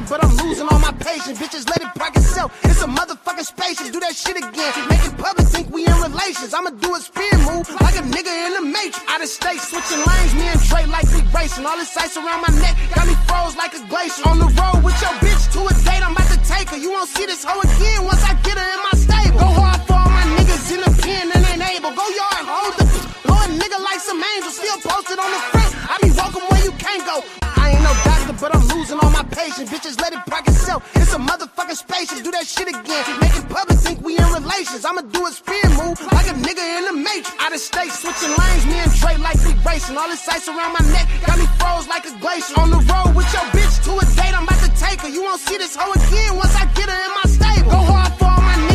but I'm losing all my patience. Bitches let it park itself. It's a motherfucking spaceship. Do that shit again. Making public think we in relations. I'ma do a spear move like a nigga in the Matrix. Out of state, switching lanes, me and Trey like we racing. All this ice around my neck got me froze like a glacier. On the road with your bitch to a date, I'm about to take her. You won't see this hoe again once I get her in my stable. Go hard for all my niggas in the pen and ain't able. Go yard, hold the blow a nigga like some angels. Still posted on the front. I be welcome where you can't go. I ain't no doctor, but I'm losing all my patience. Bitches let it park itself. It's a motherfucking spaceship. Do that shit again. Making public think we in relations. I'ma do a spear move like a nigga in the Matrix. Out of state, switching lanes, me and Trey like we racing. All this ice around my neck got me froze like a glacier. On the road with your bitch to a date, I'm about to take her. You won't see this hoe again once I get her in my stable. Go hard for all my niggas.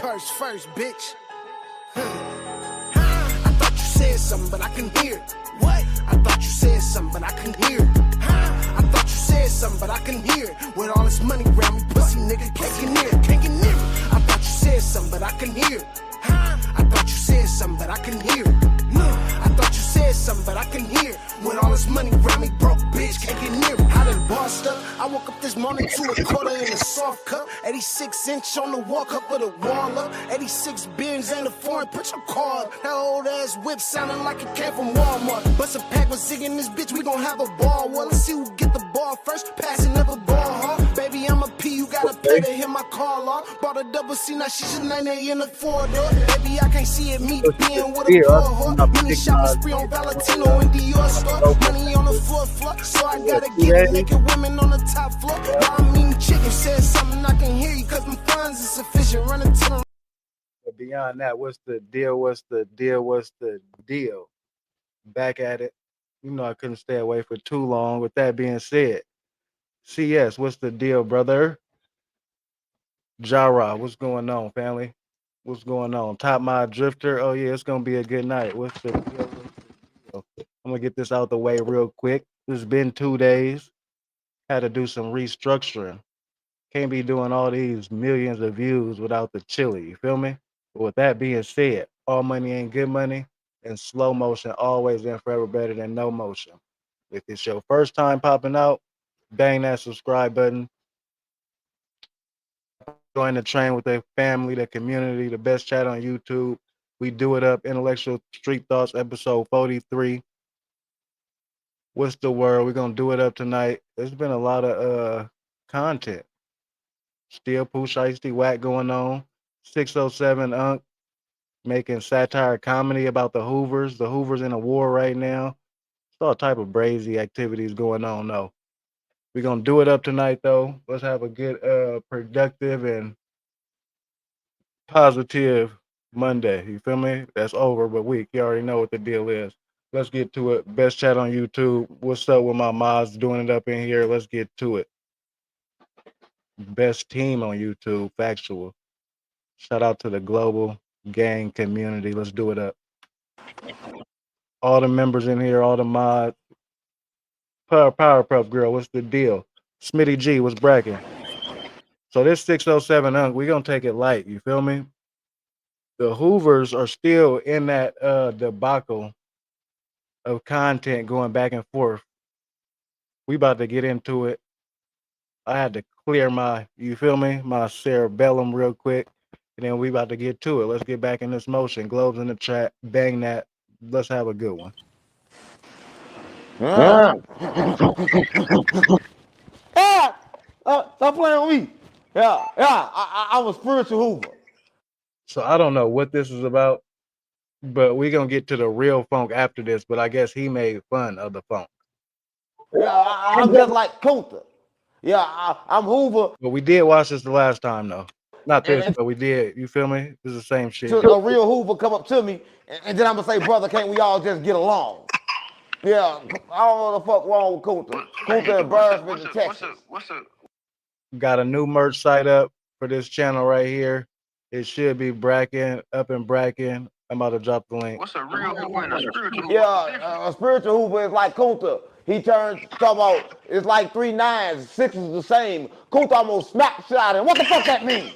Purse first, bitch. I thought you said something, but I couldn't hear it. What? I thought you said something, but I couldn't hear it. I thought you said something, but I couldn't hear it. With all this money around me, pussy nigga can't get near it, can't get near it. I thought you said something, but I couldn't hear it. I thought you said something, but I couldn't hear it. I thought you said something, but I couldn't hear it. With all this money around me, broke bitch can't get near it. I done bossed up. I woke up this morning to a quarter in a soft cup. 86-inch on the wall, cup with a wall up. 86 bins ain't a foreign, put your card. That old ass whip sounding like it came from Walmart. Bust a pack with Zig in this bitch, we gon' have a ball. Well, let's see who get the ball first. Passing never ball hard. Baby, I'm a P, you gotta pay to hit my call off. Bought a double C, now she's a 9A in the 4-door. Baby, I can't see it, me being with a poor whore. Mini shopping spree on Valentino and Dior store. Money on the floor, so I gotta get it. Naked women on the top floor. I'm eating chicken, said something I can hear you, cause my funds is sufficient. Running to the. But beyond that, what's the deal? What's the deal? What's the deal? Back at it. You know I couldn't stay away for too long. With that being said, CS, what's the deal, brother? Jara, what's going on, family? What's going on? Top My Drifter. Oh yeah, it's gonna be a good night. What's the deal? I'm gonna get this out the way real quick. It's been 2 days. Had to do some restructuring. Can't be doing all these millions of views without the chili. You feel me? But with that being said, all money ain't good money, and slow motion always and forever better than no motion. If it's your first time popping out, bang that subscribe button. Join the train with the family, the community, the best chat on YouTube. We do it up. Intellectual Street Thoughts, episode 43. What's the word? We're gonna do it up tonight. There's been a lot of content. Still Pooh, Shiesty, whack going on. 607 Unk making satire comedy about the Hoovers. The Hoovers in a war right now. It's all type of brazy activities going on though. We're gonna do it up tonight though. Let's have a good productive and positive Monday. You feel me? That's over, but week. You already know what the deal is. Let's get to it. Best chat on YouTube. What's up with my mods doing it up in here? Let's get to it. Best team on YouTube, factual. Shout out to the global gang community. Let's do it up. All the members in here, all the mods. Powerpuff Girl, what's the deal? Smitty G, what's bracking? So this 607 Unk, we're gonna take it light, you feel me? The Hoovers are still in that debacle of content going back and forth. We about to get into it. I had to clear my, you feel me, my cerebellum real quick, and then we about to get to it. Let's get back in this motion. Globes in the chat, bang that. Let's have a good one. Stop playing with me. I'm a spiritual Hoover. So I don't know what this is about, but we're going to get to the real funk after this, but I guess he made fun of the funk. I'm just like Kunta. I'm Hoover. But we did watch this the last time, though. Not this, but we did. You feel me? It's the same shit. So a real Hoover come up to me, and then I'm going to say, brother, can't we all just get along? Yeah, I don't know what the fuck wrong with Kunta. Kunta embarrassment in Texas. Got a new merch site up for this channel right here. It should be bracking, up and bracking. I'm about to drop the link. What's a real Hoover and a spiritual Hoover? Yeah, a spiritual Hoover is like Kunta. He turns, talking about, it's like 3 9s, 6 is the same. Kunta almost smacked the shit out of him. What the fuck that mean?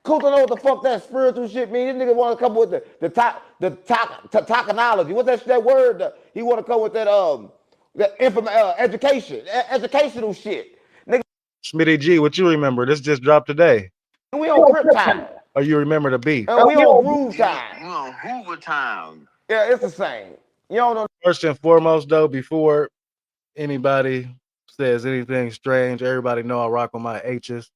Kunta know what the fuck that spiritual shit mean. This nigga want to come with the tokenology. What's that word? He want to come with that educational shit. Nigga, Smitty G, what you remember? This just dropped today. we on crip time. Or you remember the beef? And we on groove time. We on Hoover time. Yeah, it's the same. You don't know. First and foremost, though, before anybody says anything strange, everybody know I rock with my H's.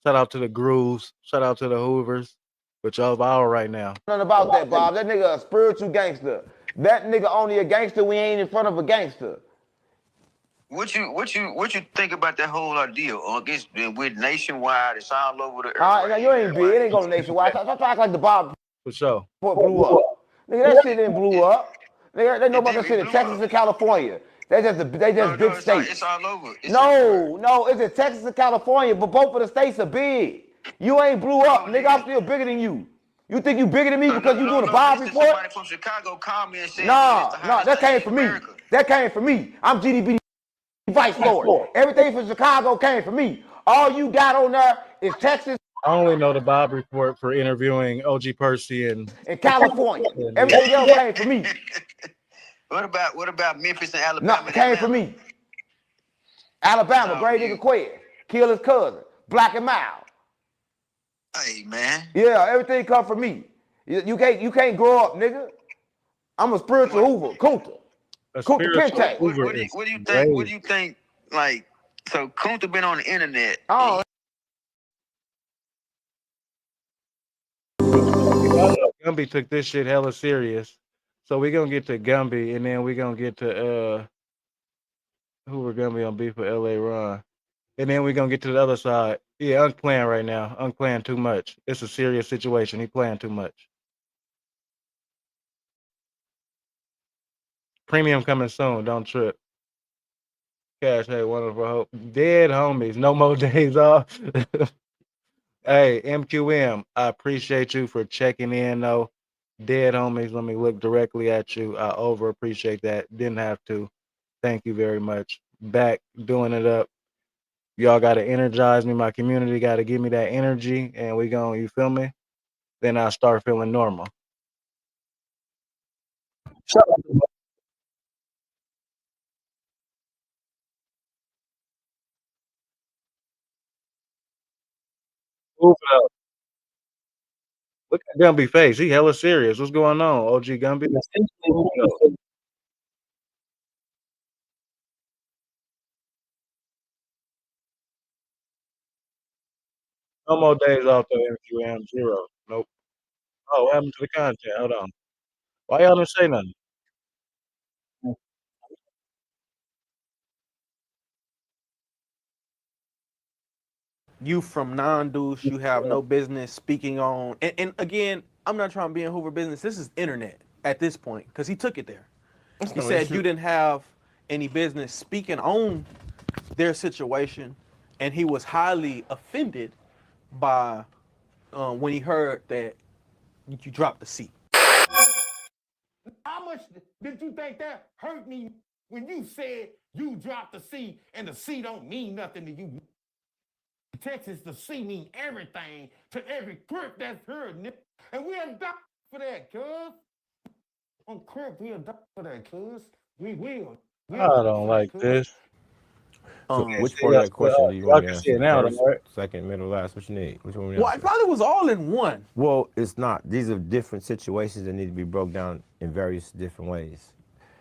Shout out to the Grooves. Shout out to the Hoovers. Which y'all viral right now. Nothing about that, Bob. That nigga a spiritual gangster. That nigga only a gangster. We ain't in front of a gangster. What you think about that whole ordeal? It's with nationwide. It's all over the earth. Now you ain't big. It ain't going nationwide. Stop act like the Bob For sure. blew up. Nigga, that shit didn't blew up. Nigga, they know about that shit in Texas and California. They just big states. It's all over. It's in Texas and California, but both of the states are big. You ain't blew up, nigga. I'm still bigger than you. You think you bigger than me because you doing a Bob report? Somebody from Chicago called me and said, Nah, that came from me. That came from me. I'm GDB Vice Lord. Everything from Chicago came from me. All you got on there is Texas. I only know the Bob report for interviewing OG Percy and California. Everything else came from me. What about Memphis and Alabama? No, came from me. Alabama, great nigga Quez. Kill his cousin. Black and Mild. Hey, man. Yeah, everything come from me. You can't grow up, nigga. I'm a spiritual Hoover. Kunta. Kunta Kinte. What do you think? What do you think? Like, so Kunta been on the internet. Oh. Gumby took this shit hella serious. So we're gonna get to Gumby and then we're gonna get to Hoover Gumby on beef with LA Ron. And then we're gonna get to the other side. Yeah, Unc playing right now. Unc playing too much. It's a serious situation. He playing too much. Premium coming soon. Don't trip. Cash, hey, wonderful hope. Dead homies. No more days off. Hey, MQM, I appreciate you for checking in, though. Dead homies, let me look directly at you. I over appreciate that. Didn't have to. Thank you very much. Back doing it up. Y'all got to energize me. My community got to give me that energy, and we going, you feel me? Then I'll start feeling normal. Shut up. Move it up. Look at Gumby face. He hella serious. What's going on, OG Gumby? No more days off the MQM. Zero. Nope. Oh, what happened to the content? Hold on. Why y'all didn't say nothing? You from non-douche, you have no business speaking on. And again, I'm not trying to be in Hoover business. This is internet at this point because he took it there. He said you didn't have any business speaking on their situation, and he was highly offended by when he heard that you dropped the C. How much did you think that hurt me when you said you dropped the C and the C don't mean nothing to you? Texas, the C mean everything to every crip that's heard, and we are die for that, cuz. On crip, we are die for that, cuz. We will. I don't like this. So which part of that question do you I want can to see it answer? now, First, right? second, middle, last? What you need? Which one? Well, it probably was all in one. Well, it's not. These are different situations that need to be broke down in various different ways.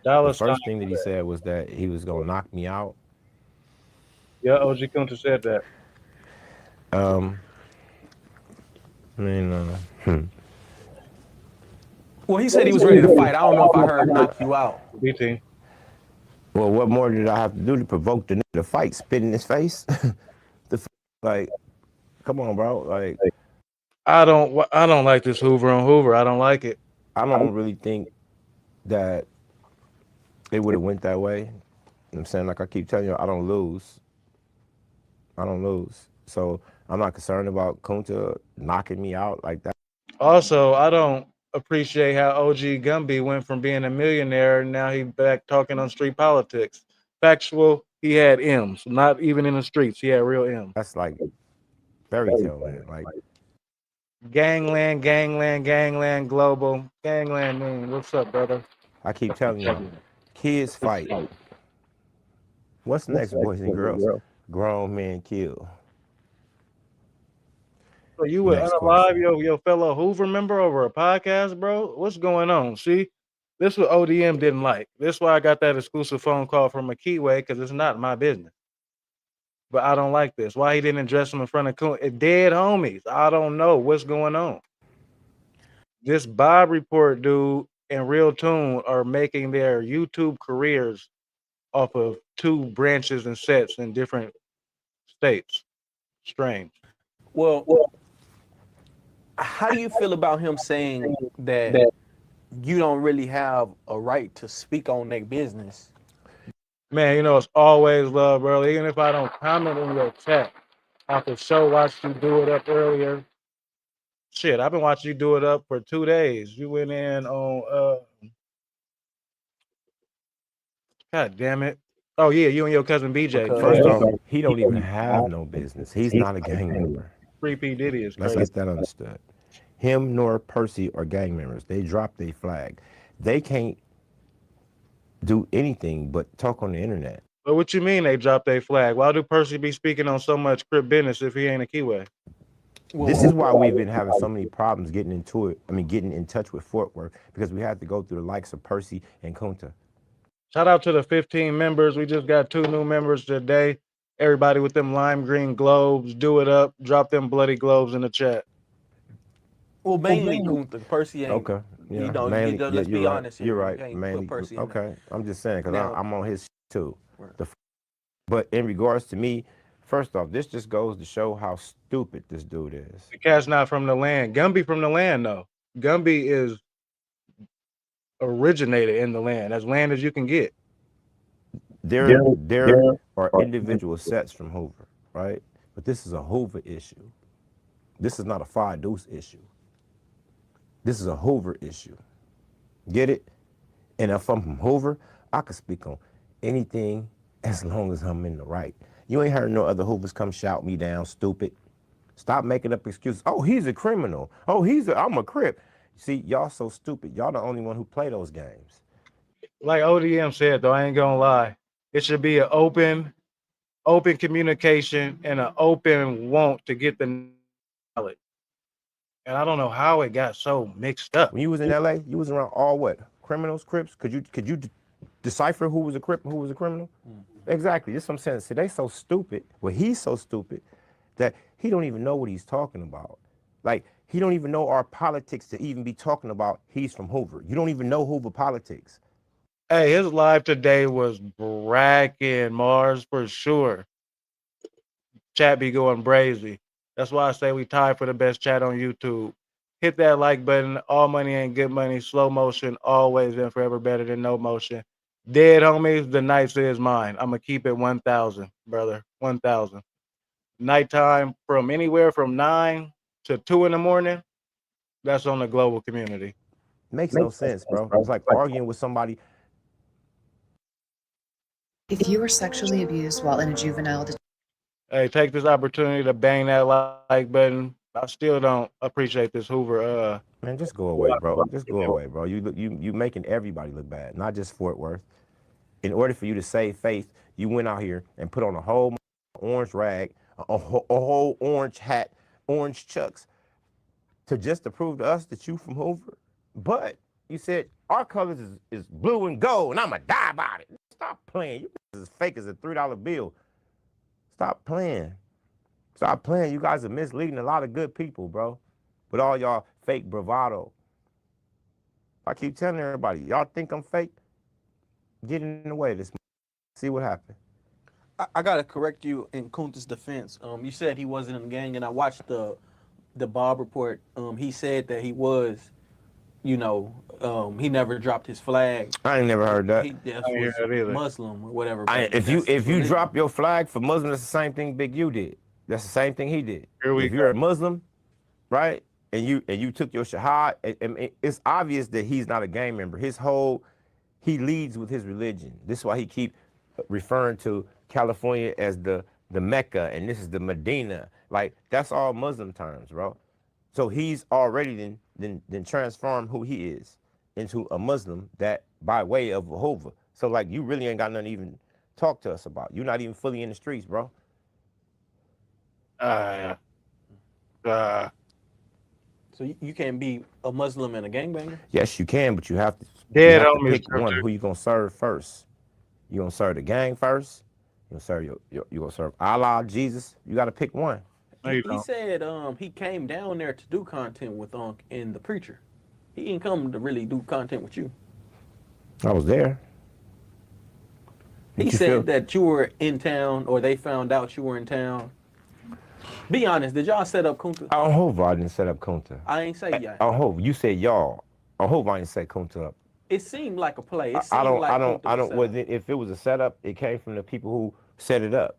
Dollar The first thing that he said was that he was gonna knock me out. Yeah, OG Kunta said that. I mean, Well, he said he was ready to fight. I don't know if I heard knock you out. BT. well, what more did I have to do to provoke the nigga to fight? Spit in his face? Like, come on, bro. Like, I don't like this Hoover on Hoover. I don't like it. I don't really think that it would have went that way. You know what I'm saying? Like I keep telling you, I don't lose. So I'm not concerned about Kunta knocking me out like that. Also, I don't appreciate how OG Gumby went from being a millionaire and now he back talking on street politics. Factual, he had M's, not even in the streets. He had real M's. That's like fairy tale, man. Like, Gangland, gangland, gangland, global. Gangland, man. What's up, brother? I keep telling you, kids fight. What's next, boys and girls? Grown men kill. So you would Next unalive question. your fellow Hoover member over a podcast, bro? What's going on? See, this what ODM didn't like. This why I got that exclusive phone call from McKeeway, because it's not my business. But I don't like this. Why he didn't address him in front of dead homies? I don't know what's going on. This Bob Report dude and Real Tune are making their YouTube careers off of two branches and sets in different states. Strange. Well, how do you feel about him saying that you don't really have a right to speak on their business? Man, you know, it's always love, bro. Even if I don't comment in your chat, I for sure watched you do it up earlier. Shit, I've been watching you do it up for 2 days. You went in on God damn it. Oh yeah, you and your cousin BJ. First Yeah. off, he don't even have no business. He's not a gang member. Free P Diddy is Let's crazy. get that understood. Him nor Percy are gang members. They dropped their flag. They can't do anything but talk on the internet. But what you mean they dropped their flag? Why do Percy be speaking on so much crip business if he ain't a keyway? This is why we've been having so many problems getting into it. I mean, getting in touch with Fort Worth, because we had to go through the likes of Percy and Kunta. Shout out to the 15 members. We just got 2 new members today. Everybody with them lime green globes, do it up. Drop them bloody globes in the chat. Well, mainly Kunta. Percy ain't. Okay. Yeah, You know, mainly, let's be right. honest. You're You right. can't put Mainly. Percy in Okay. I'm just saying, because Now- I'm on his too. Right. But in regards to me, first off, this just goes to show how stupid this dude is. The cat's not from the land. Gumby from the land, though. Gumby is originated in the land, as land as you can get. There are individual sets from Hoover, right? But this is a Hoover issue. This is not a Five Deuce issue. This is a Hoover issue. Get it? And if I'm from Hoover, I can speak on anything as long as I'm in the right. You ain't heard no other Hoovers come shout me down, stupid. Stop making up excuses. Oh, he's a criminal. Oh, I'm a crip. See, y'all so stupid. Y'all the only one who play those games. Like ODM said, though, I ain't gonna lie. It should be an open communication and an open want to get the knowledge. And I don't know how it got so mixed up. When you was in LA, you was around all what? Criminals, crips? Could you decipher who was a crip and who was a criminal? Exactly. That's what I'm saying. See, they so stupid. Well, he's so stupid that he don't even know what he's talking about. Like, he don't even know our politics to even be talking about he's from Hoover. You don't even know Hoover politics. Hey, his live today was bragging Mars for sure. Chat be going brazy. That's why I say we tied for the best chat on YouTube. Hit that like button. All money ain't good money. Slow motion, always and forever better than no motion. Dead homies, the night is mine. I'm going to keep it 1,000, brother. 1,000. Nighttime from anywhere from 9 to 2 in the morning, that's on the global community. Makes no sense, bro. It's like arguing with somebody. If you were sexually abused while in a juvenile detention. Hey, take this opportunity to bang that like button. I still don't appreciate this Hoover. Man, just go away, bro. Just go away, bro. You making everybody look bad, not just Fort Worth. In order for you to save face, you went out here and put on a whole orange rag, a whole orange hat, orange chucks, to prove to us that you from Hoover. But you said our colors is blue and gold, and I'ma die about it. Stop playing. You guys as fake as a $3 bill. Stop playing. Stop playing. You guys are misleading a lot of good people, bro. With all y'all fake bravado. I keep telling everybody, y'all think I'm fake? Get in the way this. See what happened. I gotta correct you in Kunta's defense. You said he wasn't in the gang, and I watched the Bob report. He said that he was, he never dropped his flag. I ain't never heard that. He was Muslim or whatever. If you drop your flag for Muslim, that's the same thing Big U did. That's the same thing he did. If you're a Muslim, right, and you took your shahad, it's obvious that he's not a gang member. He leads with his religion. This is why he keep referring to California as the Mecca, and this is the Medina. Like, that's all Muslim terms, bro. So he's already then transformed who he is into a Muslim that by way of a Hoover. So like you really ain't got nothing to even talk to us about. You're not even fully in the streets, bro. So you can't be a Muslim and a gangbanger? Yes, you can, but you have to pick one. Who you gonna serve first? You gonna serve the gang first? You gonna serve you gonna serve Allah, Jesus? You gotta pick one. He said he came down there to do content with Unc and the preacher. He didn't come to really do content with you. I was there. He said that you were in town, or they found out you were in town. Be honest, did y'all set up Kunta? On Hoover, I didn't set up Kunta. I ain't say y'all. On Hoover, you said y'all. On Hoover, I didn't set Kunta up. It seemed like a play. I don't. If it was a setup, it came from the people who set it up.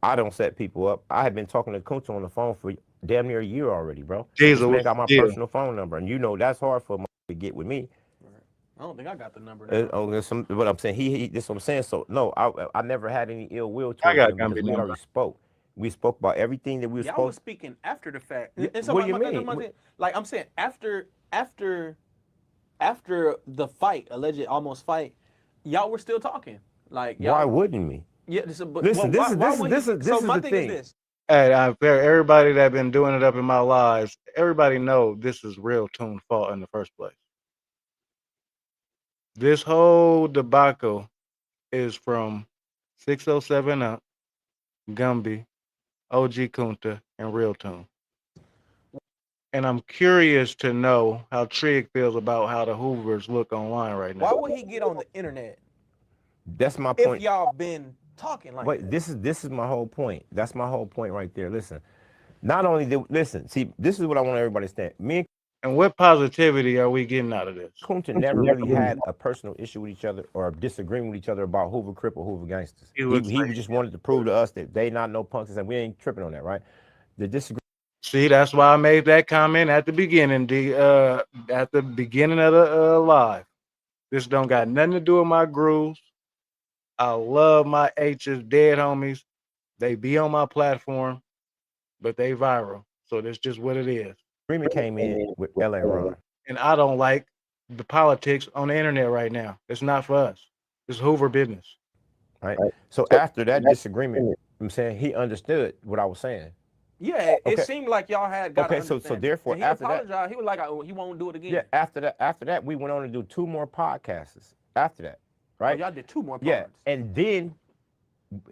I don't set people up. I had been talking to Kunta on the phone for damn near a year already, bro. This man got my personal phone number, and you know that's hard for a to get with me. I don't think I got the number. But I'm saying this. What I'm saying. So no, I never had any ill will to him because we already spoke. We spoke about everything that we were supposed. Y'all was speaking after the fact. Yeah, what do you mean? Like I'm saying, after the fight, alleged almost fight, y'all were still talking. Like why wouldn't we? Yeah, listen. This is the thing. Hey, everybody that been doing it up in my lives, everybody know this is real Tune fault in the first place. This whole debacle is from 607 up, Gumby, OG Kunta, and Real Tune. And I'm curious to know how Trig feels about how the Hoovers look online right now. Why would he get on the internet? That's my point. If y'all been talking like that. This is my whole point. That's my whole point right there. Listen, not only see, this is what I want everybody to understand. And what positivity are we getting out of this? Kunta never really had a personal issue with each other or a disagreement with each other about Hoover Crip or Hoover Gangsters. He just wanted to prove to us that they not no punks, and we ain't tripping on that, right? The disagreement. See, that's why I made that comment at the beginning. At the beginning of the live. This don't got nothing to do with my grooves. I love my H's, dead homies. They be on my platform, but they viral. So that's just what it is. Agreement came in with LA Ron. And I don't like the politics on the internet right now. It's not for us. It's Hoover business. Right. So after that disagreement, I'm saying he understood what I was saying. Yeah, it seemed like y'all had got so therefore and he after apologized. that, he was like, he won't do it again. Yeah, after that, we went on to do 2 more podcasts. After that, right? Oh, y'all did 2 more podcasts. Yeah, and then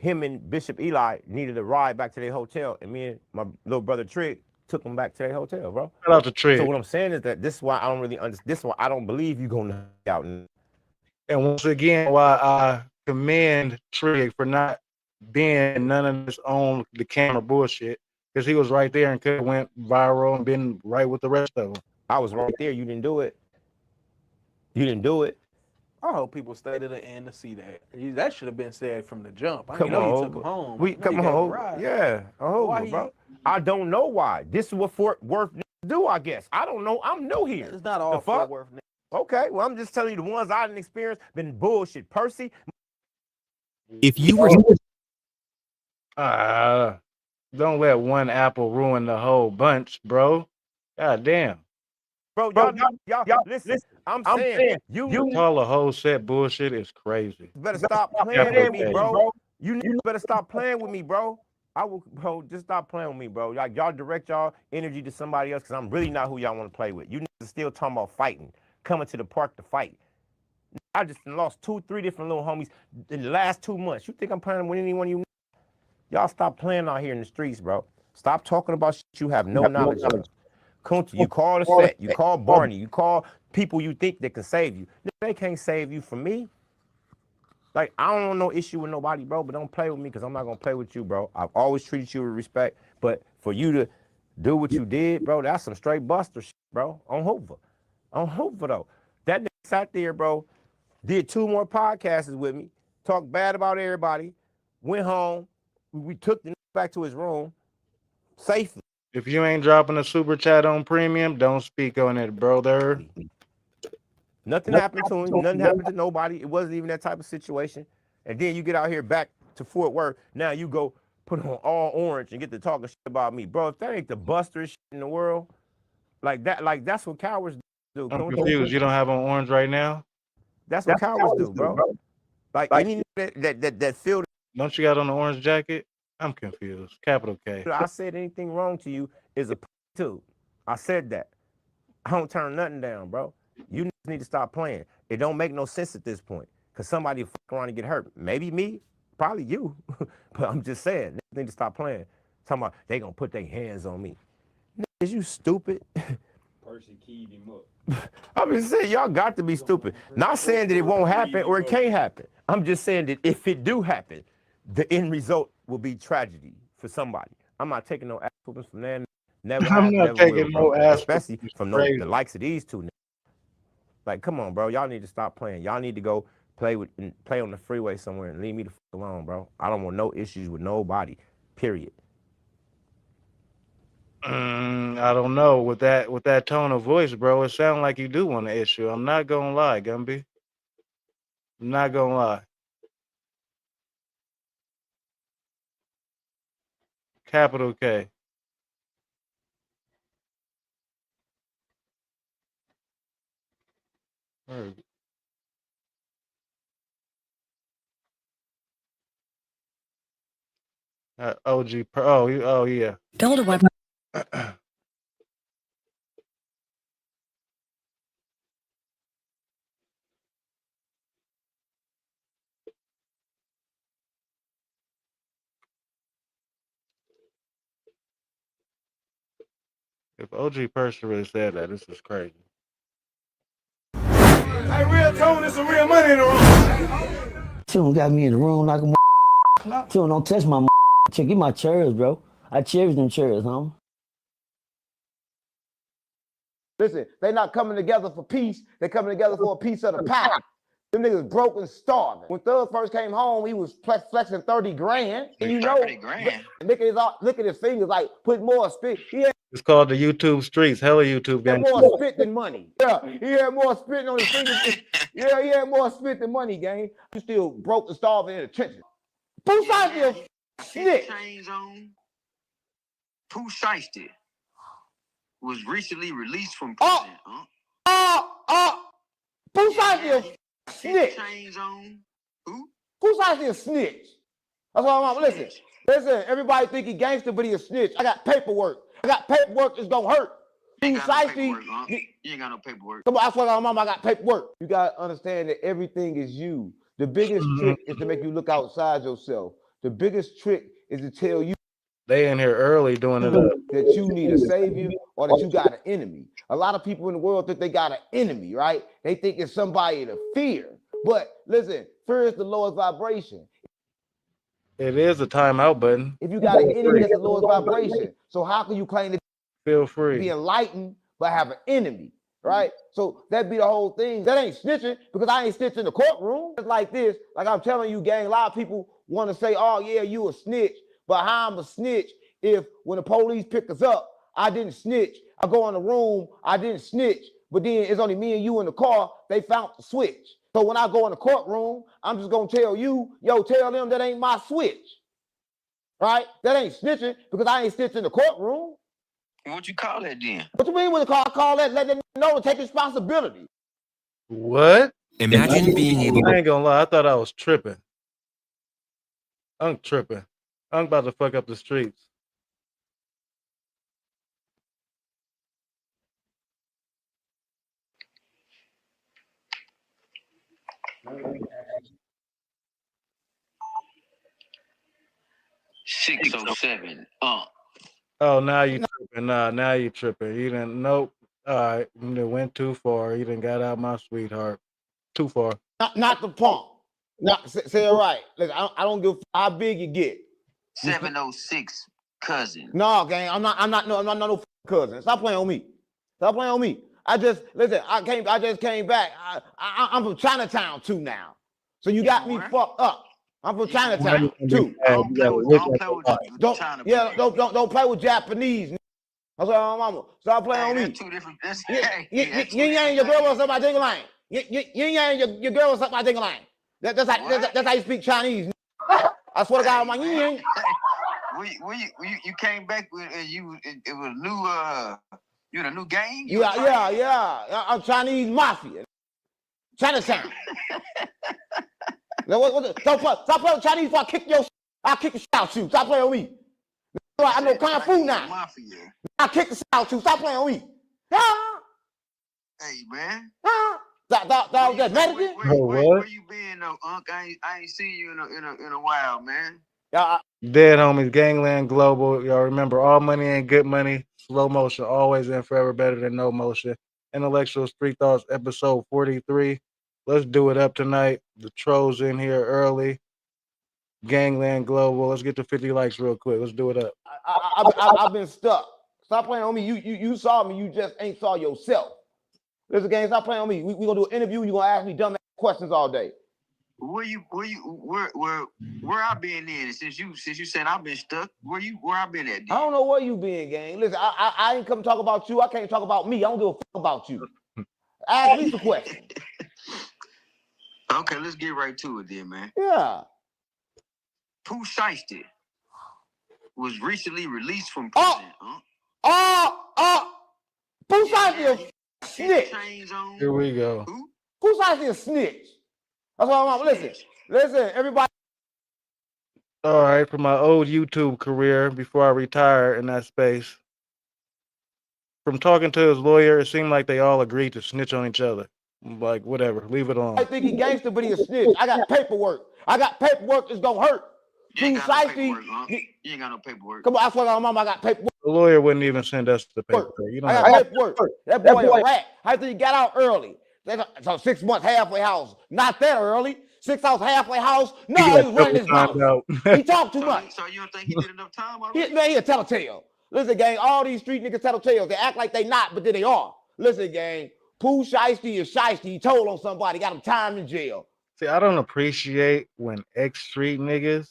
him and Bishop Eli needed a ride back to their hotel, and me and my little brother Trig took them back to their hotel, bro. Shout out to Trig. So what I'm saying is that this is why I don't really understand. This is why I don't believe you're gonna out. And once again, why I commend Trig for not being none of this on the camera bullshit, because he was right there and could have went viral and been right with the rest of them. I was right there. You didn't do it. You didn't do it. I hope people stay to the end to see that. That should have been said from the jump. I Come know on, you took him home. Come on, yeah. Bro. I don't know why. This is what Fort Worth do, I guess. I don't know. I'm new here. It's not all Fort Worth. Okay, well, I'm just telling you the ones I didn't experience been bullshit. Percy. If you were don't let one apple ruin the whole bunch, bro. God damn. Bro, y'all listen. I'm saying you call a whole set bullshit is crazy. Better stop playing with me, bro. You better stop playing with me, bro. Just stop playing with me, bro. Y'all direct y'all energy to somebody else, because I'm really not who y'all want to play with. You niggas still talking about fighting, coming to the park to fight. I just lost 2-3 different little homies in the last 2 months. You think I'm playing with anyone you know? Y'all stop playing out here in the streets, bro. Stop talking about shit you have no knowledge of. Kunta, you call the set, you call Barney, you call people you think that can save you. They can't save you from me. Like, I don't want no issue with nobody, bro, but don't play with me, because I'm not going to play with you, bro. I've always treated you with respect, but for you to do what you did, bro, that's some straight buster shit, bro, on Hoover. On Hoover, though. That nigga sat there, bro, did 2 more podcasts with me, talked bad about everybody, went home, we took the nigga back to his room safely. If you ain't dropping a super chat on premium, don't speak on it, brother. Nothing happened to him. Nothing happened to nobody. It wasn't even that type of situation. And then you get out here back to Fort Worth. Now you go put on all orange and get to talking shit about me. Bro, if that ain't the busters shit in the world, Like that's what cowards do. I'm confused. You don't have on orange right now? That's what cowards do, bro. Like any that feel. Don't you got on the orange jacket? I'm confused. Capital K. I said anything wrong to you is a too. I said that. I don't turn nothing down, bro. You need to stop playing. It don't make no sense at this point. Cause somebody will fuck around and get hurt. Maybe me, probably you. But I'm just saying, they need to stop playing. Talking about they gonna put their hands on me. Is you stupid? Person keyed him up. I'm just saying, y'all got to be stupid. Not saying that it won't happen or it can't happen. I'm just saying that if it do happen, the end result will be tragedy for somebody. I'm not taking no ass whoopings from there. Never. I'm not taking no ass, especially from the likes of these two. Like, come on, bro. Y'all need to stop playing. Y'all need to go play on the freeway somewhere and leave me the fuck alone, bro. I don't want no issues with nobody. Period. I don't know. With that tone of voice, bro, it sounds like you do want an issue. I'm not gonna lie, Gumby. I'm not gonna lie. Capital K. OG. Oh yeah. Build a web. If OG Person really said that, this is crazy. Hey, real tone, there's some real money in the room. Chillin' got me in the room like a Chillin', don't touch my check. Get my chairs, bro. I cherish them chairs, huh? Listen, they not coming together for peace. They coming together for a piece of the pie. Them niggas broke and starving. When Thug first came home, he was flexing 30 grand. And you know, 30 grand. Look at his fingers, like put more spit. It's called the YouTube streets. Hella YouTube gang. More spit than money. Yeah, he had more spit on his fingers. Yeah, he had more spit than money, gang. You still broke and starving in the trenches. Pooh Shiesty snitch. Pooh Shiesty was recently released from prison. Pooh Shiesty snitch. Who? Pooh Shiesty a snitch. That's what I'm listen. Listen, everybody think he gangster, but he a snitch. I got paperwork. That's gonna hurt. You ain't got no paperwork, huh? You ain't got no paperwork. Come on, that's what I'm I got paperwork. You gotta understand that everything is you. The biggest trick is to make you look outside yourself. The biggest trick is to tell you they in here early doing it up. That you need a savior or that you got an enemy. A lot of people in the world think they got an enemy, right? They think it's somebody to fear. But listen, fear is the lowest vibration. It is a timeout button. If you got an enemy, that's the lowest vibration. So how can you claim to feel free, be enlightened, but have an enemy, right? So that be the whole thing. That ain't snitching because I ain't snitching in the courtroom. It's like this, like I'm telling you, gang, a lot of people want to say, oh yeah, you a snitch. But how I'm a snitch if when the police pick us up, I didn't snitch. I go in the room, I didn't snitch. But then it's only me and you in the car, they found the switch. So when I go in the courtroom, I'm just gonna tell you, yo, tell them that ain't my switch. Right? That ain't snitching because I ain't snitching in the courtroom. What you call that then? What you mean when I call that? Let them know to take responsibility. What? Imagine being able to... I ain't gonna lie, I thought I was tripping. I'm tripping. I'm about to fuck up the streets. $607. Oh, now you tripping. Nah, now you tripping. You didn't. Nope. All right, you done went too far. You done got out my sweetheart. Too far. Not the pump. Not say it right. Listen, I don't give how big you get. 706 cousin. No, gang. I'm not no cousin. Stop playing on me. Stop playing on me. I just came back. I'm from Chinatown too now. So you got me fucked up. I'm from Chinatown too. Don't play with Japanese. That's what my mama. Stop playing on me. Two different. You ain't your girl wants something ding line. You ain't your girl wants something ding line. That's how you speak Chinese. I swear to God, my you came back with it was new You in a new gang? Yeah. I'm Chinese mafia. Chinatown. Now, stop playing with Chinese before I'll kick the shit out you. Stop playing with me. I know Kung Fu now. Mafia. I'll kick the shit out you. Stop playing with me. Hey, man. That was that medicine? Where you been, though, Unc? I ain't seen you in a while, man. Dead homies, Gangland Global. Y'all remember, all money ain't good money. Slow motion, always and forever better than no motion. Intellectual Street Thoughts, episode 43. Let's do it up tonight. The trolls in here early. Gangland Global. Let's get to 50 likes real quick. Let's do it up. I've been stuck. Stop playing on me. You saw me. You just ain't saw yourself. Listen, gang, stop playing on me. We gonna do an interview. You gonna ask me dumb questions all day. Where I been in? Since you said I've been stuck, where I been at? I don't know where you been, gang. Listen, I ain't come talk about you. I can't talk about me. I don't give a fuck about you. Ask me some questions. Okay, let's get right to it then, man. Yeah. Pooh Shiesty was recently released from prison. Pooh Shiesty a snitch. Here we go. Pooh Shiesty a snitch. That's what I'm on. Listen, everybody. All right, for my old YouTube career before I retired in that space. From talking to his lawyer, it seemed like they all agreed to snitch on each other. Like, whatever, leave it alone. I think he gangster, but he a snitch. I got paperwork. That's gonna hurt. You ain't got no paperwork, huh? You ain't got no paperwork. Come on, I swear to my mom, I got paperwork. The lawyer wouldn't even send us the paperwork. You don't I got paperwork. That boy a rat. I think he got out early. So 6 months halfway house. Not that early. 6 hours halfway house. No, he was running his mouth. He talked too much. So you don't think he did enough time already? He a telltale. Listen, gang, all these street niggas telltales. They act like they not, but then they are. Listen, gang, Pooh Shiesty is Shiesty. He told on somebody, got him time in jail. See, I don't appreciate when ex-street niggas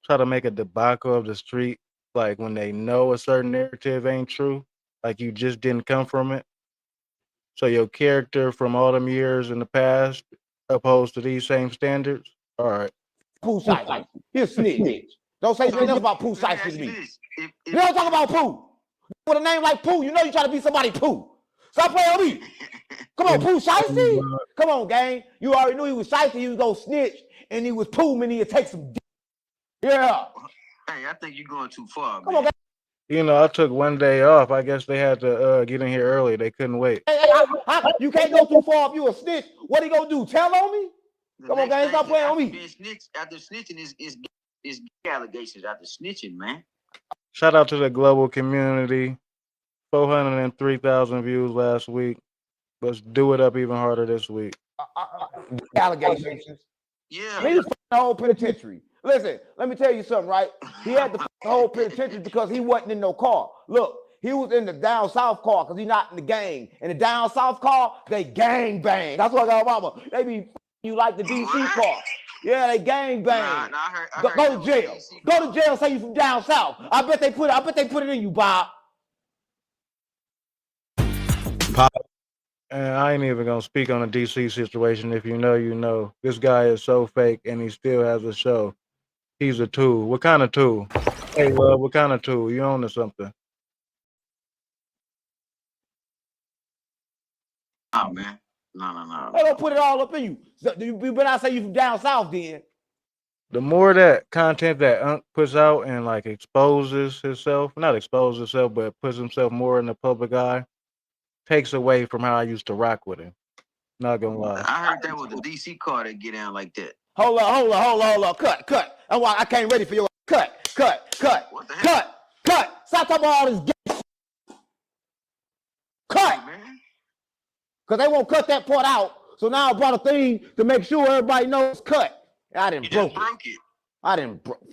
try to make a debacle of the street, like when they know a certain narrative ain't true, like you just didn't come from it. So your character from all them years in the past opposed to these same standards? All right. Pooh Shiesty. He's a snitch. Don't say anything else about Pooh Shiesty to me. You don't talk about Pooh. With a name like Pooh, you know you try to be somebody Pooh. Stop playing with me. Come on, Pooh Shiesty. Come on, gang. You already knew he was Shiesty. He was going to snitch, and he was Pooh, meaning he'd take some dick. Yeah. Hey, I think you're going too far, man. Come on, gang. You know, I took one day off. I guess they had to get in here early. They couldn't wait. Hey, you can't go too far if you a snitch. What he gonna do? Tell on me? Come on, gang. Stop playing on me. After snitching is allegations after snitching, man. Shout out to the global community. 403,000 views last week. Let's do it up even harder this week. Allegations. Yeah. He was the whole penitentiary. Listen, let me tell you something, right? He had the whole penitentiary because he wasn't in no car. Look, he was in the down south car because he's not in the gang. In the down south car, they gang bang. That's what I got, mama. They be you like the DC car. Yeah, they gang bang. Nah, I heard go to jail. Go to jail. Say you from down south. I bet they put it in you, Bob. And I ain't even gonna speak on the DC situation. If you know, you know. This guy is so fake, and he still has a show. He's a tool. What kind of tool? Hey, love, what kind of tool? You own to something? Oh man, no. They don't put it all up in you. So, you better not say you from down south, then. The more that content that Unc puts out and like exposes himself, not exposes himself, but puts himself more in the public eye, takes away from how I used to rock with him. Not gonna lie. I heard that was the DC car that get down like that. Hold on. Cut. That's why I came ready for your cut. What the hell? Cut. Stop talking about all this gay. Cut. Man. Because they won't cut that part out. So now I brought a thing to make sure everybody knows cut. I didn't broke it. I didn't broke it.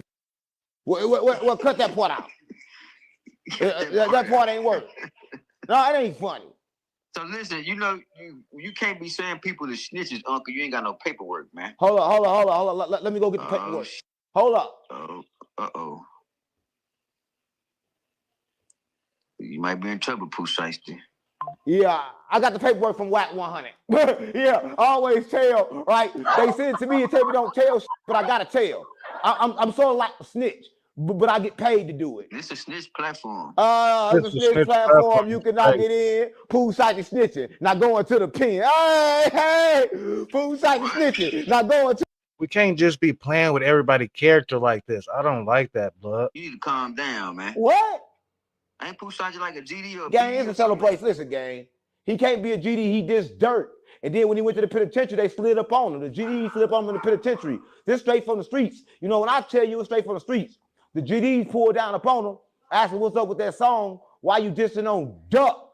Well, cut that part out. That part ain't work. No, it ain't funny. So listen, you know, you can't be saying people are snitches, Uncle. You ain't got no paperwork, man. Hold on. Let me go get the paperwork. Hold up. Uh-oh. You might be in trouble, Pooh Shiesty. Yeah, I got the paperwork from WAC 100. Yeah, I always tell, right? They send it to me and tell me don't tell shit, but I gotta tell. I'm sort of like a snitch. but I get paid to do it. This is a snitch platform. It's a snitch platform. You cannot get in. Pooh cited snitching. Not going to the pen. Hey, Pooh cited snitching. Not going to. We can't just be playing with everybody's character like this. I don't like that, blood. You need to calm down, man. What? Ain't Pooh Sergeant like a GD or a Gang, PD it's or a something? celebration. Listen, gang. He can't be a GD. He dissed dirt. And then when he went to the penitentiary, they slid up on him. The GD slid up on him in the penitentiary. This straight from the streets. You know, when I tell you it's straight from the streets, the GDs pulled down upon him, asked him what's up with that song. Why you dissing on Duck?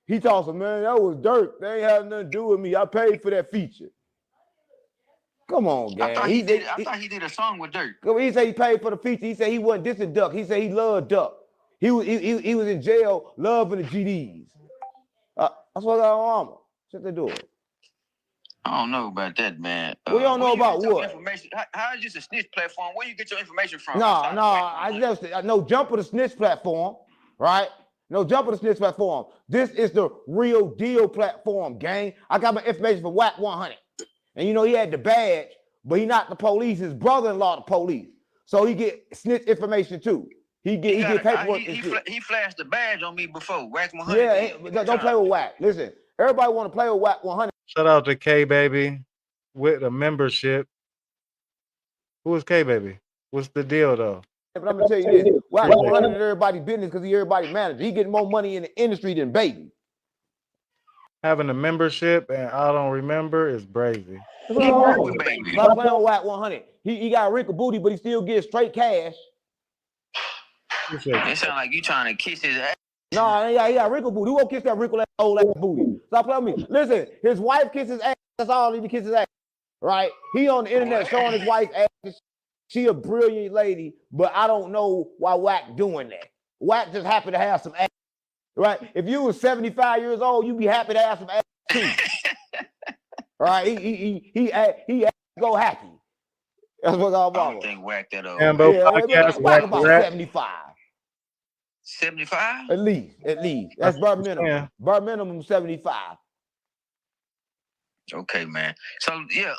He told him, man, that was dirt. They ain't had nothing to do with me. I paid for that feature. Come on, gang. I thought he did a song with Dirt. He said he paid for the feature. He said he wasn't dissing Duck. He said he loved Duck. He was in jail loving the GDs. That's what I want. What they doing? I don't know about that, man. We don't know about what? Information? How is this a snitch platform? Where you get your information from? No jump of the snitch platform, right? No jump of the snitch platform. This is the real deal platform, gang. I got my information from Whack 100. And you know, he had the badge, but he not the police. His brother-in-law the police. So he get snitch information too. He get paperwork. He flashed the badge on me before. Whack 100. Yeah, don't play with Whack. Listen, everybody want to play with Whack 100. Shout out to K Baby with a membership. Who is K Baby? What's the deal though? But I'm gonna tell you this: Whack 100 is everybody's business because he everybody's manager. He getting more money in the industry than Baby. Having a membership and I don't remember is crazy. Stop playing with Whack 100. He got a wrinkle booty, but he still gets straight cash. It sound like you trying to kiss his ass. No, he got wrinkle booty. Who won't kiss that wrinkle old ass booty? Stop playing with me. Listen, his wife kisses ass. That's all he need to kiss his ass. Right? He on the internet showing his wife ass. She a brilliant lady, but I don't know why Whack doing that. Whack just happy to have some ass. Right? If you was 75 years old, you'd be happy to have some ass too. Right? He go happy. That's what I'm about. I don't think Whack that old. Whack about 75. 75? At least. That's bare minimum. Yeah. Bare minimum 75. Okay, man. So yeah,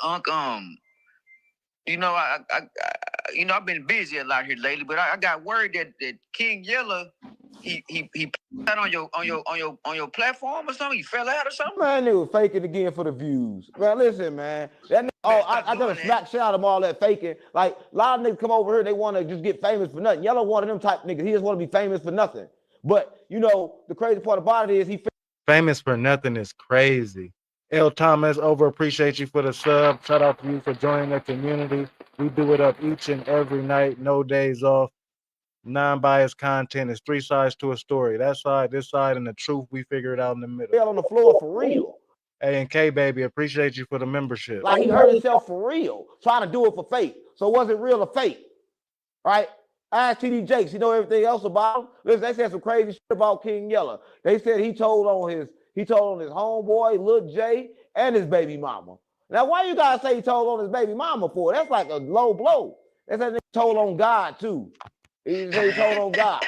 you know, I've been busy a lot here lately, but I got word that King Yella, he put on your platform or something. He fell out or something. Man, they was faking again for the views. Man, listen, man. That I just smack shot him all that faking. Like a lot of niggas come over here, they want to just get famous for nothing. Yella one of them type niggas. He just want to be famous for nothing. But you know, the crazy part about it is he famous for nothing is crazy. L. Thomas, appreciate you for the sub. Shout out to you for joining the community. We do it up each and every night, no days off. Non-biased content is 3 sides to a story. That side, this side, and the truth, we figure it out in the middle. On the floor for real. Hey, and K Baby, appreciate you for the membership. Like he hurt himself for real, trying to do it for fake. So was it real or fake? Right? I asked TD Jakes, you know everything else about him? Listen, they said some crazy shit about King Yella. They said he told on his homeboy, Lil J, and his baby mama. Now, why you guys say he told on his baby mama for? That's like a low blow. They said they told on God, too. He said he told on God.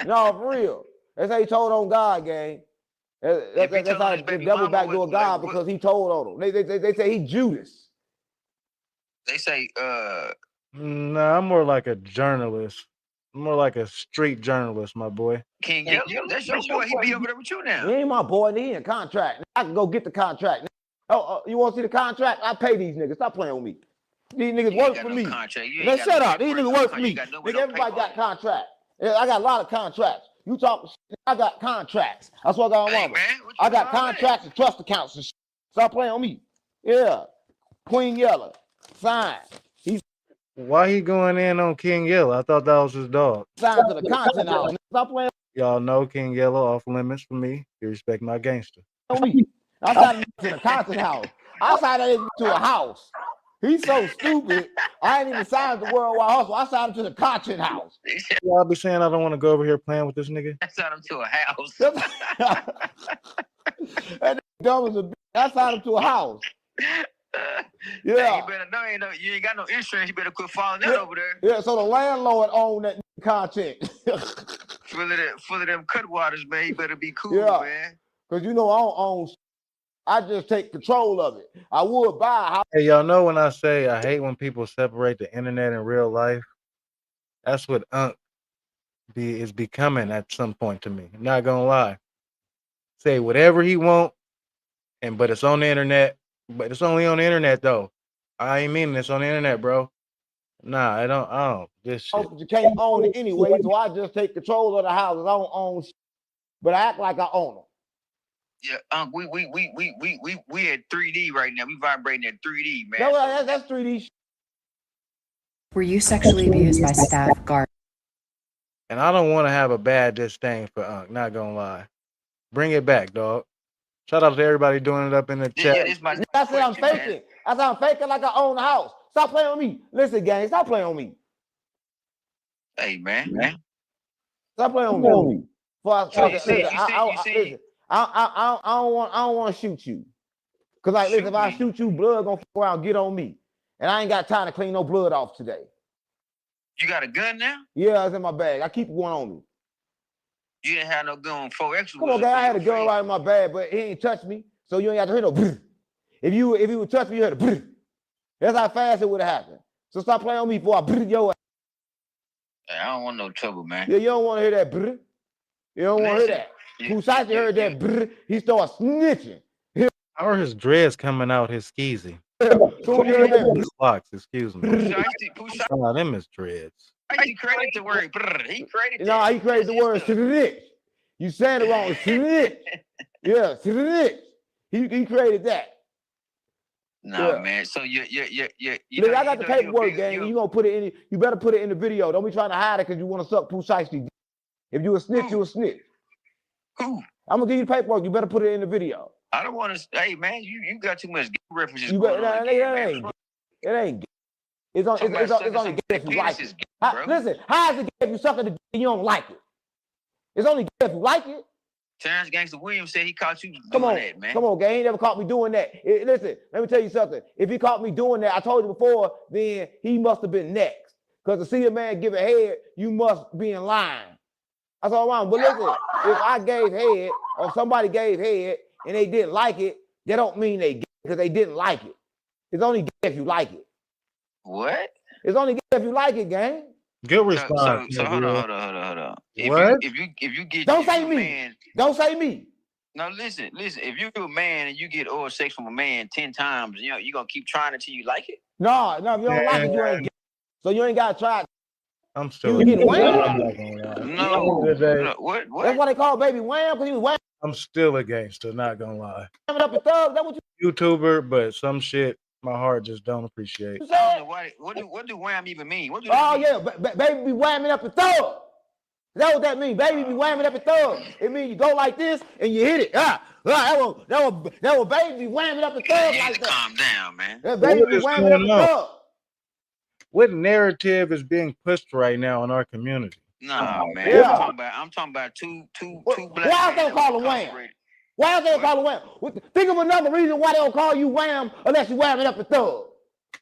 No, for real. They say he told on God, gang. That's how the devil backdoor God because he told on him. They say he Judas. They say, Nah, I'm more like a journalist. More like a street journalist, my boy. King Yella, that's your boy. He be over there with you now. He ain't my boy. He in a contract. I can go get the contract. Oh, you want to see the contract? I pay these niggas. Stop playing with me. These niggas work for me. Now shut up. These niggas work for me. Nigga, everybody got contracts. I got a lot of contracts. You talk shit, I got contracts. That's what I got on. I got contracts and trust accounts and shit. Stop playing on me. Yeah. Queen Yella. Sign. Why he going in on King Yella? I thought that was his dog. Signed to the content house. Stop playing. Y'all know King Yella off limits for me. You respect my gangster. On me. I signed to the content house. I signed that to a house. He's so stupid. I ain't even signed the Worldwide Hustle. I signed him to the content house. Y'all be saying I don't want to go over here playing with this nigga. I signed him to a house. That dumb as a bitch. I signed him to a house. Yeah. You better know, you ain't got no insurance. You better quit falling in over there. Yeah, so the landlord owned that content. full of them cutwaters, man. You better be cool, man. Because you know I don't own. I just take control of it. I would buy a house. Hey, y'all know when I say I hate when people separate the internet and real life? That's what is becoming at some point to me. Not gonna lie. Say whatever he want, but it's on the internet. But it's only on the internet though. I ain't meaning it's on the internet, bro. Nah, I don't. This shit. You can't own it anyway, so I just take control of the houses. I don't own shit, but I act like I own them. Yeah, we at 3D right now. We vibrating at 3D, man. No, that's 3D. Were you sexually abused by staff, guard? And I don't want to have a bad disdain for Unc. Not gonna lie. Bring it back, dog. Shout out to everybody doing it up in the chat. Yeah, that's what I'm faking. Man. That's how I'm faking like I own the house. Stop playing with me. Listen, gang, stop playing on me. Hey, man. Stop playing on me. I don't want to shoot you. Cause like, listen, if I shoot you, blood gonna fuck around, get on me, and I ain't got time to clean no blood off today. You got a gun now? Yeah, it's in my bag. I keep one on me. You didn't have no gun 4X. Come on, guy. I had a gun right in my bag, but he ain't touched me, so you ain't got to hear no. Brr. If he would touch me, you heard a. Brr. That's how fast it would have happened. So stop playing on me before I brr your ass. Hey, I don't want no trouble, man. Yeah, you don't want to hear that brr. You don't want to hear that. Pooh heard that brr. He started snitching. How are his dreads coming out his skeezy? Locks, excuse me. Oh, them is dreads. He created the word brr. He created that. No, he created the word snitch. You saying it wrong. Snitch. Yeah, snitch. He created that. Nah, man. So you look, I got the paperwork, gang. You gonna put it in? You better put it in the video. Don't be trying to hide it because you want to suck Pooh Shiesty. If you a snitch, you a snitch. Who? I'm gonna give you the paperwork. You better put it in the video. I don't want to. Hey, man, you got too much references. It ain't gay. It's only gay if you like it. Listen, how is it gay if you suck at the dick and you don't like it? It's only gay if you like it. Terrence Gangster Williams said he caught you doing that, man. Come on, gang. He never caught me doing that. Listen, let me tell you something. If he caught me doing that, I told you before, then he must have been next. Because to see a man give a head, you must be in line. That's all wrong. But listen, if I gave head or somebody gave head and they didn't like it, that don't mean they gay because they didn't like it. It's only gay if you like it. What? It's only gay if you like it, gang. Good response. So hold on. What? If you get don't say me. Man, don't say me. No, listen. If you're a man and you get oral sex from a man 10 times, you gonna keep trying until you like it? No, if you don't like it, you ain't gay. So you ain't gotta try it. I'm still getting wham. No. What? That's why they call baby wham, because he was wham. I'm still a gangster, not gonna lie. Up your thug, that what you YouTuber, but some shit my heart just don't appreciate. What do wham even mean? What do yeah, baby be whamming up your thug. Is that what that means? Baby be whamming up your thug. It means you go like this and you hit it. That was baby be whamming up your thug like that. Calm down, man. That baby be whamming up your thug. What narrative is being pushed right now in our community? Nah, man. Yeah. I'm talking about two black. Why else they call him wham? Why else they call him wham? Think of another reason why they don't call you wham unless you whamming up the thug.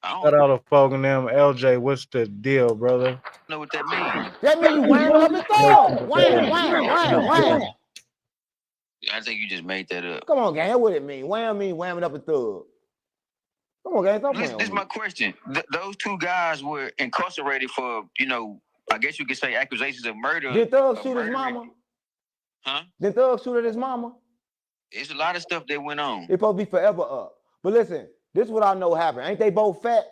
Shout out to folk and them. LJ, what's the deal, brother? I know what that means. That means you whamming up the thug. Wham. I think you just made that up. Come on, gang. That's what it means. Wham means whamming up the thug. Come on, gang. This is my question. Those two guys were incarcerated for, I guess you could say accusations of murder. Did Thug shoot his mama? Huh? Did Thug shoot at his mama? It's a lot of stuff that went on. It's supposed to be forever up. But listen, this is what I know happened. Ain't they both fat?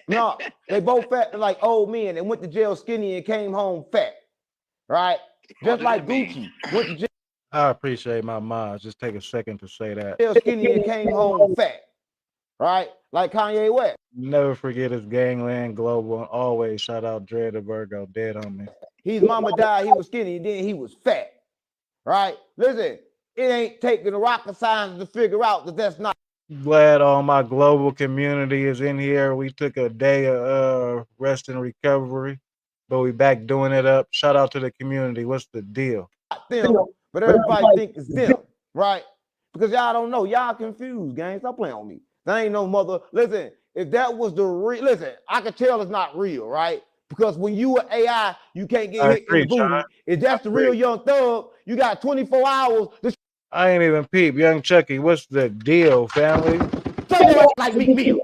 No, they both fat like old men and went to jail skinny and came home fat. Right? Just like Gucci went to jail. I appreciate my mom. Just take a second to say that. Jail skinny and came home fat. Right? Like Kanye West. Never forget his Gangland Global. Always shout out Dread of Virgo, dead on me. His mama died, he was skinny, and then he was fat. Right? Listen, it ain't taking the rocket science to figure out that that's not. Glad all my global community is in here. We took a day of rest and recovery, but we back doing it up. Shout out to the community. What's the deal? Them, but everybody think it's them, right? Because y'all don't know. Y'all confused, gang. Stop playing on me. That ain't no mother. Listen, if that was the real, listen, I can tell it's not real, right? Because when you are AI, you can't get hit in the booty. If that's the real Young Thug, you got 24 hours. I ain't even peep. Young Chucky, what's the deal, family? Like Meek Mill.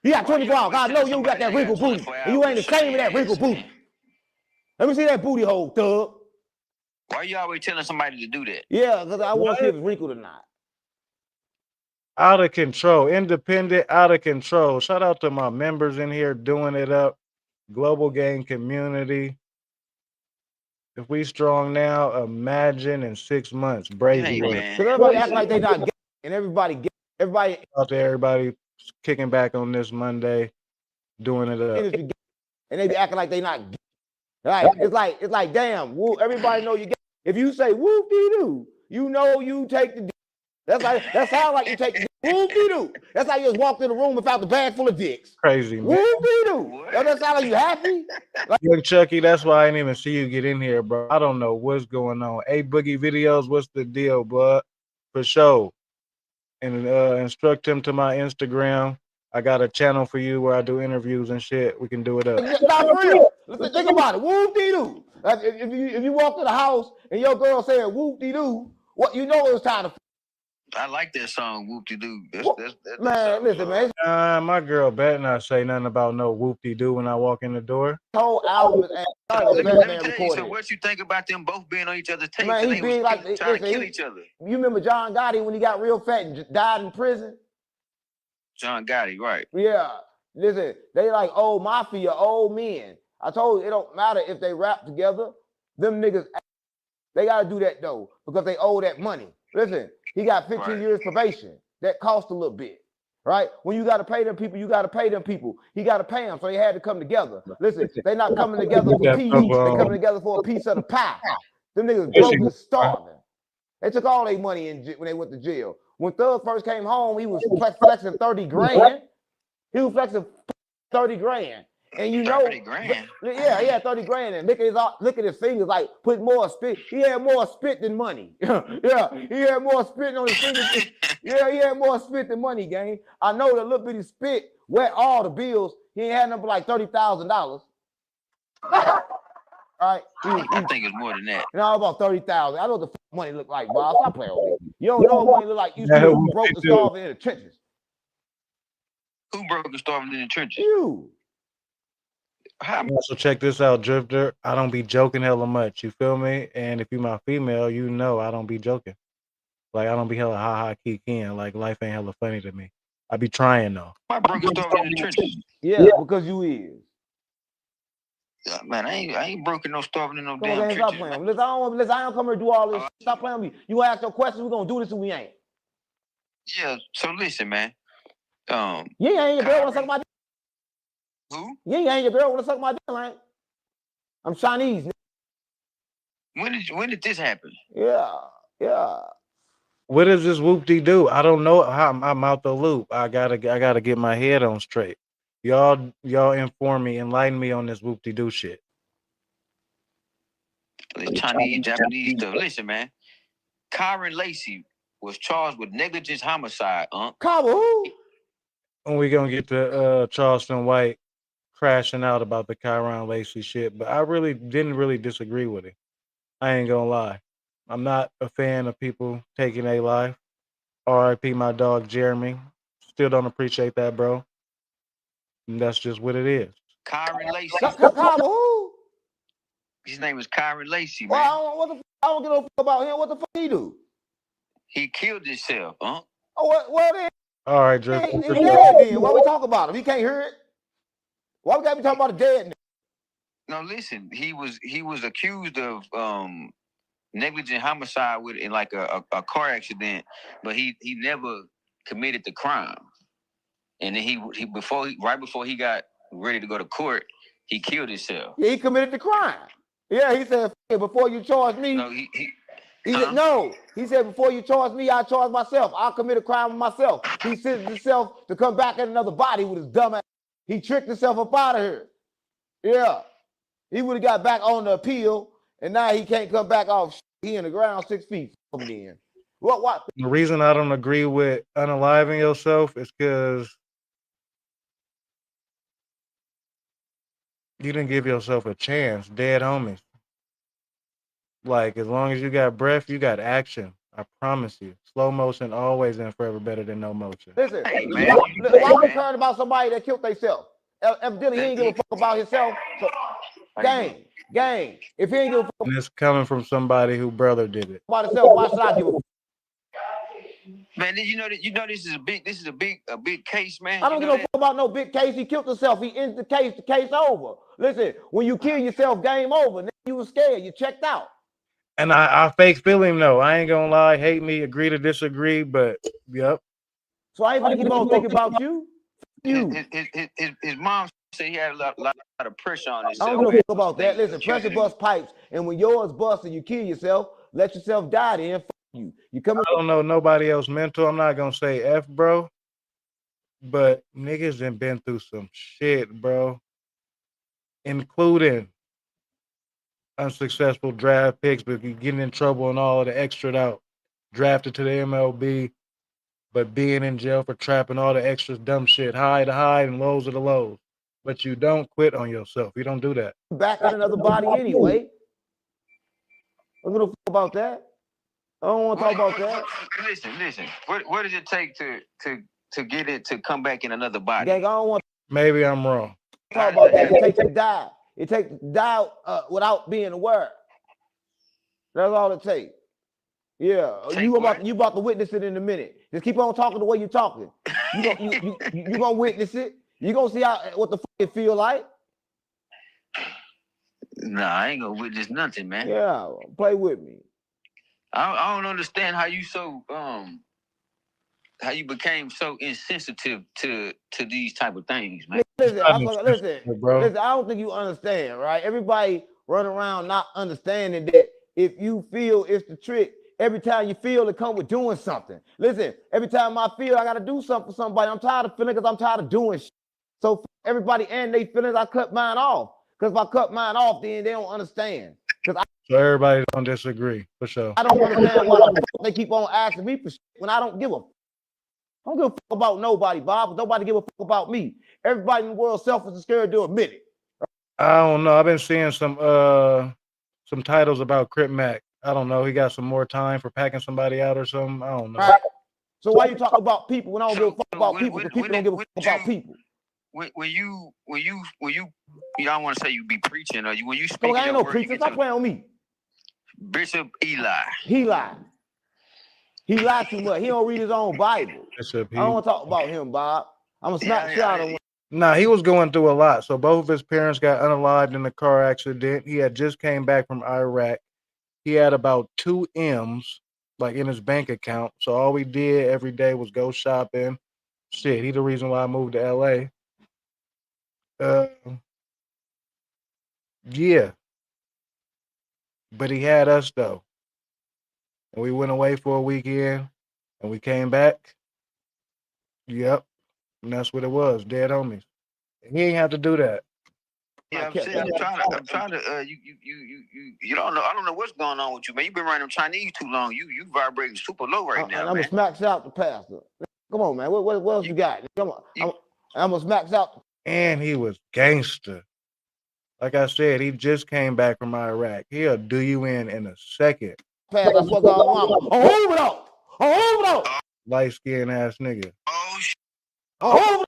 You got 24 hours. God know you got that wrinkle booty. And you ain't ashamed of that wrinkle booty. Let me see that booty hole, thug. Why you always telling somebody to do that? Yeah, because I want to see if it's wrinkled or not. Out of control, independent, out of control. Shout out to my members in here doing it up. Global gang community. If we strong now, imagine in 6 months. Brave. Hey, man. Because everybody act like they not gay, and everybody Out to everybody kicking back on this Monday, doing it up. industry gay, and they be acting like they not gay. Right? It's like damn, everybody know you gay. If you say whoop-dee-doo, you know you take the dick. That sounds like you take the dick. Whoop-dee-doo. That's how you just walked in the room and found the bag full of dicks. Crazy, man. Whoop-dee-doo. That sound like you happy? Like, Young Chucky, that's why I didn't even see you get in here, bro. I don't know what's going on. A Boogie videos, what's the deal, bud? For sure. And instruct him to my Instagram. I got a channel for you where I do interviews and shit. We can do it up. not for real. Think about it. Whoop-dee-doo. Like, if you walk to the house and your girl said whoop-dee-doo, what you know it was time to. I like that song, Whoop-de-Doo. Man, listen, man. My girl better not say nothing about no whoop-de-doo when I walk in the door. Whole album is Let me tell you, so what you think about them both being on each other's tapes? Man, he and being they was like trying to kill each other. You remember John Gotti when he got real fat and died in prison? John Gotti, right? Yeah. Listen, they like old mafia, old men. I told you it don't matter if they rap together. Them niggas, they gotta do that though because they owe that money. Listen, he got 15 years probation. That cost a little bit, right? When you gotta pay them people, you gotta pay them people. He gotta pay them, so they had to come together. Listen, they not coming together for peace. They coming together for a piece of the pie. Them niggas broke and starving. They took all their money when they went to jail. When Thug first came home, he was flexing 30 grand. He was flexing 30 grand. And you know, 30 grand. Yeah, 30 grand. And look at his fingers, like put more spit. He had more spit than money. Yeah, he had more spit on his fingers. Yeah, he had more spit than money, gang. I know the little bitty spit wet all the bills. He ain't had nothing but like $30,000. All right. I think it's more than that. No, about 30,000. I know what the money look like, Bob. Stop playing with me. You don't know what money look like. You still broke and starving in the trenches. Who broke and starving in the trenches? You. So check this out, Drifter. I don't be joking hella much. You feel me? And if you my female, you know I don't be joking. Like I don't be hella ha kikiing. Like life ain't hella funny to me. I be trying though. I broke and starving in the trenches. Yeah, because you is. Yeah, man, I ain't broken no starving in no Come on, damn man, stop trenches. playing. Listen, I don't come here to do all this. Stop playing with me. You ask your questions, we're gonna do this and we ain't. Yeah, so listen, man. You ain't your girl wanna suck my dick. Who? You ain't your girl wanna suck my dick, right? I'm Chinese. When did this happen? Yeah. What is this whoop-de-doo? I don't know how I'm out the loop. I gotta get my head on straight. Y'all inform me, enlighten me on this whoop-de-doo shit. Chinese, Japanese stuff. Listen, man. Kyron Lacey was charged with negligent homicide, who? And we gonna get to Charleston White crashing out about the Kyron Lacey shit, but I didn't disagree with it. I ain't gonna lie. I'm not a fan of people taking a life. R.I.P. my dog Jeremy. Still don't appreciate that, bro. And that's just what it is. Kyron Lacey. Who? His name is Kyron Lacey, man. Well, I don't give a fuck about him. What the fuck he do? He killed himself, Oh, what then? All right, Drew. He dead then. Why we talk about him? He can't hear it. Why we gotta be talking about the dead? No, listen. He was accused of negligent homicide in like a car accident, but he never committed the crime. And then right before he got ready to go to court, he killed himself. Yeah, he committed the crime. Yeah, he said, before you charge me. No, he said, no. He said, before you charge me, I charge myself. I'll commit a crime with myself. He sentenced himself to come back in another body with his dumb ass. He tricked himself up out of here. Yeah. He would have got back on the appeal, and now he can't come back off. He in the ground 6 feet from the end. What? The reason I don't agree with unaliving yourself is because you didn't give yourself a chance. Dead homies. Like, as long as you got breath, you got action. I promise you. Slow motion always and forever better than no motion. Listen, Hey, man, why we caring about somebody that killed themselves? Evidently, he ain't give a fuck about himself. So, gang. If he ain't give a fuck And it's coming from somebody who brother did it. about himself, why should I give a fuck? Man, you know this is a big case, man. I don't give no fuck about no big case. He killed himself. He ended the case over. Listen, when you kill yourself, game over. Now you was scared. You checked out. And I fake feel him though. I ain't gonna lie, hate me, agree to disagree, but yep. So I ain't gonna keep on thinking about you. His mom said he had a lot of pressure on himself. I don't give a fuck about that. Listen, pressure bust pipes, and when yours bust and you kill yourself, let yourself die then. Fuck you. You coming? I don't know nobody else mental. I'm not gonna say F, bro. But niggas done been through some shit, bro. Including unsuccessful draft picks, but you getting in trouble and all the extra out. Drafted to the MLB, but being in jail for trapping all the extra dumb shit, high to high and lows to the lows. But you don't quit on yourself. You don't do that. Back in another body anyway. I'm gonna fuck about that. I don't want to talk about that. Listen. What does it take to get it to come back in another body? Gang, I don't want Maybe I'm wrong. to talk about that. It takes to die. It takes to die without being aware. That's all it takes. Yeah, you about to witness it in a minute. Just keep on talking the way you're talking. You gonna witness it. You gonna see what the fuck it feel like. Nah, I ain't gonna witness nothing, man. Yeah, play with me. I don't understand how you how you became so insensitive to these type of things, man. Listen, I don't think you understand, right? Everybody run around not understanding that if you feel it's the trick, every time you feel it come with doing something. Listen, every time I feel I gotta do something for somebody, I'm tired of feeling because I'm tired of doing shit. So everybody and they feelings, I cut mine off. Because if I cut mine off, then they don't understand. So everybody don't disagree, for sure. I don't understand why the fuck they keep on asking me for shit when I don't give a fuck. I don't give a fuck about nobody, Bob. Nobody give a fuck about me. Everybody in the world selfish and scared to admit it. I don't know. I've been seeing some titles about Crip Mac. I don't know. He got some more time for packing somebody out or something. I don't know. Right. So why you talk about people when I don't give a fuck about people? Because people don't give a fuck about people. When you don't want to say you be preaching or when you speak. So I ain't no preacher. Stop playing on me. Bishop Eli. He lied. He lied too much. He don't read his own Bible. I don't want to talk about him, Bob. I'm gonna smack shit out of him. Nah, he was going through a lot. So both of his parents got unalived in a car accident. He had just came back from Iraq. He had about 2 M's like in his bank account. So all we did every day was go shopping. Shit, he the reason why I moved to LA. Yeah. But he had us though. And we went away for a weekend and we came back. Yep. And that's what it was. Dead homies. He ain't have to do that. Yeah, I'm trying to you don't know. I don't know what's going on with you, man. You've been running them Chinese too long. You vibrating super low right now. I'm gonna smack out the pastor. Come on, man. What else you got? Come on. I'm gonna smack out. And he was gangster. Like I said, he just came back from Iraq. He'll do you in a second. That's what's going on. Hold it up. Light skinned ass nigga. A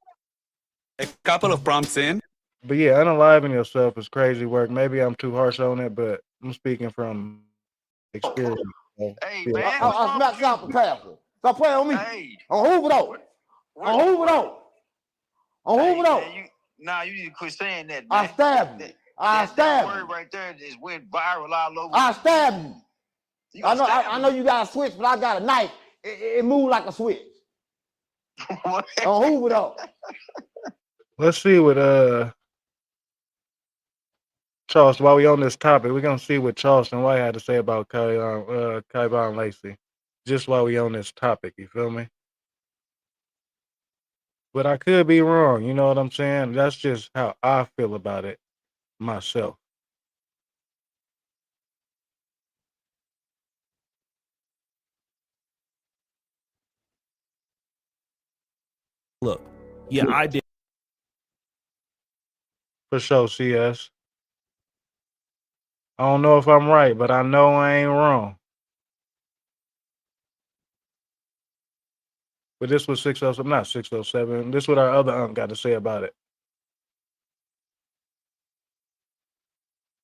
couple of prompts in. But yeah, unaliving yourself is crazy work. Maybe I'm too harsh on it, but I'm speaking from experience. Hey, yeah. man. I smacked out the pastor. Stop playing on me. Hey. On Hoover though. On Hoover though. On Hoover though. Nah, you need to quit saying that, man. I stabbed you. That word right there just went viral all over. I stabbed you. I know you got a switch, but I got a knife. It moved like a switch. On Hoover though. Let's see what Charleston, while we on this topic, we're gonna see what Charleston White had to say about Kyvon Lacey. Just while we on this topic, you feel me? But I could be wrong, you know what I'm saying? That's just how I feel about it myself. Look, yeah, I did. For sure, CS. I don't know if I'm right, but I know I ain't wrong. But this was 607, not 607. This is what our other aunt got to say about it.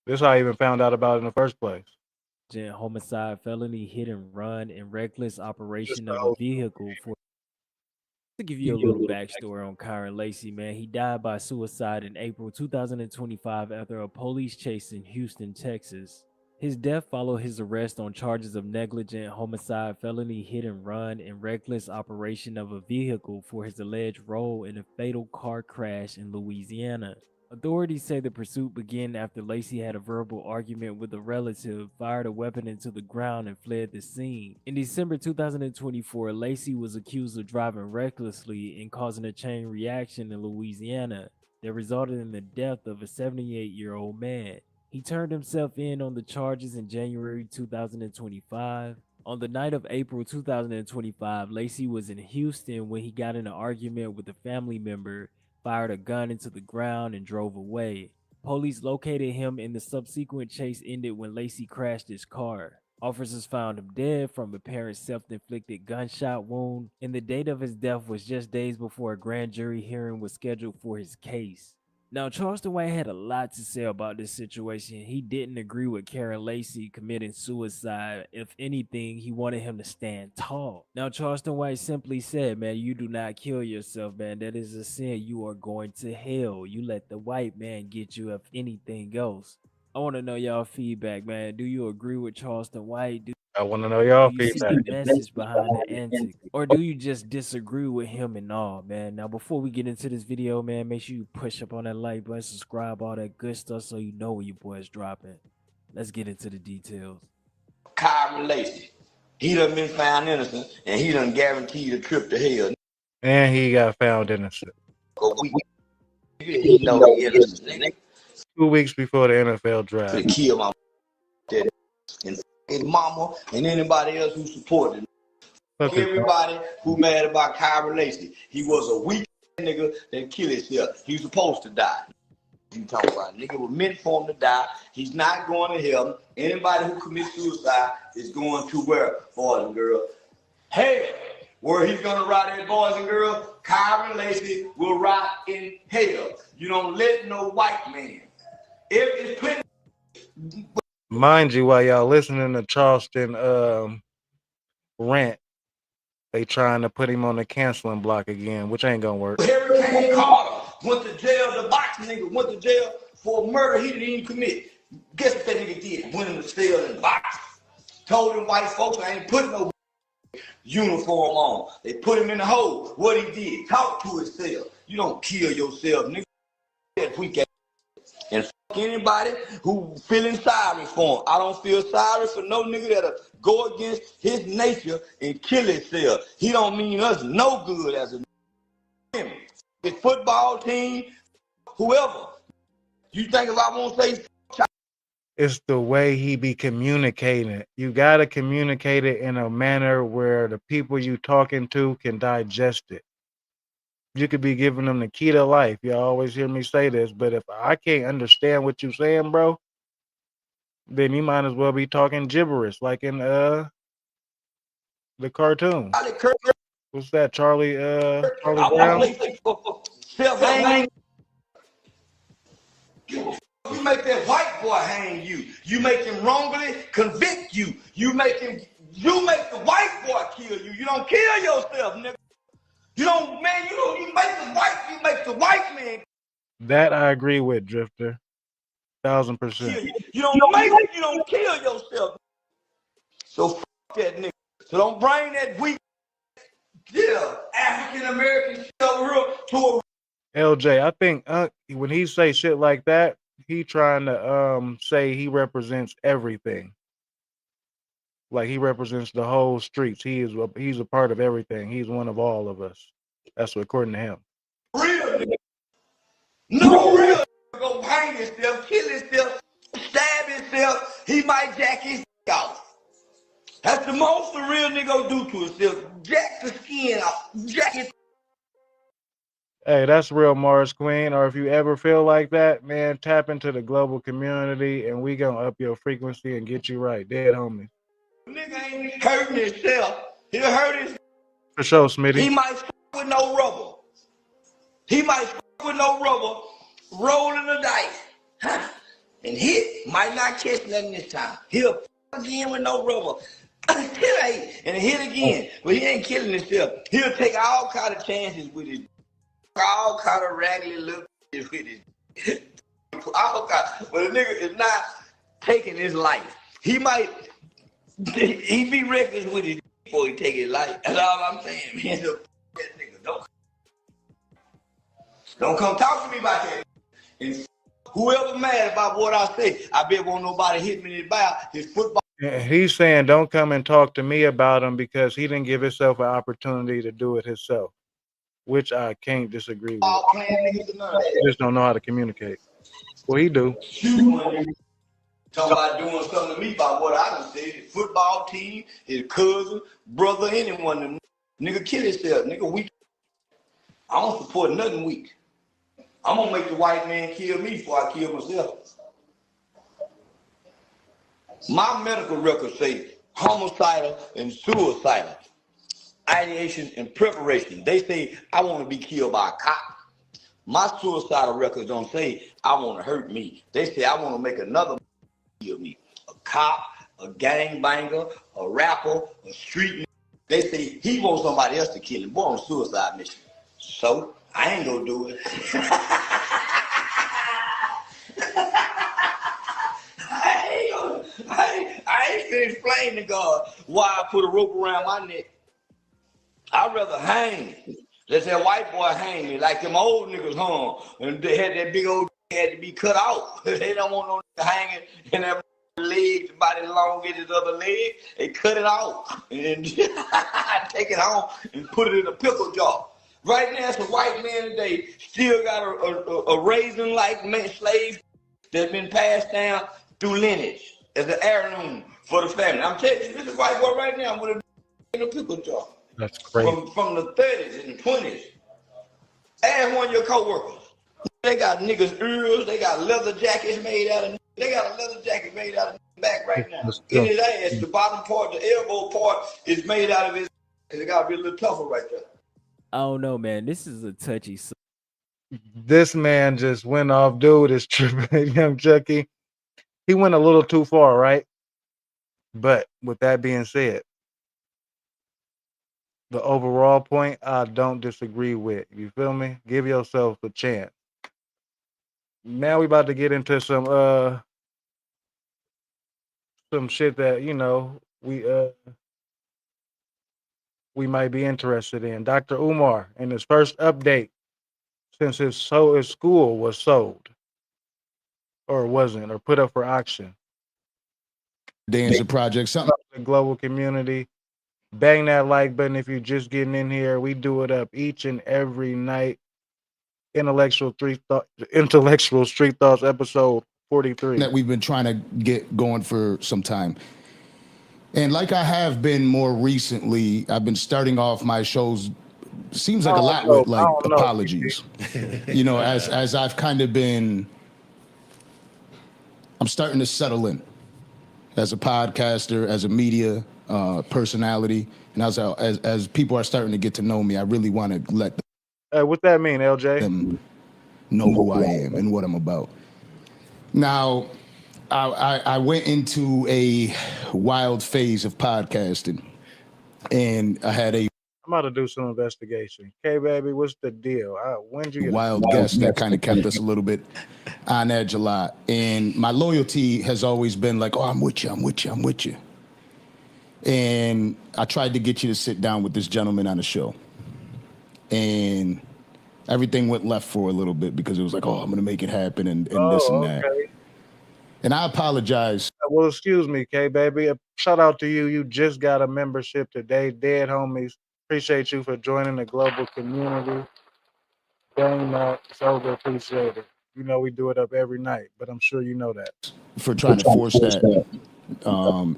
This is how I even found out about it in the first place. Homicide, felony, hit and run, and reckless operation the of a whole vehicle for. To give you a little backstory on Kyron Lacey, man, he died by suicide in April 2025 after a police chase in Houston, Texas. His death followed his arrest on charges of negligent homicide, felony, hit and run, and reckless operation of a vehicle for his alleged role in a fatal car crash in Louisiana. Authorities say the pursuit began after Lacey had a verbal argument with a relative, fired a weapon into the ground, and fled the scene. In December 2024, Lacey was accused of driving recklessly and causing a chain reaction in Louisiana that resulted in the death of a 78-year-old man. He turned himself in on the charges in January 2025. On the night of April 2025, Lacey was in Houston when he got in an argument with a family member, fired a gun into the ground, and drove away. Police located him, and the subsequent chase ended when Lacey crashed his car. Officers found him dead from apparent self-inflicted gunshot wound, and the date of his death was just days before a grand jury hearing was scheduled for his case. Now, Charleston White had a lot to say about this situation. He didn't agree with Karen Lacey committing suicide. If anything, he wanted him to stand tall. Now, Charleston White simply said, man, you do not kill yourself, man. That is a sin. You are going to hell. You let the white man get you, if anything else. I want to know y'all feedback, man. Do you agree with Charleston White? I want to know y'all Do you see feedback. the message behind the antics? Or do you just disagree with him and all, man? Now, before we get into this video, man, make sure you push up on that like button, subscribe, all that good stuff so you know when your boy's dropping. Let's get into the details. Kyron Lacey, he done been found innocent, and he done guaranteed a trip to hell. And he got found innocent. He know he innocent, nigga. 2 weeks before the NFL draft. To kill my daddy and his mama and anybody else who supported him. Everybody who mad about Kyron Lacey. He was a weak nigga that killed himself. He was supposed to die. You talking about nigga was meant for him to die. He's not going to heaven. Anybody who commits suicide is going to where, boys and girls? Hell. Where he's gonna rot at, boys and girls, Kyron Lacey will rot in hell. You don't let no white man. If it's plenty. Mind you, while y'all listening to Charleston rant, they trying to put him on the canceling block again, which ain't gonna work. Hurricane Carter went to jail. The boxing nigga went to jail for a murder he didn't even commit. Guess what that nigga did? Went in the cell and boxed. Told them white folks I ain't putting no uniform on. They put him in the hole. What he did? Talk to himself. You don't kill yourself, nigga. That weak ass. And fuck anybody who feeling sorry for him. I don't feel sorry for no nigga that'll go against his nature and kill himself. He don't mean us no good as a nigga. His football team, whoever. You think if I won't say it's the way he be communicating. You got to communicate it in a manner where the people you talking to can digest it. You could be giving them the key to life. You always hear me say this, but if I can't understand what you're saying, bro, then you might as well be talking gibberish like in the cartoon. What's that, Charlie Brown? You make that white boy hang you. You make him wrongly convict you. You make the white boy kill you. You don't kill yourself, nigga. You make the white man. That I agree with, Drifter. 1000%. You don't kill yourself. So fuck that nigga. So don't bring that weak African American shit over here to a LJ, I think when he say shit like that, he trying to say he represents everything. Like he represents the whole streets. He's a part of everything. He's one of all of us. That's what, according to him. Real nigga. No real nigga go hang himself, kill himself, stab himself. He might jack his off. That's the most a real nigga do to himself. Jack the skin off. Jack his. Hey, that's real, Mars Queen. Or if you ever feel like that, man, tap into the global community and we gonna up your frequency and get you right. Dead homie. Nigga ain't hurting himself. He'll hurt his For sure, Smitty. He might fuck with no rubber. He might fuck with no rubber, rolling the dice, and hit. Might not catch nothing this time. He'll fuck again with no rubber. And hit again. But he ain't killing himself. He'll take all kind of chances with it. All kind of raggedy look with it. All kind. But a nigga is not taking his life. He be reckless with it before he take his life. That's all I'm saying, man. So, that nigga, don't come talk to me about that. And whoever mad about what I say, I bet won't nobody hit me in the bow. His football. He's saying don't come and talk to me about him because he didn't give himself an opportunity to do it himself, which I can't disagree with. He just don't know how to communicate. Well, he do. Talking about doing something to me about what I done said. His football team, his cousin, brother, anyone. Nigga kill himself. Nigga weak. I don't support nothing weak. I'm gonna make the white man kill me before I kill myself. My medical records say homicidal and suicidal, ideation and preparation. They say I want to be killed by a cop. My suicidal records don't say I want to hurt me. They say I want to make another kill me. A cop, a gangbanger, a rapper, a street. They say he wants somebody else to kill him. Boy, on a suicide mission. So I ain't gonna do it. I ain't finna explain to God why I put a rope around my neck. I'd rather hang. Let that white boy hang me like them old niggas hung. And they had that big old had to be cut out. They don't want no nigga hanging and that leg about as long as his other leg. They cut it out and take it home and put it in a pickle jar. Right now, it's a white man today still got a raisin-like slave that's been passed down through lineage as an heirloom for the family. I'm telling you, this is white boy right now with a pickle jar. That's crazy. From the 30s and the 20s. Ask one of your co-workers. They got niggas' ears. They got leather jackets made out of. They got a leather jacket made out of his back right now. In his ass, the bottom part, the elbow part is made out of his. It got to be a little tougher right there. I don't know, man. This is a touchy. This man just went off. Dude is tripping, young Chucky. He went a little too far, right? But with that being said, the overall point I don't disagree with. You feel me? Give yourself a chance. Now we about to get into some shit that, you know, we might be interested in. Dr. Umar, in his first update since his school was sold or wasn't or put up for auction. Dancer Project, something. The global community. Bang that like button if you're just getting in here. We do it up each and every night. Intellectual Street Thoughts episode 43. That we've been trying to get going for some time. And like I have been more recently, I've been starting off my shows, seems like a lot with like apologies. You know, as I've kind of been, I'm starting to settle in as a podcaster, as a media personality, and as people are starting to get to know me, I really want to let what that mean, LJ? Them know who I am and what I'm about. Now, I went into a wild phase of podcasting, and I had a. I'm about to do some investigation. Okay, baby, what's the deal? When did you get wild guest that kind of kept us a little bit on edge a lot, and my loyalty has always been like, oh, I'm with you. And I tried to get you to sit down with this gentleman on the show. And everything went left for a little bit because it was like, oh, I'm going to make it happen and this and that. Okay. And I apologize. Well, excuse me, K, baby. A shout out to you. You just got a membership today. Dead homies. Appreciate you for joining the global community. Dang that. So appreciated. You know, we do it up every night, but I'm sure you know that. For trying to force that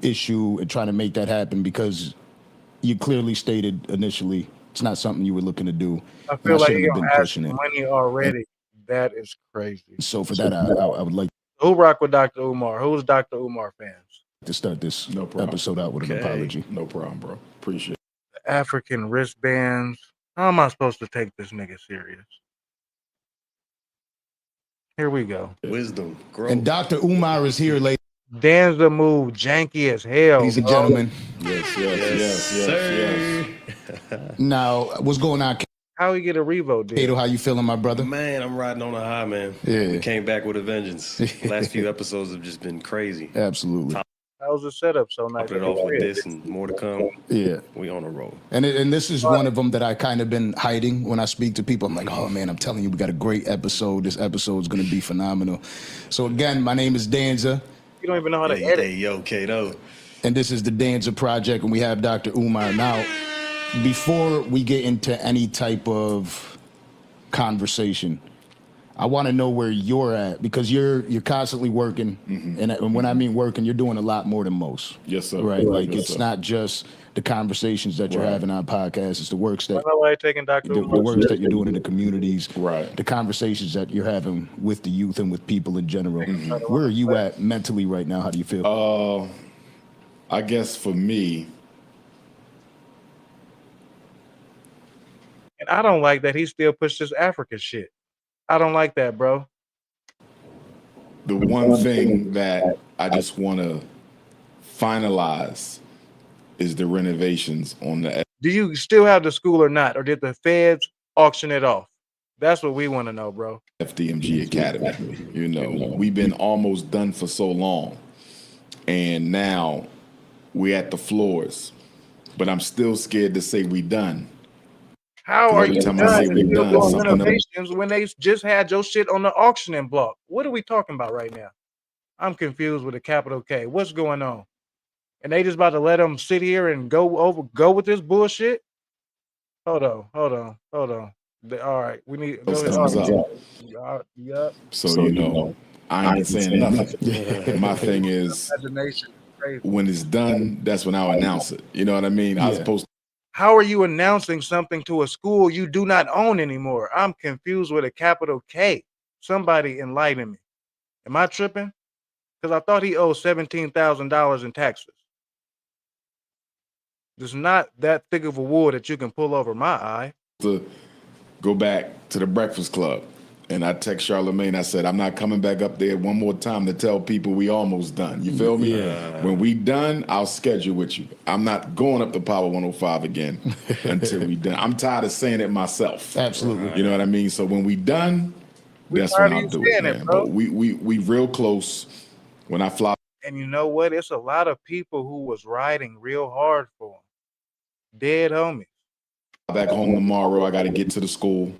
issue and trying to make that happen because you clearly stated initially it's not something you were looking to do. I feel like you're asking money already. That is crazy. So for that, I would like. Who rock with Dr. Umar? Who's Dr. Umar fans? To start this episode out with an apology. No problem, bro. Appreciate it. African wristbands. How am I supposed to take this nigga serious? Here we go. Wisdom, growth. And Dr. Umar is here, ladies Danza move janky as hell. and bro. gentlemen. Yes. Now, what's going on, How he get a Revo deal? Kato? How you feeling, my brother? Man, I'm riding on a high, man. Yeah. We came back with a vengeance. Last few episodes have just been crazy. Absolutely. How's the setup so nice? Topping it off with this and more to come. Yeah. We on a roll. And this is one of them that I kind of been hiding when I speak to people. I'm like, oh man, I'm telling you, we got a great episode. This episode is going to be phenomenal. So again, my name is Danza. You don't even know how to edit. Hey, yo, Kato. And this is the Danza Project, and we have Dr. Umar. Now, before we get into any type of conversation, I want to know where you're at, because you're constantly working, and when I mean working, you're doing a lot more than most. Yes, sir. Right? Like Yes, it's sir. not just the conversations that you're having on podcasts; it's the works that Nobody taking Dr. the Umar works that you're doing in the communities, Right. the conversations that you're having with the youth and with people in general. Where are you at mentally right now? How do you feel? I guess for me, And I don't like that he still pushed this Africa shit. I don't like that, bro. the one thing that I just want to finalize is the renovations on the Do you still have the school or not? Or did the feds auction it off? That's what we want to know, bro. FDMG Academy. You know, we've been almost done for so long, and now we're at the floors, but I'm still scared to say we done. How 'Cause are every you time I done say we still done, doing something renovations when they just had your shit on the auctioning block? What are we talking about right now? I'm confused with a capital K. What's going on? And they just about to let them sit here and go with this bullshit? Hold on. All right, we need Those go thumbs ahead. up. Yup. So you know, I ain't saying nothing. My thing is, Imagination is crazy. when it's done, that's when I'll announce it. You know what I mean? I was supposed How are you announcing something to a school you do not own anymore? I'm confused with a capital K. Somebody enlighten me. Am I tripping? Because I thought he owed $17,000 in taxes. It's not that thick of a wood that you can pull over my eye. to go back to the Breakfast Club. And I text Charlemagne, I said, I'm not coming back up there one more time to tell people we almost done. You feel me? Yeah. When we done, I'll schedule with you. I'm not going up to Power 105 again until we done. I'm tired of saying it myself. Absolutely. You know what I mean? So when we done, We that's tired when of I'll you do it, saying it, man. bro. But we real close. When I fly And you know what? It's a lot of people who was riding real hard for him. Dead homies. back home tomorrow, I got to get to the school.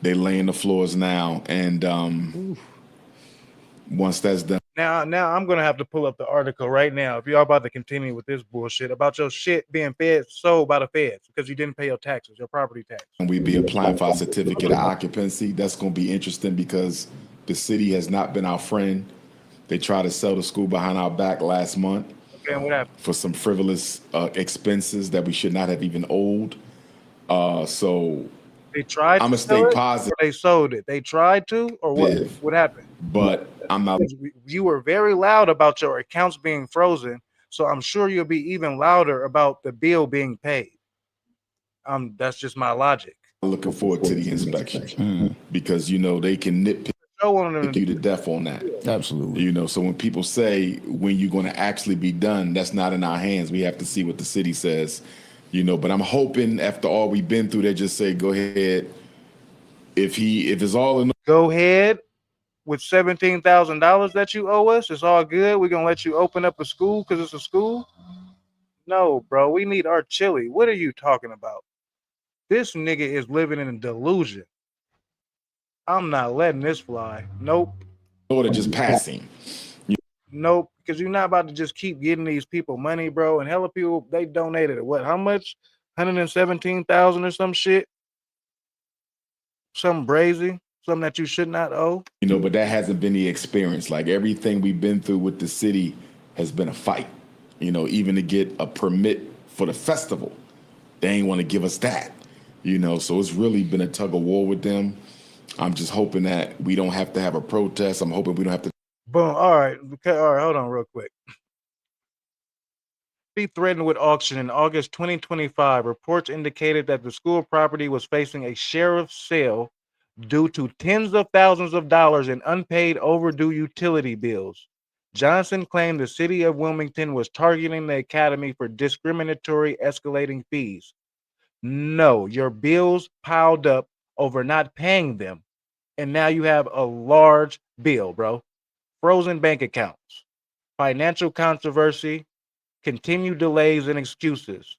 They laying the floors now, and once that's done, Now I'm gonna have to pull up the article right now. If y'all about to continue with this bullshit about your shit being sold by the feds because you didn't pay your taxes, your property tax. and we be applying for our certificate of occupancy. That's going to be interesting because the city has not been our friend. They tried to sell the school behind our back last month. Okay, and what happened? For some frivolous expenses that we should not have even owed. So They tried. I'm to gonna stay sell it, positive. or they sold it. They tried to, or what? Yeah. What happened? But I'm not. You were very loud about your accounts being frozen, so I'm sure you'll be even louder about the bill being paid. That's just my logic. Looking forward to the inspection because you know they can nitpick you to death on that. Absolutely. You know, so when people say when you're going to actually be done, that's not in our hands. We have to see what the city says. You know, but I'm hoping after all we've been through, they just say, go ahead. If it's all in, Go ahead with $17,000 that you owe us. It's all good. We're gonna let you open up a school because it's a school. No, bro, we need our chili. What are you talking about? This nigga is living in a delusion. I'm not letting this fly. Nope. order just passing. Nope, because you're not about to just keep getting these people money, bro. And hella people, they donated what? How much? 117,000 or some shit. Something brazy, something that you should not owe. You know, but that hasn't been the experience. Like everything we've been through with the city has been a fight. You know, even to get a permit for the festival, they ain't want to give us that. You know, so it's really been a tug of war with them. I'm just hoping that we don't have to have a protest. I'm hoping we don't have to. Boom. All right. Okay. All right. Hold on real quick. Be threatened with auction in August 2025. Reports indicated that the school property was facing a sheriff's sale due to tens of thousands of dollars in unpaid overdue utility bills. Johnson claimed the city of Wilmington was targeting the academy for discriminatory escalating fees. No, your bills piled up over not paying them, and now you have a large bill, bro. Frozen bank accounts, financial controversy, continued delays and excuses,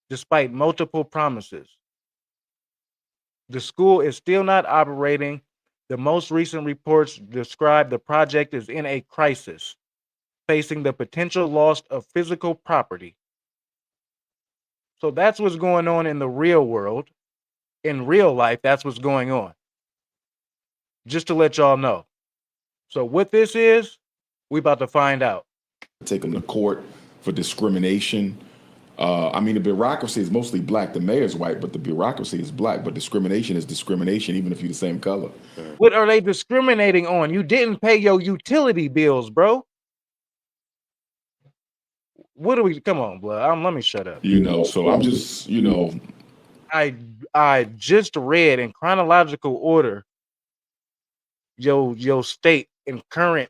despite multiple promises. The school is still not operating. The most recent reports describe the project as in a crisis, facing the potential loss of physical property. So that's what's going on in the real world. In real life, that's what's going on. Just to let y'all know. So what this is, we about to find out. Take them to court for discrimination. I mean, the bureaucracy is mostly black. The mayor's white, but the bureaucracy is black. But discrimination is discrimination, even if you're the same color. What are they discriminating on? You didn't pay your utility bills, bro. What do we? Come on, blood. Let me shut up. You know, so I'm just, you know. I just read in chronological order your state and current,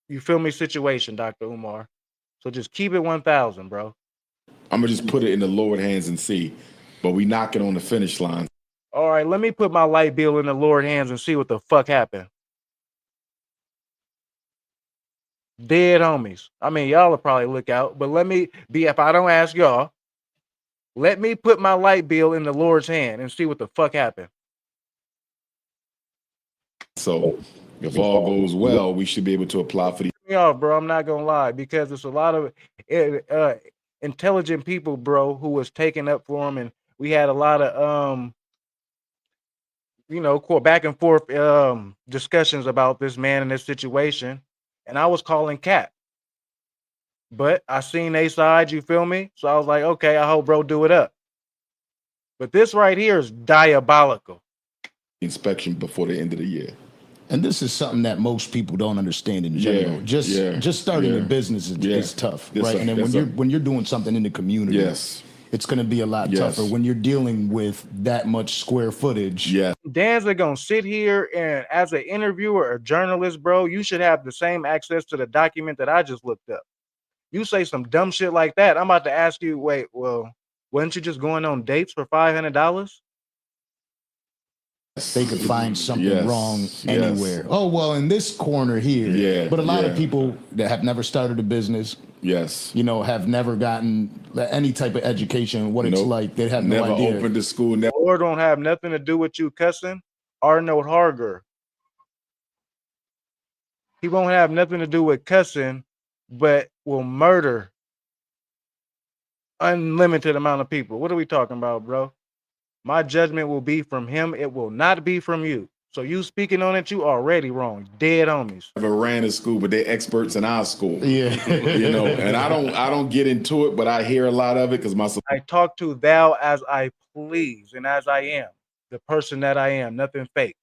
you feel me, situation, Dr. Umar. So just keep it 1,000, bro. I'm gonna just put it in the Lord's hands and see, but we knocking on the finish line. All right, let me put my light bill in the Lord's hands and see what the fuck happened. Dead homies. I mean, y'all will probably look out, but let me be, if I don't ask y'all, let me put my light bill in the Lord's hand and see what the fuck happened. So if all goes well, we should be able to apply for the. Yeah, bro, I'm not gonna lie, because it's a lot of intelligent people, bro, who was taking up for him, and we had a lot of back and forth discussions about this man and this situation, and I was calling Cap, but I seen they side, you feel me? So I was like, okay, I hope bro do it up. But this right here is diabolical. Inspection before the end of the year. And this is something that most people don't understand in general. Just starting a business is tough, right? And then when you're doing something in the community, it's going to be a lot tougher when you're dealing with that much square footage. Yeah. Dan's gonna sit here and, as an interviewer or journalist, bro, you should have the same access to the document that I just looked up. You say some dumb shit like that, I'm about to ask you, wait, well, wasn't you just going on dates for $500? They could find something wrong anywhere. Oh, well, in this corner here. Yeah. But a lot of people that have never started a business, have never gotten any type of education, what it's like. They have no idea. Never opened the school. Or don't have nothing to do with you cussing. Arnold Harger. He won't have nothing to do with cussing, but will murder unlimited amount of people. What are we talking about, bro? My judgment will be from him. It will not be from you. So you speaking on it, you already wrong. Dead homies. Never ran a school, but they're experts in our school. Yeah. And I don't get into it, but I hear a lot of it because I talk to thou as I please and as I am, the person that I am, nothing fake.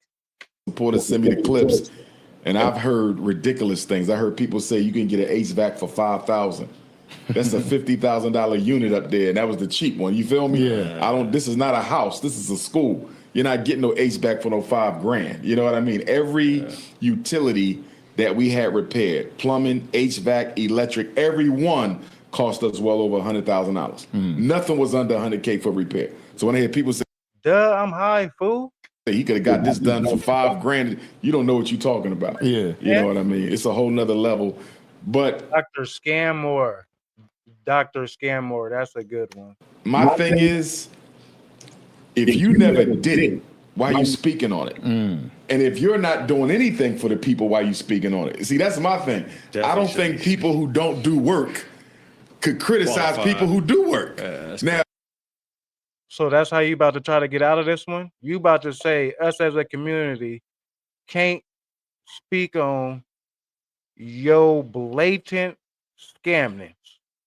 Supporters send me the clips, and I've heard ridiculous things. I heard people say you can get an HVAC for $5,000. That's a $50,000 unit up there, and that was the cheap one. You feel me? Yeah. This is not a house. This is a school. You're not getting no HVAC for no $5,000. You know what I mean? Every utility that we had repaired, plumbing, HVAC, electric, every one cost us well over $100,000. Nothing was under $100K for repair. So when I hear people say, "Duh, I'm high, fool," he could have got this done for $5,000. You don't know what you're talking about. Yeah. You know what I mean? It's a whole nother level. But Dr. Scammore, that's a good one. My thing is, if you never did it, why are you speaking on it? And if you're not doing anything for the people, why are you speaking on it? See, that's my thing. I don't think people who don't do work could criticize people who do work. Now, so that's how you about to try to get out of this one? You about to say us as a community can't speak on your blatant scamness,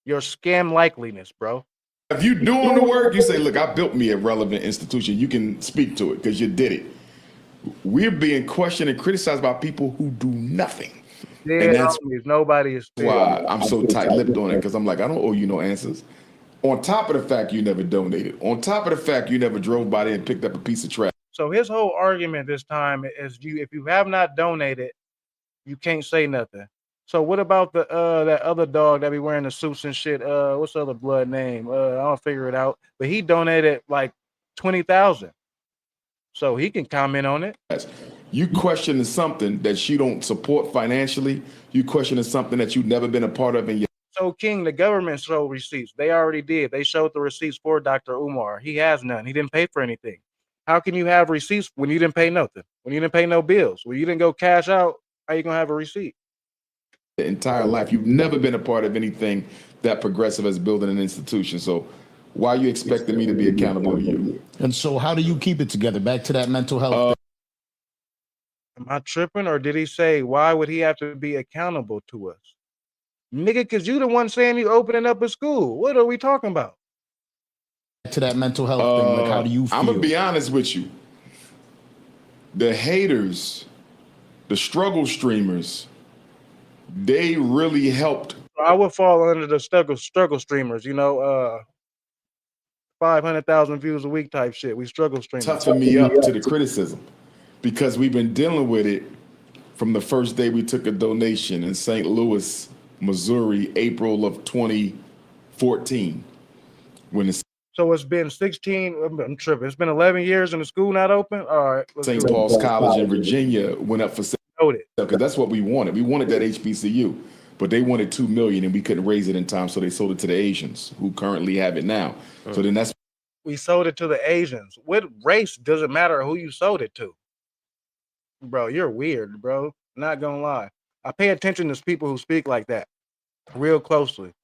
your scam likeliness, bro. if you doing the work, you say, look, I built me a relevant institution. You can speak to it because you did it. We're being questioned and criticized by people who do nothing. Dead that's homies. Nobody is fair. why I'm so tight-lipped on it, because I'm like, I don't owe you no answers. On top of the fact you never donated, on top of the fact you never drove by there and picked up a piece of trash. So his whole argument this time is if you have not donated, you can't say nothing. So what about the that other dog that be wearing the suits and shit? What's the other blood name? I don't figure it out. But he donated like 20,000. So he can comment on it. You questioning something that you don't support financially. You questioning something that you've never been a part of in your. So King, the government showed receipts. They already did. They showed the receipts for Dr. Umar. He has none. He didn't pay for anything. How can you have receipts when you didn't pay nothing? When you didn't pay no bills? When you didn't go cash out? How you gonna have a receipt? The entire life, you've never been a part of anything that progressive as building an institution. So why are you expecting me to be accountable to you? And so how do you keep it together? Back to that mental health. Am I tripping, or did he say why would he have to be accountable to us? Nigga, cause you the one saying you opening up a school. What are we talking about? To that mental health thing, like how do you feel? I'm gonna be honest with you. The haters, the struggle streamers, they really helped. I would fall under the struggle streamers, 500,000 views a week type shit. We struggle streamers. Toughen me up to the criticism, because we've been dealing with it from the first day we took a donation in St. Louis, Missouri, April of 2014. So it's been 16, I'm tripping. It's been 11 years and the school not open? All right. St. Paul's College in Virginia went up for sale, because that's what we wanted. We wanted that HBCU, but they wanted $2 million and we couldn't raise it in time, so they sold it to the Asians who currently have it now. So then we sold it to the Asians. What race does it matter who you sold it to? Bro, you're weird, bro. Not gonna lie. I pay attention to people who speak like that real closely,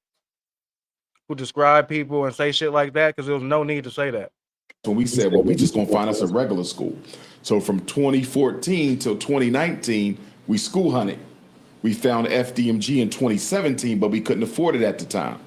who describe people and say shit like that, because there was no need to say that. When we said, well, we just gonna find us a regular school. So from 2014 till 2019, we school hunted. We found FDMG in 2017, but we couldn't afford it at the time.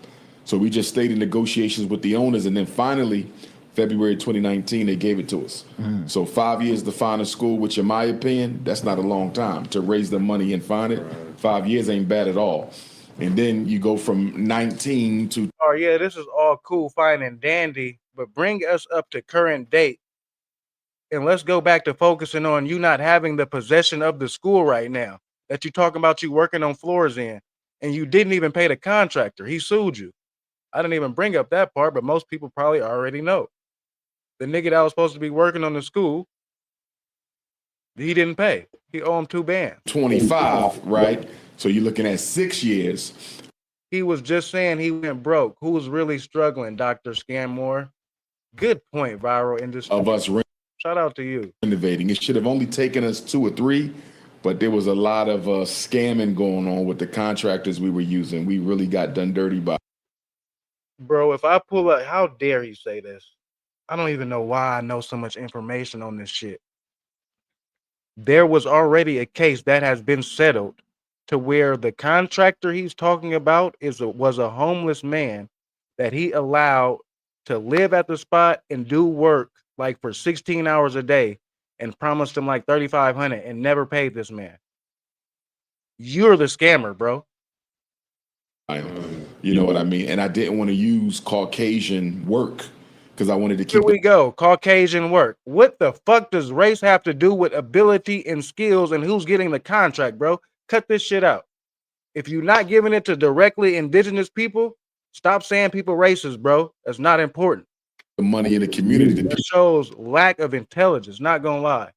So we just stayed in negotiations with the owners, and then finally, February 2019, they gave it to us. So 5 years to find a school, which in my opinion, that's not a long time to raise the money and find it. 5 years ain't bad at all. And then you go from 19 to. Oh yeah, this is all cool, fine and dandy, but bring us up to current date. And let's go back to focusing on you not having the possession of the school right now that you're talking about you working on floors in, and you didn't even pay the contractor. He sued you. I didn't even bring up that part, but most people probably already know. The nigga that was supposed to be working on the school, he didn't pay. He owe him 2 bands. 25, right? So you're looking at 6 years. He was just saying he went broke. Who was really struggling, Dr. Scanmore? Good point, viral industry. Of us shout out to you. Renovating. It should have only taken us 2 or 3, but there was a lot of scamming going on with the contractors we were using. We really got done dirty by. Bro, if I pull up, how dare you say this? I don't even know why I know so much information on this shit. There was already a case that has been settled to where the contractor he's talking about was a homeless man that he allowed to live at the spot and do work like for 16 hours a day and promised him like $3,500 and never paid this man. You're the scammer, bro. You know what I mean? And I didn't want to use Caucasian work because I wanted to keep. Here we go. Caucasian work. What the fuck does race have to do with ability and skills and who's getting the contract, bro? Cut this shit out. If you're not giving it to directly indigenous people, stop saying people racist, bro. That's not important. The money in the community. That shows lack of intelligence, not gonna lie.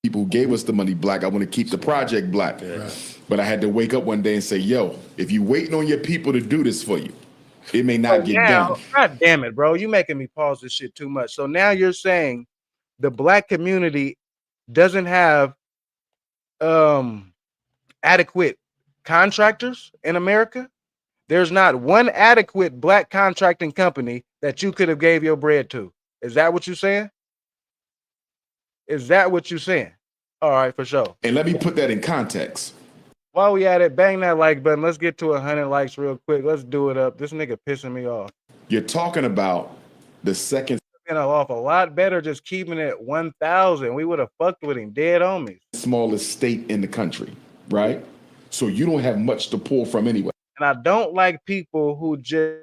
People who gave us the money black. I want to keep the project black. Right. But I had to wake up one day and say, yo, if you waiting on your people to do this for you, it may not get done. God damn it, bro. You making me pause this shit too much. So now you're saying the black community doesn't have adequate contractors in America? There's not one adequate black contracting company that you could have gave your bread to. Is that what you're saying? Is that what you're saying? All right, for sure. And let me put that in context. While we at it, bang that like button. Let's get to 100 likes real quick. Let's do it up. This nigga pissing me off. You're talking about the second. Off a lot better just keeping it 1,000. We would have fucked with him, dead homies. Smallest state in the country, right? So you don't have much to pull from anyway. And I don't like people who just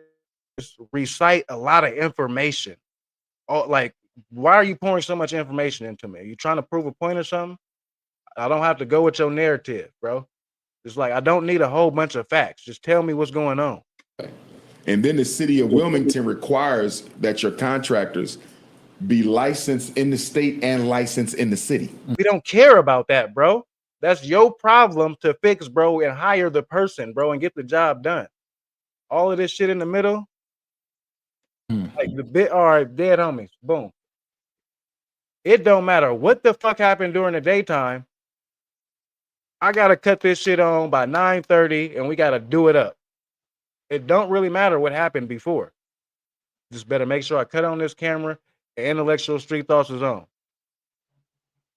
recite a lot of information. Oh, like, why are you pouring so much information into me? Are you trying to prove a point or something? I don't have to go with your narrative, bro. It's like, I don't need a whole bunch of facts. Just tell me what's going on. And then the city of Wilmington requires that your contractors be licensed in the state and licensed in the city. We don't care about that, bro. That's your problem to fix, bro, and hire the person, bro, and get the job done. All of this shit in the middle, like the bit, all right, dead homies, boom. It don't matter what the fuck happened during the daytime. I gotta cut this shit on by 9:30, and we gotta do it up. It don't really matter what happened before. Just better make sure I cut on this camera and Intellectual Street Thoughts is on.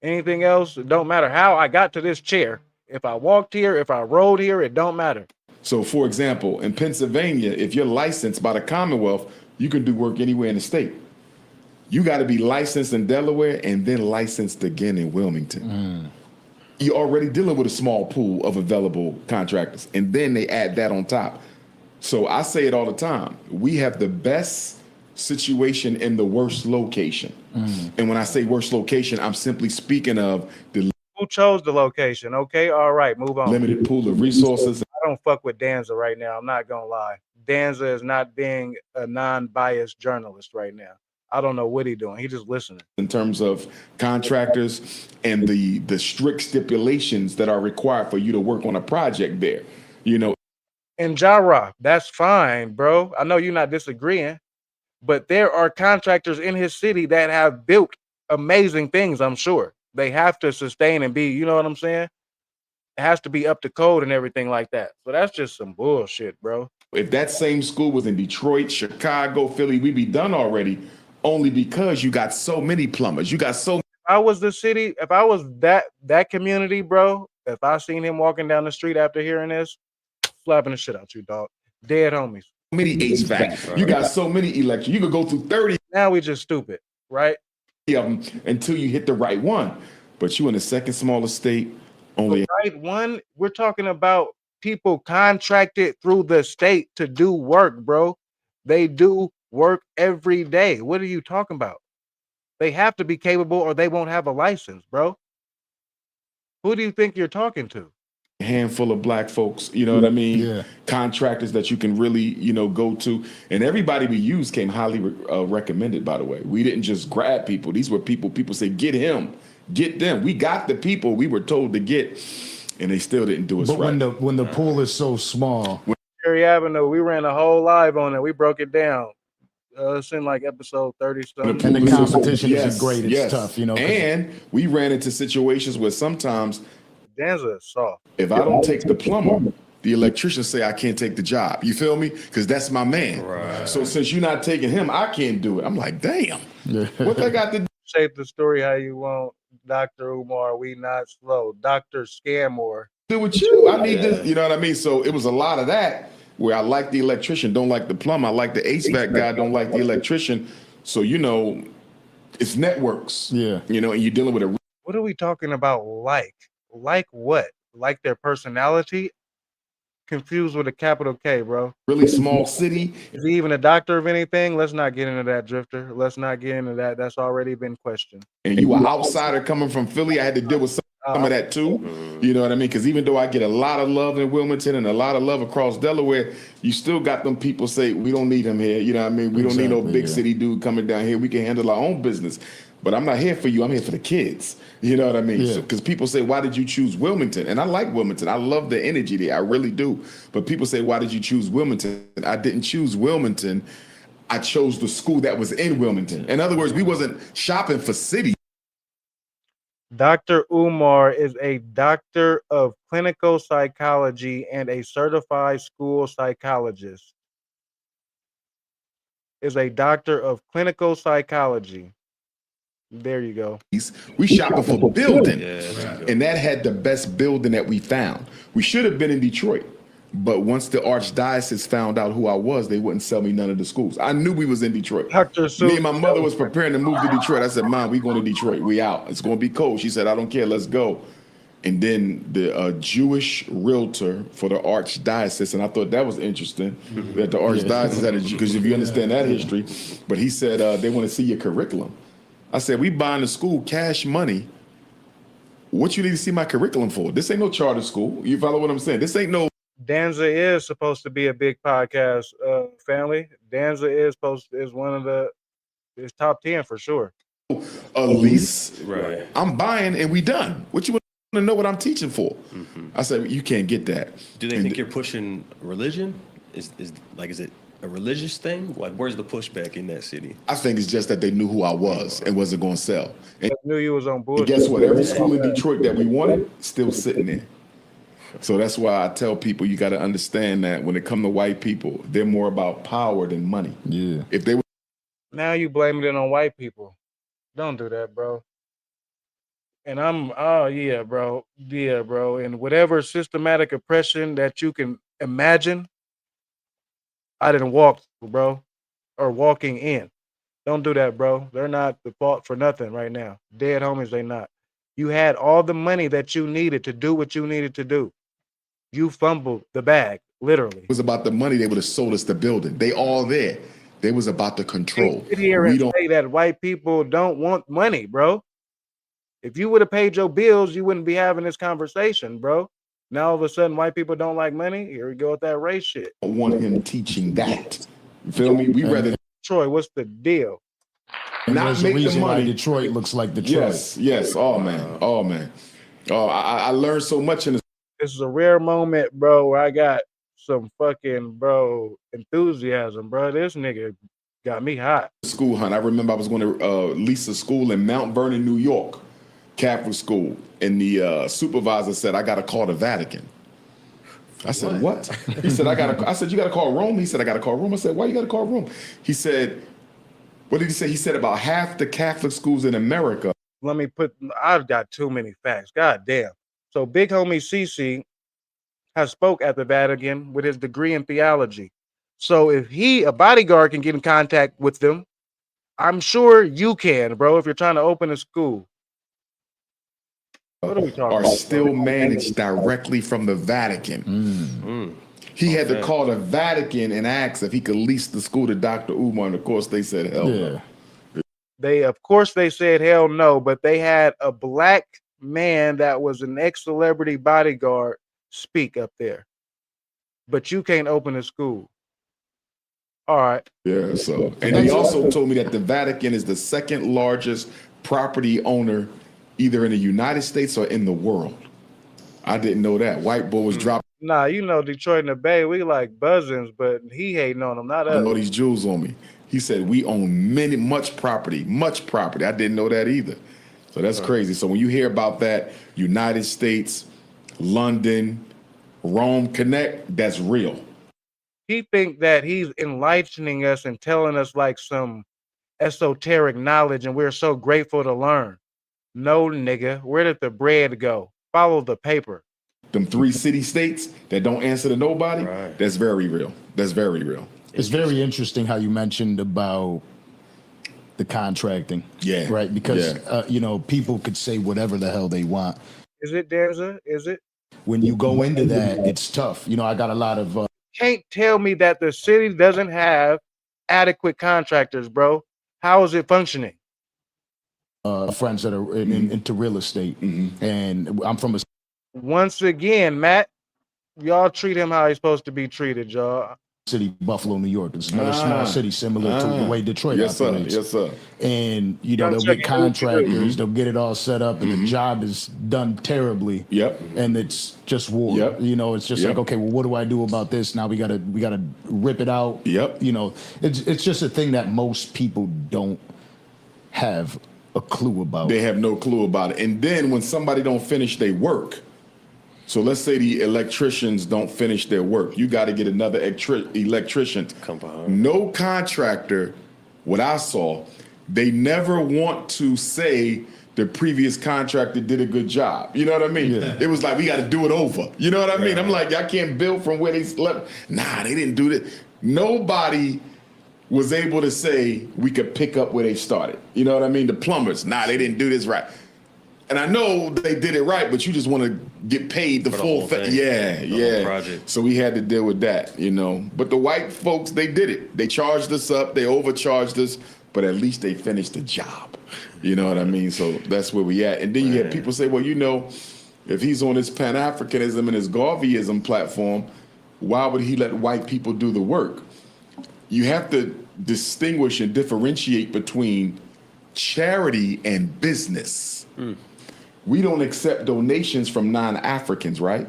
Anything else, it don't matter how I got to this chair. If I walked here, if I rode here, it don't matter. So, for example, in Pennsylvania, if you're licensed by the Commonwealth, you can do work anywhere in the state. You got to be licensed in Delaware and then licensed again in Wilmington. You're already dealing with a small pool of available contractors, and then they add that on top. So I say it all the time. We have the best situation in the worst location. And when I say worst location, I'm simply speaking of the Who chose the location? Okay, all right, move on. limited pool of resources. I don't fuck with Danza right now. I'm not gonna lie. Danza is not being a non-biased journalist right now. I don't know what he's doing. He just listening. In terms of contractors and the strict stipulations that are required for you to work on a project there, you know. And Jara, that's fine, bro. I know you're not disagreeing, but there are contractors in his city that have built amazing things, I'm sure. They have to sustain and be, you know what I'm saying? It has to be up to code and everything like that. So that's just some bullshit, bro. If that same school was in Detroit, Chicago, Philly, we'd be done already, only because you got so many plumbers. You got so If I was the city, if I was that community, bro, if I seen him walking down the street after hearing this, slapping the shit out you, dog. Dead homies. many HVAC. You got so many electric. You could go through 30 Now we just stupid, right? of them until you hit the right one. But you in the second smallest state, only The right one, we're talking about people contracted through the state to do work, bro. They do work every day. What are you talking about? They have to be capable or they won't have a license, bro. Who do you think you're talking to? a handful of black folks, you know what I mean? Yeah. Contractors that you can really, you know, go to. And everybody we used came highly recommended, by the way. We didn't just grab people. These were people say, get him, get them. We got the people we were told to get, and they still didn't do us But right. when the pool is so small. Cherry Avenue, we ran a whole live on it. We broke it down. It's in like episode 30 something. And the competition isn't great. It's tough, you know. And we ran into situations where sometimes Danza is soft. if I don't take the plumber, the electrician say I can't take the job. You feel me? Because that's my man. Right. So since you're not taking him, I can't do it. I'm like, damn. What they got to do? Shape the story how you want. Dr. Umar, we not slow. Dr. Scamore. Do with you. I need this. You know what I mean? So it was a lot of that where I like the electrician, don't like the plumber. I like the HVAC guy, don't like the electrician. So, you know, it's networks. Yeah. You know, and you're dealing with a What are we talking about? Like what? Like their personality? Confused with a capital K, bro. really small city. Is he even a doctor of anything? Let's not get into that, Drifter. Let's not get into that. That's already been questioned. And you an outsider coming from Philly, I had to deal with some of that too. You know what I mean? Because even though I get a lot of love in Wilmington and a lot of love across Delaware, you still got them people say, we don't need him here. You know what I mean? We don't need no big city dude coming down here. We can handle our own business. But I'm not here for you. I'm here for the kids. You know what I mean? Yeah. Because people say, why did you choose Wilmington? And I like Wilmington. I love the energy there. I really do. But people say, why did you choose Wilmington? I didn't choose Wilmington. I chose the school that was in Wilmington. In other words, we wasn't shopping for city. Dr. Umar is a doctor of clinical psychology and a certified school psychologist. Is a doctor of clinical psychology. There you go. We shopping for building. And that had the best building that we found. We should have been in Detroit. But once the archdiocese found out who I was, they wouldn't sell me none of the schools. I knew we was in Detroit. Me and my mother was preparing to move to Detroit. I said, Mom, we going to Detroit. We out. It's going to be cold. She said, I don't care. Let's go. and then the Jewish realtor for the archdiocese, and I thought that was interesting that the archdiocese had because if you understand that history, but he said they want to see your curriculum. I said, we buying the school cash money. What you need to see my curriculum for? This ain't no charter school. You follow what I'm saying? This ain't no. Danza is supposed to be a big podcast family. Danza is one of is top 10 for sure. A lease. Right. I'm buying and we done. What you want to know what I'm teaching for? I said, you can't get that. Do they think you're pushing religion? Is it a religious thing? Like, where's the pushback in that city? I think it's just that they knew who I was and wasn't going to sell. And knew you was on board. guess what? Every school in Detroit that we wanted, still sitting there. So that's why I tell people you got to understand that when it comes to white people, they're more about power than money. Yeah. If they were Now you blaming it on white people. Don't do that, bro. And yeah, bro. And whatever systematic oppression that you can imagine, I didn't walk, bro, or walking in. Don't do that, bro. They're not the fault for nothing right now. Dead homies, they not. You had all the money that you needed to do what you needed to do. You fumbled the bag, literally. it was about the money, they would have sold us the building. They all there. They was about the control. Sit here We and don't. say that white people don't want money, bro. If you would have paid your bills, you wouldn't be having this conversation, bro. Now all of a sudden, white people don't like money. Here we go with that race shit. Want him teaching that. You feel me? We rather Troy, what's the deal? And not there's a make the reason why money. Detroit looks like Detroit. Yes. Oh man. Oh, I learned so much in this. This is a rare moment, bro, where I got some fucking, bro, enthusiasm, bro. This nigga got me hot. School hunt. I remember I was going to lease a school in Mount Vernon, New York, Catholic school, and the supervisor said, I got to call the Vatican. I said, what? He said, I said, you got to call Rome? He said, I got to call Rome. I said, why you got to call Rome? He said, what did he say? He said about half the Catholic schools in America. I've got too many facts. God damn. So big homie CC has spoke at the Vatican with his degree in theology. So if a bodyguard can get in contact with them, I'm sure you can, bro, if you're trying to open a school. What are we talking Are about? still managed directly from the Vatican. He had to call the Vatican and ask if he could lease the school to Dr. Umar, and of course they said hell no. They said hell no, but they had a black man that was an ex-celebrity bodyguard speak up there. But you can't open a school. All right. Yeah, so. And he also told me that the Vatican is the second largest property owner either in the United States or in the world. I didn't know that. White boy was dropping. Nah, you know Detroit and the Bay, we like buzzins, but he hating on them, not us. I know these jewels on me. He said we own much property. I didn't know that either. So that's crazy. So when you hear about that, United States, London, Rome Connect, that's real. He think that he's enlightening us and telling us like some esoteric knowledge, and we're so grateful to learn. No, nigga, where did the bread go? Follow the paper. Them 3 city states that don't answer to nobody, that's very real. That's very real. It's very interesting how you mentioned about the contracting. Yeah. Right? Because, people could say whatever the hell they want. Is it, Danza? Is it? When you go into that, it's tough. I got a lot of... Can't tell me that the city doesn't have adequate contractors, bro. How is it functioning? Friends that are into real estate. And I'm from a... Once again, Matt, y'all treat him how he's supposed to be treated, y'all. City, Buffalo, New York. It's another small city similar to the way Detroit operates. Yes, sir. And, they'll get contractors, they'll get it all set up, and the job is done terribly. Yep. And it's just war. Yep. It's just like, okay, well, what do I do about this? Now we gotta rip it out. Yep. It's just a thing that most people don't have a clue about. They have no clue about it. And then when somebody don't finish their work, so let's say the electricians don't finish their work. You got to get another electrician. Come behind. No contractor, what I saw, they never want to say the previous contractor did a good job. You know what I mean? Yeah. It was like, we got to do it over. You know what I mean? I'm like, I can't build from where they slept. Nah, they didn't do that. Nobody was able to say we could pick up where they started. You know what I mean? The plumbers, nah, they didn't do this right. And I know they did it right, but you just want to get paid the For the full whole thing. thing. Yeah, The yeah. whole project. So we had to deal with that, you know. But the white folks, they did it. They charged us up. They overcharged us, but at least they finished the job. You know what I mean? So that's where we at. And then you had people say, well, you know, if he's on his Pan-Africanism and his Garveyism platform, why would he let white people do the work? You have to distinguish and differentiate between charity and business. We don't accept donations from non-Africans, right?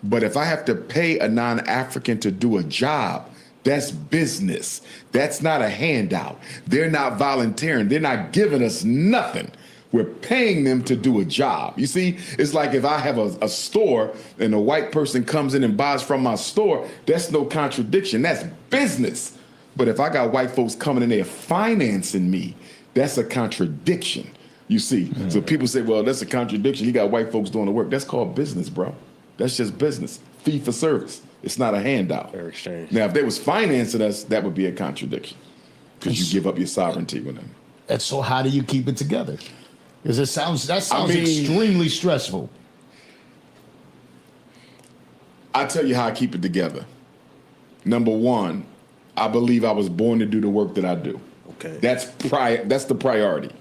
But if I have to pay a non-African to do a job, that's business. That's not a handout. They're not volunteering. They're not giving us nothing. We're paying them to do a job. You see, it's like if I have a store and a white person comes in and buys from my store, that's no contradiction. That's business. But if I got white folks coming in there financing me, that's a contradiction. You see, so people say, well, that's a contradiction. You got white folks doing the work. That's called business, bro. That's just business. Fee for service. It's not a handout. Fair exchange. Now, if they was financing us, that would be a contradiction because you give up your sovereignty with them. And so how do you keep it together? Because that sounds I mean, extremely stressful. I tell you how I keep it together. Number one, I believe I was born to do the work that I do. Okay. That's the priority.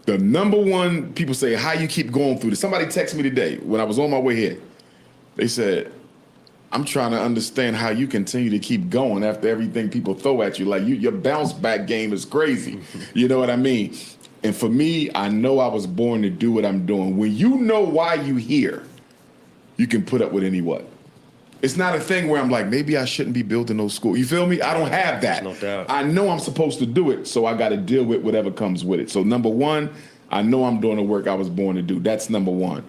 The number one, people say, how you keep going through this. Somebody texted me today when I was on my way here. They said, I'm trying to understand how you continue to keep going after everything people throw at you. Like your bounce back game is crazy. You know what I mean? And for me, I know I was born to do what I'm doing. When you know why you here, you can put up with any what. It's not a thing where I'm like, maybe I shouldn't be building no school. You feel me? I don't have that. No doubt. I know I'm supposed to do it, so I got to deal with whatever comes with it. So number one, I know I'm doing the work I was born to do. That's number one.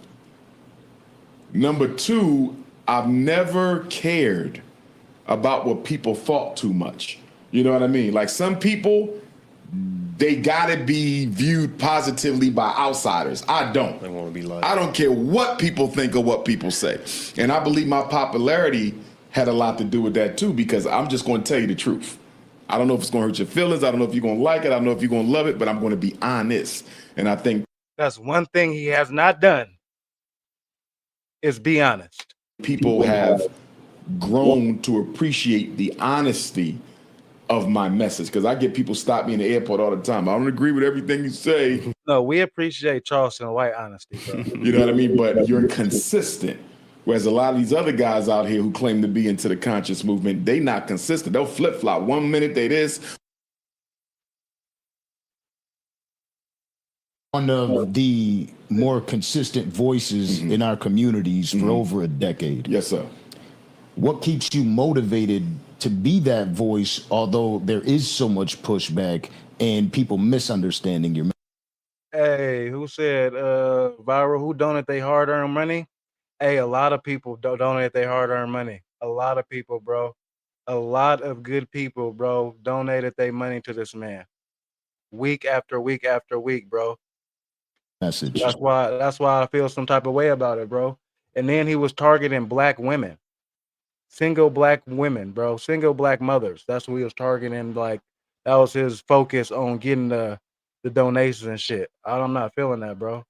Number two, I've never cared about what people thought too much. You know what I mean? Like some people, they gotta be viewed positively by outsiders. I don't. They want to be like. I don't care what people think or what people say. And I believe my popularity had a lot to do with that too, because I'm just going to tell you the truth. I don't know if it's going to hurt your feelings. I don't know if you're going to like it. I don't know if you're going to love it, but I'm going to be honest. And I think that's one thing he has not done is be honest. People have grown to appreciate the honesty of my message, because I get people stop me in the airport all the time. I don't agree with everything you say. No, we appreciate Charleston white honesty, bro. You know what I mean? But you're consistent. Whereas a lot of these other guys out here who claim to be into the conscious movement, they not consistent. They'll flip-flop. 1 minute they this. One of the more consistent voices in our communities for over a decade. Yes, sir. What keeps you motivated to be that voice, although there is so much pushback and people misunderstanding your message? Hey, who said viral? Who donate their hard-earned money? Hey, a lot of people donate their hard-earned money. A lot of people, bro. A lot of good people, bro, donated their money to this man. Week after week after week, bro. Message. That's why I feel some type of way about it, bro. And then he was targeting black women. Single black women, bro. Single black mothers. That's what he was targeting. Like, that was his focus on getting the donations and shit. I'm not feeling that, bro.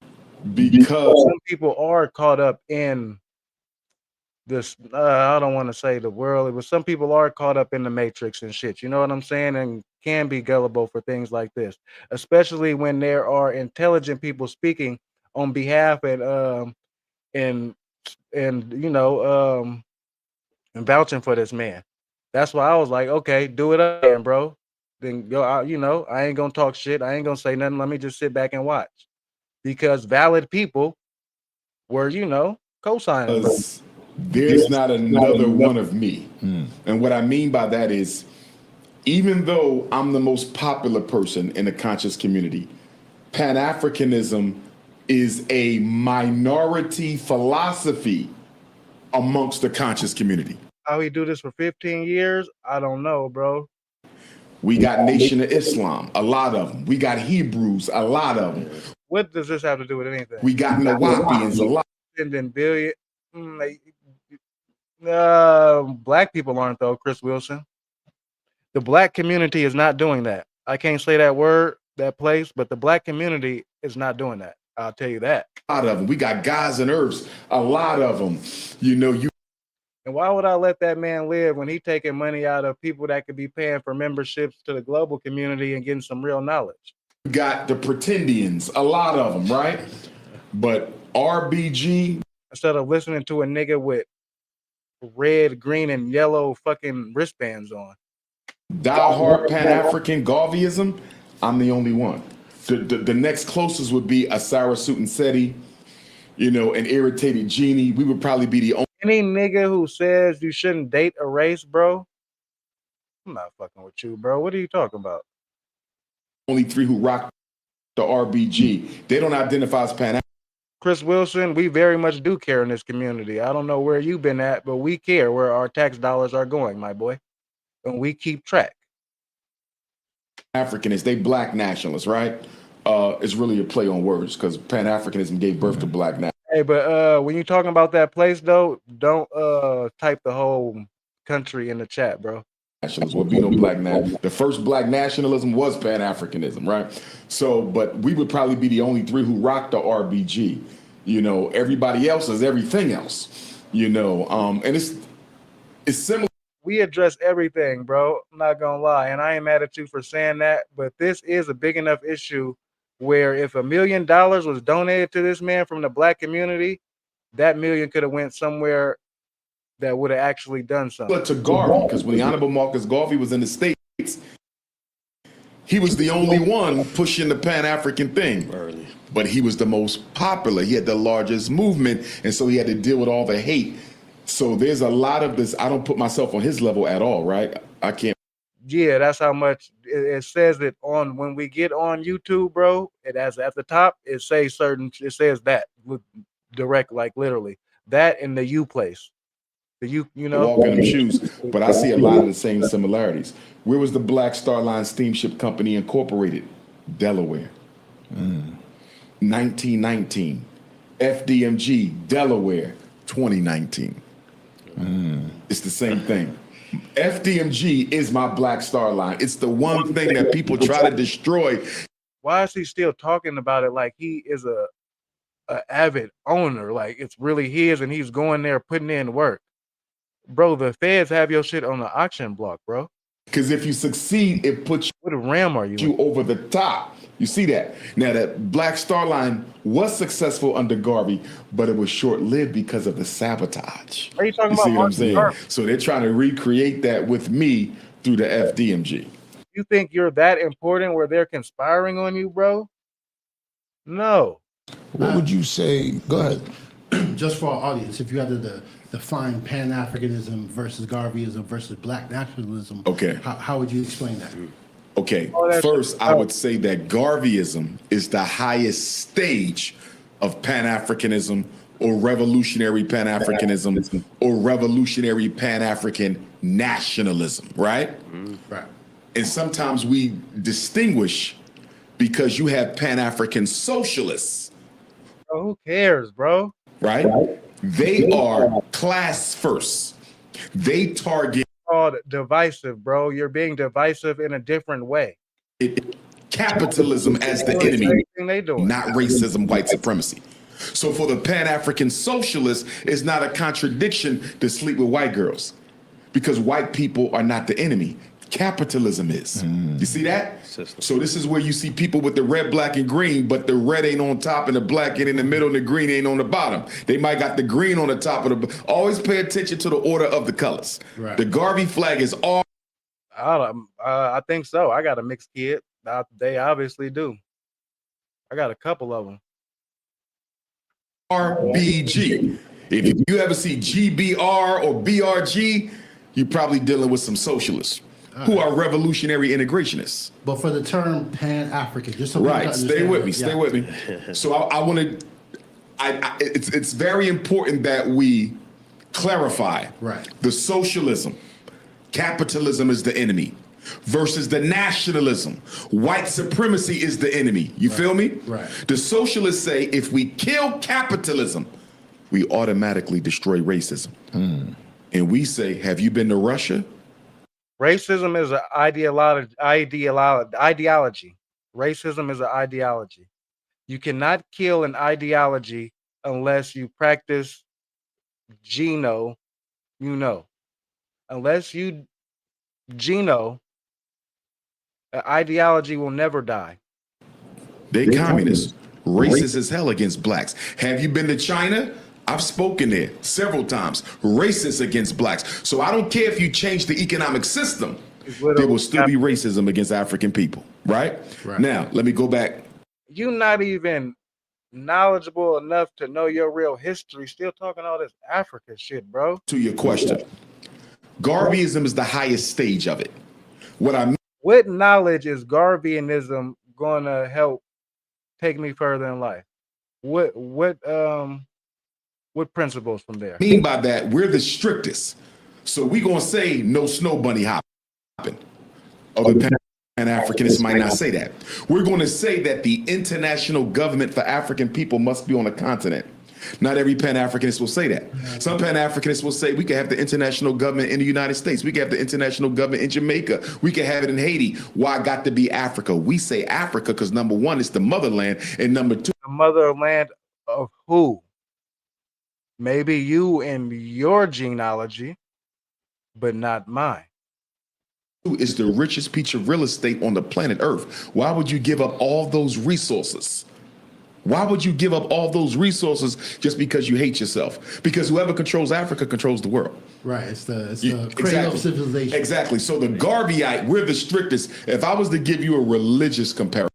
Because some people are caught up in this, I don't want to say the world, but some people are caught up in the matrix and shit. You know what I'm saying? And can be gullible for things like this, especially when there are intelligent people speaking on behalf and you know, and vouching for this man. That's why I was like, okay, do it again, bro. Then go out, you know, I ain't gonna talk shit. I ain't gonna say nothing. Let me just sit back and watch. Because valid people were, you know, co-signing. There's not another one of me. And what I mean by that is, even though I'm the most popular person in the conscious community, Pan-Africanism is a minority philosophy amongst the conscious community. How he do this for 15 years? I don't know, bro. We got Nation of Islam, a lot of them. We got Hebrews, a lot of them. What does this have to do with anything? We got Nawapians, a lot. Spending billion. Black people aren't, though, Chris Wilson. The black community is not doing that. I can't say that word, that place, but the black community is not doing that. I'll tell you that. A lot of them. We got guys and herbs. A lot of them. You know, you. And why would I let that man live when he taking money out of people that could be paying for memberships to the global community and getting some real knowledge? You got the pretendians, a lot of them, right? But RBG. Instead of listening to a nigga with red, green, and yellow fucking wristbands on. Die-hard Pan-African Garveyism, I'm the only one. The next closest would be a Sarah Seti, you know, an irritated genie. We would probably be the only. Any nigga who says you shouldn't date a race, bro, I'm not fucking with you, bro. What are you talking about? Only three who rock the RBG. They don't identify as Pan-African. Chris Wilson, we very much do care in this community. I don't know where you've been at, but we care where our tax dollars are going, my boy. And we keep track. Africanists, they black nationalists, right? It's really a play on words because Pan-Africanism gave birth to black nationalism. Hey, but when you're talking about that place, though, don't type the whole country in the chat, bro. Nationalism would be no black nationalism. The first black nationalism was Pan-Africanism, right? So, but we would probably be the only three who rock the RBG. You know, everybody else is everything else. You know, and it's similar. We address everything, bro. I'm not gonna lie, and I ain't mad at you for saying that. But this is a big enough issue where if $1 million was donated to this man from the black community, that million could have went somewhere that would have actually done something. But to Garvey, because when the Honorable Marcus Garvey was in the States, he was the only one pushing the Pan-African thing. Early. But he was the most popular. He had the largest movement, and so he had to deal with all the hate. So there's a lot of this. I don't put myself on his level at all, right? I can't. Yeah, that's how much it says it on when we get on YouTube, bro. It has at the top, it says that with direct, like literally that in the U place. The you know, walk in them shoes, but I see a lot of the same similarities. Where was the Black Star Line Steamship Company Incorporated? Delaware. 1919. FDMG, Delaware, 2019. It's the same thing. FDMG is my Black Star Line. It's the one thing that people try to destroy. Why is he still talking about it like he is a avid owner? Like it's really his and he's going there putting in work. Bro, the feds have your shit on the auction block, bro. Because if you succeed, it puts what RAM are you over the top. You see that? Now, that Black Star Line was successful under Garvey, but it was short-lived because of the sabotage. Are you talking see about what I'm saying? So they're trying to recreate that with me through the FDMG. You think you're that important where they're conspiring on you, bro? No. What would you say? Go ahead. Just for our audience, if you had to define Pan-Africanism versus Garveyism versus Black nationalism, okay, how would you explain that? Okay, first I would say that Garveyism is the highest stage of Pan-Africanism or revolutionary Pan-Africanism or revolutionary Pan-African nationalism, right? Right. And sometimes we distinguish because you have Pan-African socialists. Bro, who cares, bro? Right? They are class first. They target called divisive, bro. You're being divisive in a different way. Capitalism as the enemy, not racism, white supremacy. So for the Pan-African socialists, it's not a contradiction to sleep with white girls because white people are not the enemy. Capitalism is. You see that? So this is where you see people with the red, black, and green, but the red ain't on top and the black ain't in the middle and the green ain't on the bottom. They might got the green on the top of the. Always pay attention to the order of the colors. Right. The Garvey flag is all. I think so. I got a mixed kid. They obviously do. I got a couple of them. RBG. If you ever see GBR or BRG, you're probably dealing with some socialists. Who are revolutionary integrationists. But for the term Pan-African, just so right, stay with me, stay with me. So I want to, it's very important that we clarify the socialism, capitalism is the enemy versus the nationalism. White supremacy is the enemy. You feel me? Right. The socialists say if we kill capitalism, we automatically destroy racism. And we say, have you been to Russia? Racism is an ideology. Racism is an ideology. You cannot kill an ideology unless you practice unless you an ideology will never die. They communists, racist as hell against blacks. Have you been to China? I've spoken there several times. Racist against blacks. So I don't care if you change the economic system, there will still be racism against African people, right? Now, let me go back. You're not even knowledgeable enough to know your real history, still talking all this Africa shit, bro. To your question, Garveyism is the highest stage of it. What knowledge is Garveyanism gonna help take me further in life? What principles from there? Mean by that, we're the strictest. So we gonna say no snow bunny hopping. Other Pan-Africanists might not say that. We're going to say that the international government for African people must be on a continent. Not every Pan-Africanist will say that. Some Pan-Africanists will say we can have the international government in the United States. We can have the international government in Jamaica. We can have it in Haiti. Why got to be Africa? We say Africa because number one, it's the motherland, and number two, the motherland of who? Maybe you and your genealogy, but not mine. Is the richest piece of real estate on the planet Earth. Why would you give up all those resources? Why would you give up all those resources just because you hate yourself? Because whoever controls Africa controls the world. Right. It's the cradle of civilization. Exactly. So the Garveyite, we're the strictest. If I was to give you a religious comparison.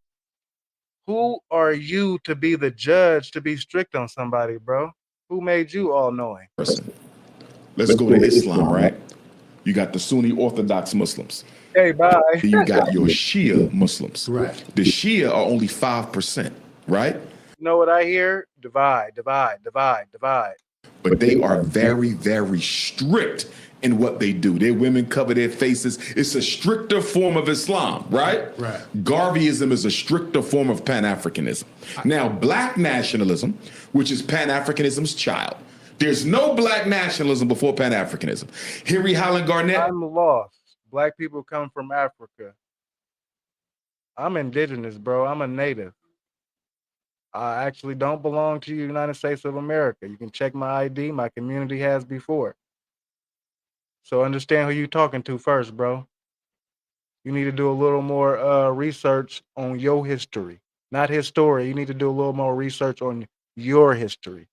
Who are you to be the judge to be strict on somebody, bro? Who made you all knowing? Let's go to Islam, right? You got the Sunni Orthodox Muslims. Hey, bye. You got your Shia Muslims. Right. The Shia are only 5%, right? You know what I hear? Divide, divide, divide, divide. But they are very, very strict in what they do. Their women cover their faces. It's a stricter form of Islam, right? Right. Garveyism is a stricter form of Pan-Africanism. Now, black nationalism, which is Pan-Africanism's child. There's no black nationalism before Pan-Africanism. Henry Highland Garnett. I'm lost. Black people come from Africa. I'm indigenous, bro. I'm a native. I actually don't belong to the United States of America. You can check my ID. My community has before. So understand who you're talking to first, bro. You need to do a little more research on your history. Not his story. You need to do a little more research on your history.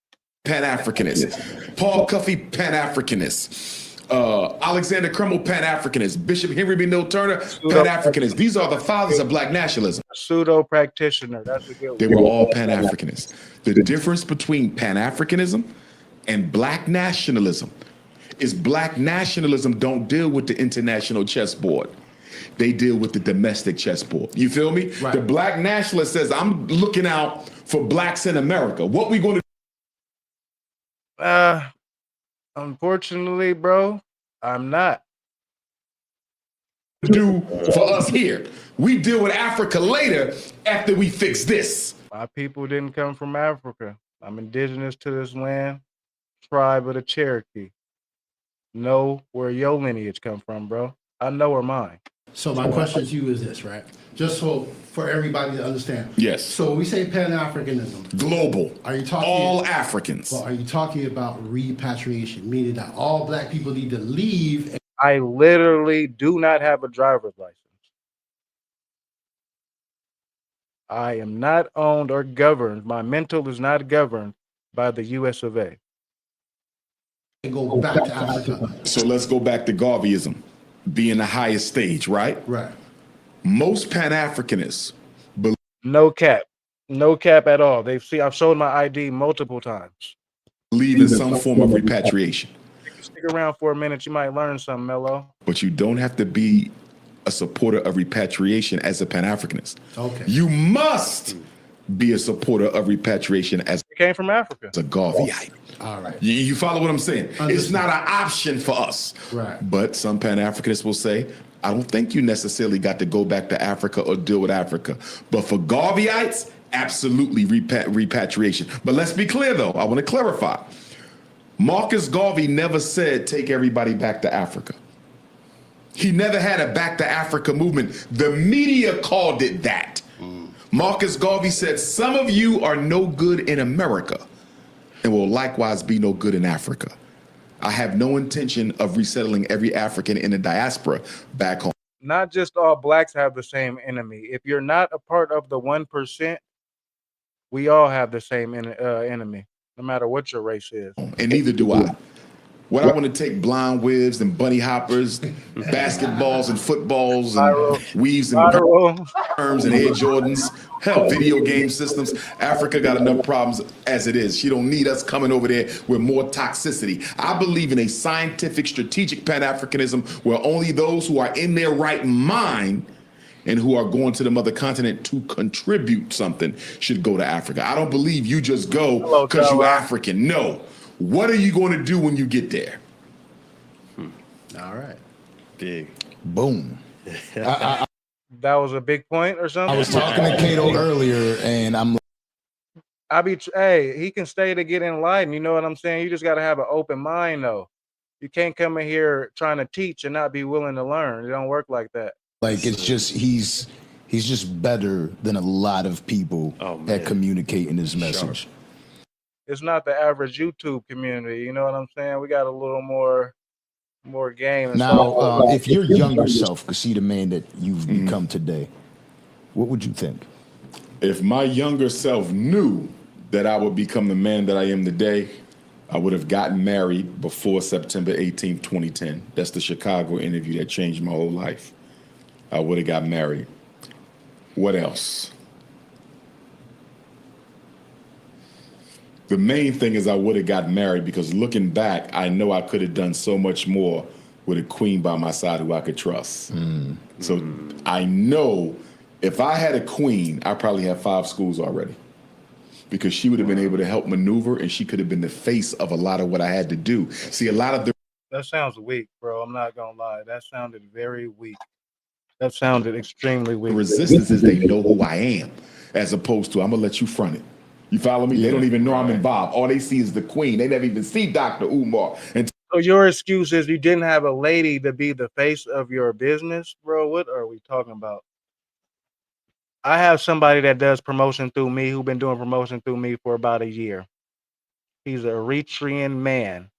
Pan-Africanist. Paul Cuffey, Pan-Africanist. Alexander Crummell, Pan-Africanist. Bishop Henry B. Neal Turner, Pan-Africanist. These are the fathers of black nationalism. Pseudo practitioner. That's a good one. They were all Pan-Africanists. The difference between Pan-Africanism and black nationalism is black nationalism don't deal with the international chessboard. They deal with the domestic chessboard. You feel me? Right. The black nationalist says, I'm looking out for blacks in America. What we going to unfortunately, bro, I'm not. do for us here? We deal with Africa later after we fix this. My people didn't come from Africa. I'm indigenous to this land, tribe of the Cherokee. Know where your lineage come from, bro. I know where mine. So my question to you is this, right? Just so for everybody to understand. Yes. So when we say Pan-Africanism. Global. Are you talking all Africans? Well, are you talking about repatriation, meaning that all black people need to leave? I literally do not have a driver's license. I am not owned or governed. My mental is not governed by the US of A. And go back to Africa. So let's go back to Garveyism being the highest stage, right? Right. Most Pan-Africanists believe no cap at all. I've shown my ID multiple times. Believe in some form of repatriation. If you stick around for a minute, you might learn something, Mello. But you don't have to be a supporter of repatriation as a Pan-Africanist. Okay. You must be a supporter of repatriation as You came from Africa. a Garveyite. All right. You follow what I'm saying? Understood. It's not an option for us. Right. But some Pan-Africanists will say, I don't think you necessarily got to go back to Africa or deal with Africa. But for Garveyites, absolutely repatriation. But let's be clear, though. I want to clarify. Marcus Garvey never said take everybody back to Africa. He never had a back to Africa movement. The media called it that. Marcus Garvey said, some of you are no good in America and will likewise be no good in Africa. I have no intention of resettling every African in the diaspora back home. Not just all blacks have the same enemy. If you're not a part of the 1%, we all have the same enemy, no matter what your race is. And neither do I. What I want to take blonde wigs and bunny hoppers, basketballs and footballs and weaves and perms and Air Jordans, hell, video game systems. Africa got enough problems as it is. She don't need us coming over there with more toxicity. I believe in a scientific, strategic Pan-Africanism where only those who are in their right mind and who are going to the mother continent to contribute something should go to Africa. I don't believe you just go because you're African. No. What are you going to do when you get there? All right. Big. Boom. That was a big point or something? I was talking to Kato earlier, and I'm hey, he can stay to get enlightened. You know what I'm saying? You just got to have an open mind, though. You can't come in here trying to teach and not be willing to learn. It don't work like that. like, it's just he's just better than a lot of people at communicating his message. It's not the average YouTube community. You know what I'm saying? We got a little more game. Now, if your younger self could see the man that you've become today, what would you think? If my younger self knew that I would become the man that I am today, I would have gotten married before September 18th, 2010. That's the Chicago interview that changed my whole life. I would have got married. What else? The main thing is I would have got married because looking back, I know I could have done so much more with a queen by my side who I could trust. So I know if I had a queen, I probably have 5 schools already because she would have been able to help maneuver and she could have been the face of a lot of what I had to do. See, a lot of the... That sounds weak, bro. I'm not going to lie. That sounded very weak. That sounded extremely weak. Resistance is they know who I am as opposed to I'm going to let you front it. You follow me? They don't even know I'm involved. All they see is the queen. They never even see Dr. Umar. And so your excuse is you didn't have a lady to be the face of your business, bro? What are we talking about? I have somebody that does promotion through me who's been doing promotion through me for about a year. He's an Eritrean man.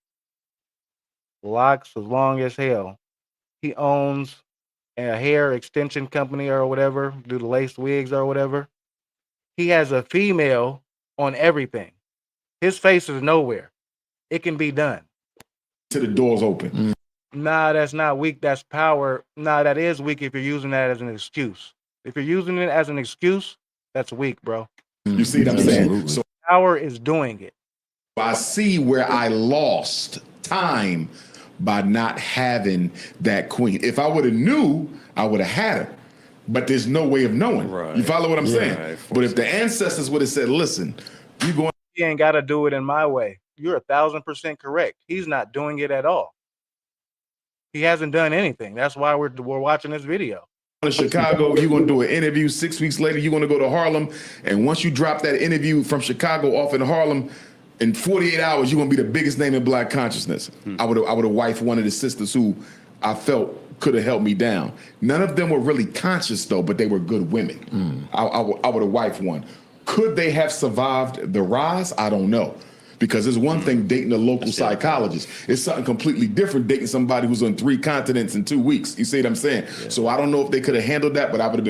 Locks as long as hell. He owns a hair extension company or whatever, do the lace wigs or whatever. He has a female on everything. His face is nowhere. It can be done. To the doors open. Nah, that's not weak. That's power. Nah, that is weak if you're using that as an excuse. If you're using it as an excuse, that's weak, bro. You see what I'm saying? So power is doing it. I see where I lost time by not having that queen. If I would have knew, I would have had her. But there's no way of knowing. Right. You follow what I'm saying? Right, but if the ancestors would have said, listen, you going... You ain't got to do it in my way. You're 1,000% correct. He's not doing it at all. He hasn't done anything. That's why we're watching this video. In Chicago, you're going to do an interview. 6 weeks later, you're going to go to Harlem. And once you drop that interview from Chicago off in Harlem, in 48 hours, you're going to be the biggest name in Black consciousness. I would have wifed one of the sisters who I felt could have held me down. None of them were really conscious, though, but they were good women. I would have wifed one. Could they have survived the rise? I don't know. Because there's one thing dating a local psychologist. It's something completely different dating somebody who's on 3 continents in 2 weeks. You see what I'm saying? Yeah. So I don't know if they could have handled that, but I would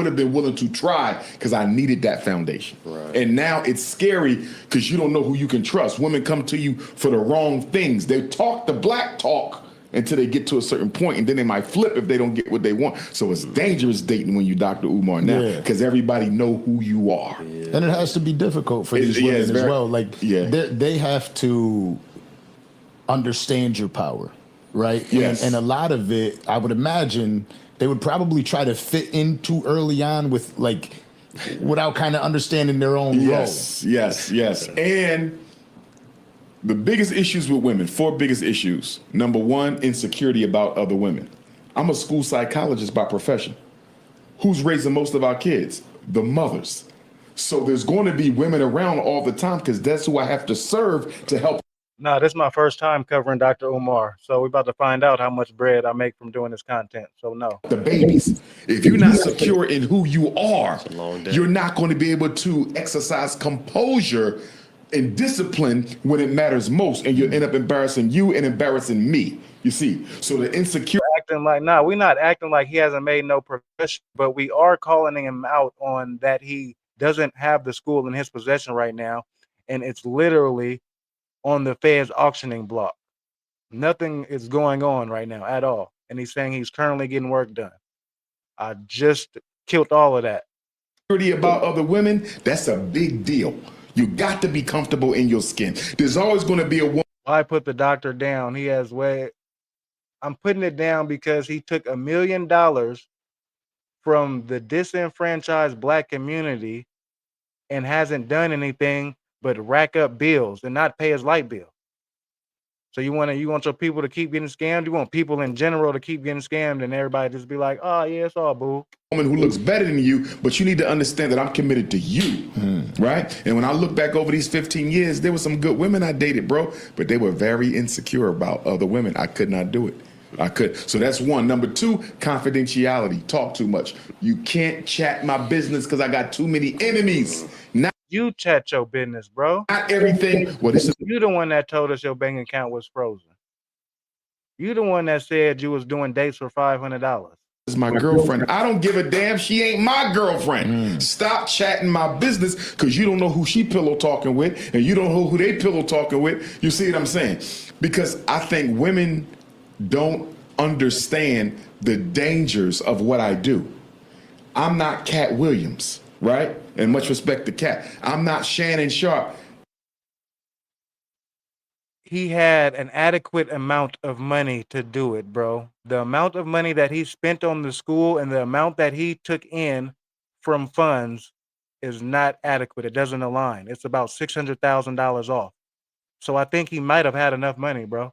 have been willing to try because I needed that foundation. Right. And now it's scary because you don't know who you can trust. Women come to you for the wrong things. They talk the black talk until they get to a certain point, and then they might flip if they don't get what they want. So it's dangerous dating when you Dr. Umar now because everybody know who you are. And it has to be difficult for these women as well. Like they have to understand your power, right? Yes. And a lot of it, I would imagine, they would probably try to fit in too early on with without kind of understanding their own role. Yes. And the biggest issues with women, 4 biggest issues. Number 1, insecurity about other women. I'm a school psychologist by profession. Who's raising most of our kids? The mothers. So there's going to be women around all the time because that's who I have to serve to help. Nah, this is my first time covering Dr. Umar, so we're about to find out how much bread I make from doing this content. So no. The babies. If you're not secure in who you are, you're not going to be able to exercise composure and discipline when it matters most, and you'll end up embarrassing you and embarrassing me. You see, so the insecure Acting like we're not acting like he hasn't made no progression, but we are calling him out on that he doesn't have the school in his possession right now, and it's literally on the Fed's auctioning block. Nothing is going on right now at all, and he's saying he's currently getting work done. I just killed all of that. About other women, that's a big deal. You got to be comfortable in your skin. There's always going to be a woman. I put the doctor down. He has way. I'm putting it down because he took $1 million from the disenfranchised black community and hasn't done anything but rack up bills and not pay his light bill. So you want your people to keep getting scammed? You want people in general to keep getting scammed and everybody just be like, oh yeah, it's all boo. Woman who looks better than you, but you need to understand that I'm committed to you, right? And when I look back over these 15 years, there were some good women I dated, bro, but they were very insecure about other women. I could not do it. I could. So that's one. Number two, confidentiality. Talk too much. You can't chat my business because I got too many enemies. Not you chat your business, bro. Not everything. Well, this is you the one that told us your bank account was frozen. You the one that said you was doing dates for $500. This is my girlfriend. I don't give a damn. She ain't my girlfriend. Stop chatting my business because you don't know who she pillow talking with and you don't know who they pillow talking with. You see what I'm saying? Because I think women don't understand the dangers of what I do. I'm not Cat Williams, right? And much respect to Cat. I'm not Shannon Sharp. He had an adequate amount of money to do it, bro. The amount of money that he spent on the school and the amount that he took in from funds is not adequate. It doesn't align. It's about $600,000 off. So I think he might have had enough money, bro.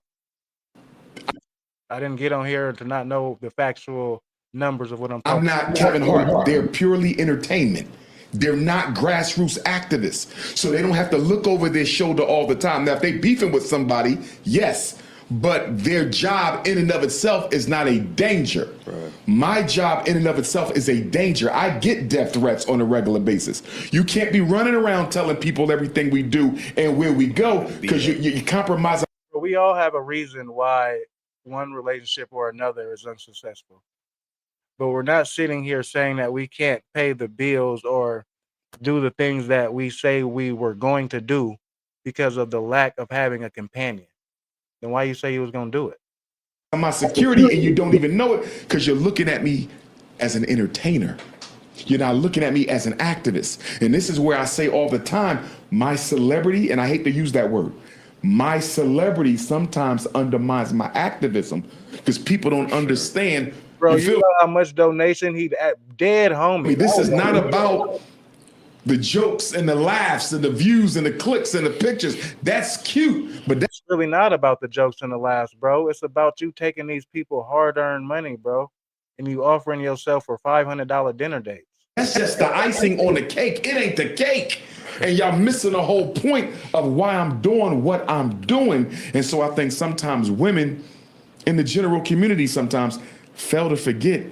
I didn't get on here to not know the factual numbers of what I'm talking about. I'm not Kevin Hart. They're purely entertainment. They're not grassroots activists. So they don't have to look over their shoulder all the time. Now, if they beefing with somebody, yes, but their job in and of itself is not a danger. Right. My job in and of itself is a danger. I get death threats on a regular basis. You can't be running around telling people everything we do and where we go because you compromise. We all have a reason why one relationship or another is unsuccessful. But we're not sitting here saying that we can't pay the bills or do the things that we say we were going to do because of the lack of having a companion. Then why you say you was going to do it? My security and you don't even know it because you're looking at me as an entertainer. You're not looking at me as an activist. And this is where I say all the time, my celebrity, and I hate to use that word, my celebrity sometimes undermines my activism because people don't understand. Bro, you know how much donation he dead homie. I mean, this is not about the jokes and the laughs and the views and the clicks and the pictures. That's cute, but that's really not about the jokes and the laughs, bro. It's about you taking these people hard-earned money, bro, and you offering yourself for $500 dinner dates. That's just the icing on the cake. It ain't the cake. And y'all missing the whole point of why I'm doing what I'm doing. And so I think sometimes women in the general community sometimes fail to forget.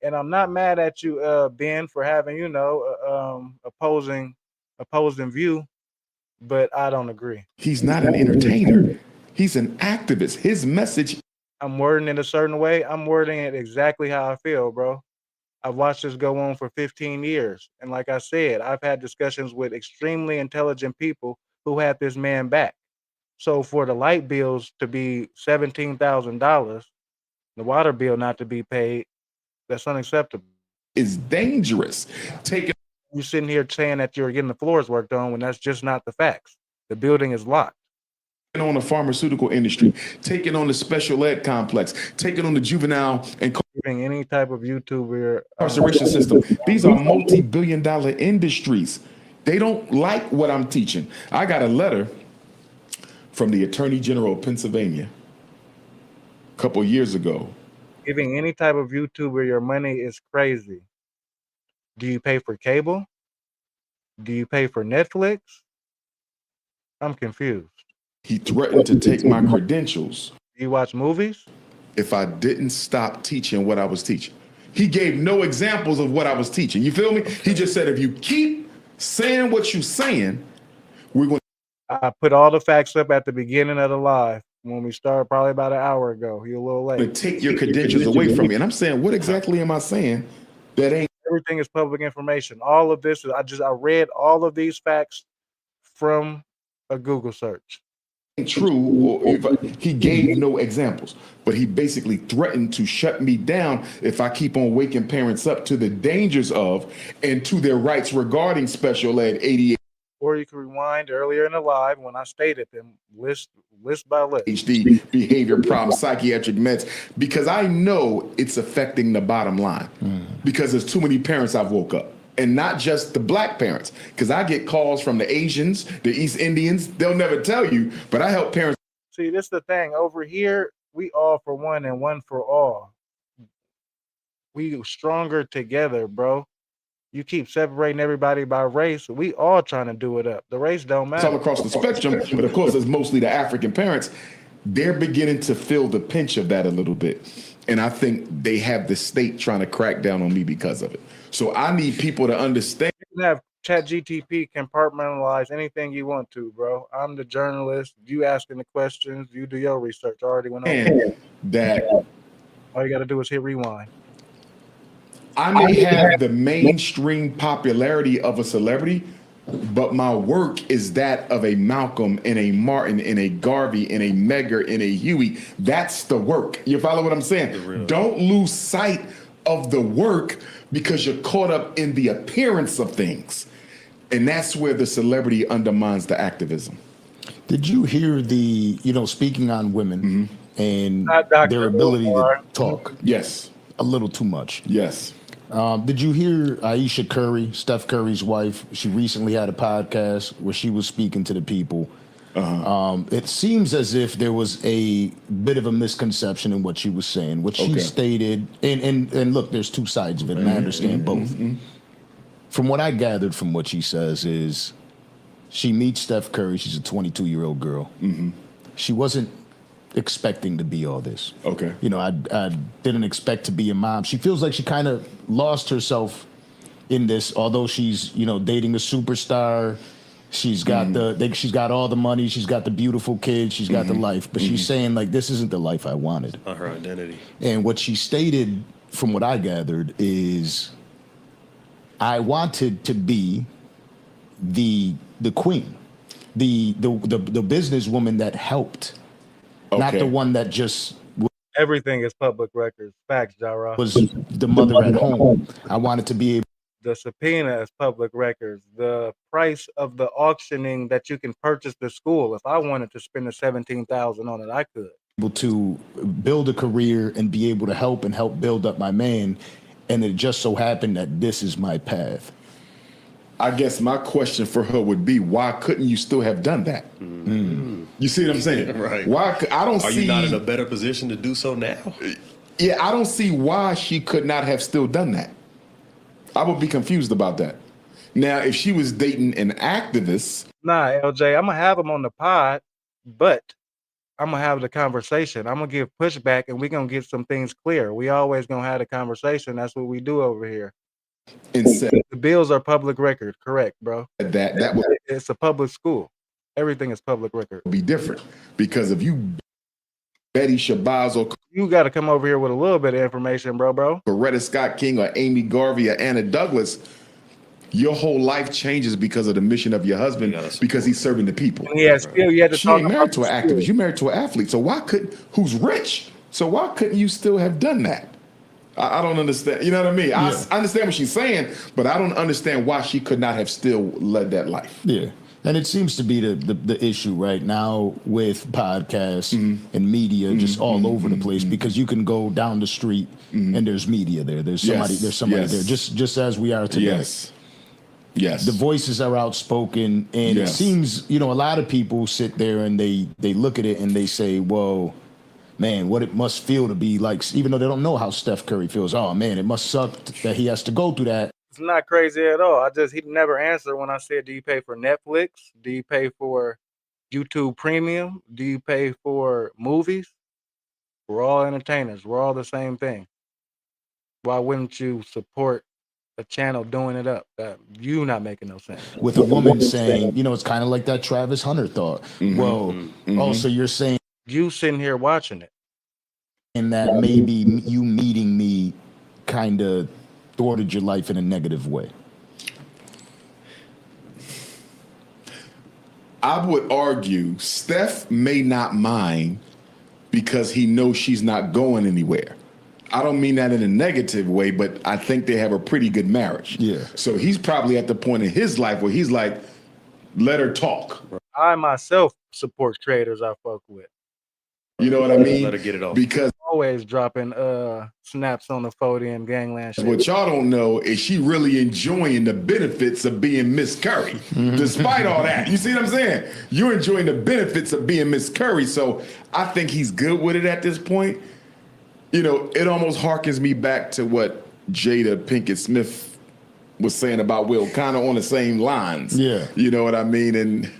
And I'm not mad at you, Ben, for having, opposing view, but I don't agree. He's not an entertainer. He's an activist. His message. I'm wording it a certain way. I'm wording it exactly how I feel, bro. I've watched this go on for 15 years. And like I said, I've had discussions with extremely intelligent people who had this man back. So for the light bills to be $17,000, the water bill not to be paid, that's unacceptable. It's dangerous. You sitting here saying that you're getting the floors worked on when that's just not the facts. The building is locked. On the pharmaceutical industry, taking on the special ed complex, taking on the juvenile and any type of YouTuber incarceration system. These are multi-billion-dollar industries. They don't like what I'm teaching. I got a letter from the Attorney General of Pennsylvania a couple years ago. Giving any type of YouTuber your money is crazy. Do you pay for cable? Do you pay for Netflix? I'm confused. He threatened to take my credentials. You watch movies? If I didn't stop teaching what I was teaching. He gave no examples of what I was teaching. You feel me? He just said, if you keep saying what you're saying, we're going to. I put all the facts up at the beginning of the live when we started probably about an hour ago. You're a little late. Take your credentials away from me. And I'm saying, what exactly am I saying that ain't? Everything is public information. All of this is, I read all of these facts from a Google search. True, or he gave no examples, but he basically threatened to shut me down if I keep on waking parents up to the dangers of and to their rights regarding special ed 88. Or you can rewind earlier in the live when I stated them list by list. HD, behavior problems, psychiatric meds, because I know it's affecting the bottom line because there's too many parents I've woke up. And not just the black parents, because I get calls from the Asians, the East Indians. They'll never tell you, but I help parents. See, this is the thing. Over here, we all for one and one for all. We stronger together, bro. You keep separating everybody by race. We all trying to do it up. The race don't matter. It's all across the spectrum, but of course, it's mostly the African parents. They're beginning to feel the pinch of that a little bit. And I think they have the state trying to crack down on me because of it. So I need people to understand. You can have ChatGTP compartmentalize anything you want to, bro. I'm the journalist. You asking the questions. You do your research. I already went over that. All you got to do is hit rewind. I may have the mainstream popularity of a celebrity, but my work is that of a Malcolm and a Martin and a Garvey and a Medgar and a Huey. That's the work. You follow what I'm saying? Don't lose sight of the work because you're caught up in the appearance of things. And that's where the celebrity undermines the activism. Did you hear the, speaking on women and their ability to talk? Yes. A little too much. Yes. Did you hear Aisha Curry, Steph Curry's wife? She recently had a podcast where she was speaking to the people. It seems as if there was a bit of a misconception in what she was saying. What she stated, and look, there's two sides of it, and I understand both. From what I gathered from what she says is she meets Steph Curry. She's a 22-year-old girl. She wasn't expecting to be all this. I didn't expect to be a mom. She feels like she kind of lost herself in this, although she's, dating a superstar. She's got she's got all the money, she's got the beautiful kids, she's got the life, but she's saying like, this isn't the life I wanted. Her identity. And what she stated, from what I gathered, is I wanted to be the queen, the businesswoman that helped, not the one that just everything is public records. Facts, Jara. Was the mother at home. I wanted to be able. The subpoena is public records. The price of the auctioning that you can purchase the school. If I wanted to spend the $17,000 on it, I could. Able to build a career and be able to help build up my man, and it just so happened that this is my path. I guess my question for her would be, why couldn't you still have done that? You see what I'm saying? Right. Why? I don't see. Are you not in a better position to do so now? Yeah, I don't see why she could not have still done that. I would be confused about that. Now, if she was dating an activist. Nah, LJ, I'm going to have him on the pod, but I'm going to have the conversation. I'm going to give pushback and we're going to get some things clear. We always going to have the conversation. That's what we do over here. The bills are public record. Correct, bro. That would, it's a public school. Everything is public record. Be different because if you Betty Shabazz or you got to come over here with a little bit of information, bro. Coretta Scott King or Amy Garvey or Anna Douglas, your whole life changes because of the mission of your husband because he's serving the people. Yeah, still you had to she talk ain't married to an activist. You're married to an athlete. So why who's rich? So why couldn't you still have done that? I don't understand. You know what I mean? Yeah. I understand what she's saying, but I don't understand why she could not have still led that life. Yeah. And it seems to be the issue right now with podcasts and media just all over the place because you can go down the street and there's media there. There's somebody there just as we are today. Yes. The voices are outspoken and it seems, a lot of people sit there and they look at it and they say, whoa, man, what it must feel to be like, even though they don't know how Steph Curry feels. Oh man, it must suck that he has to go through that. It's not crazy at all. He never answered when I said, do you pay for Netflix? Do you pay for YouTube Premium? Do you pay for movies? We're all entertainers. We're all the same thing. Why wouldn't you support a channel doing it up? You not making no sense. With a woman saying, you know, it's kind of like that Travis Hunter thought. Well, also you're saying You sitting here watching it. that maybe you meeting me kind of thwarted your life in a negative way. I would argue Steph may not mind because he knows she's not going anywhere. I don't mean that in a negative way, but I think they have a pretty good marriage. Yeah. So he's probably at the point in his life where he's like, let her talk. I myself support creators I fuck with. You know what I mean? Let her get it off. Because Always dropping snaps on the 40 and gangland shit. what y'all don't know is she really enjoying the benefits of being Miss Curry. Despite all that. You see what I'm saying? You're enjoying the benefits of being Miss Curry. So I think he's good with it at this point. You know, it almost harkens me back to what Jada Pinkett Smith was saying about Will, kind of on the same lines. Yeah. You know what I mean? And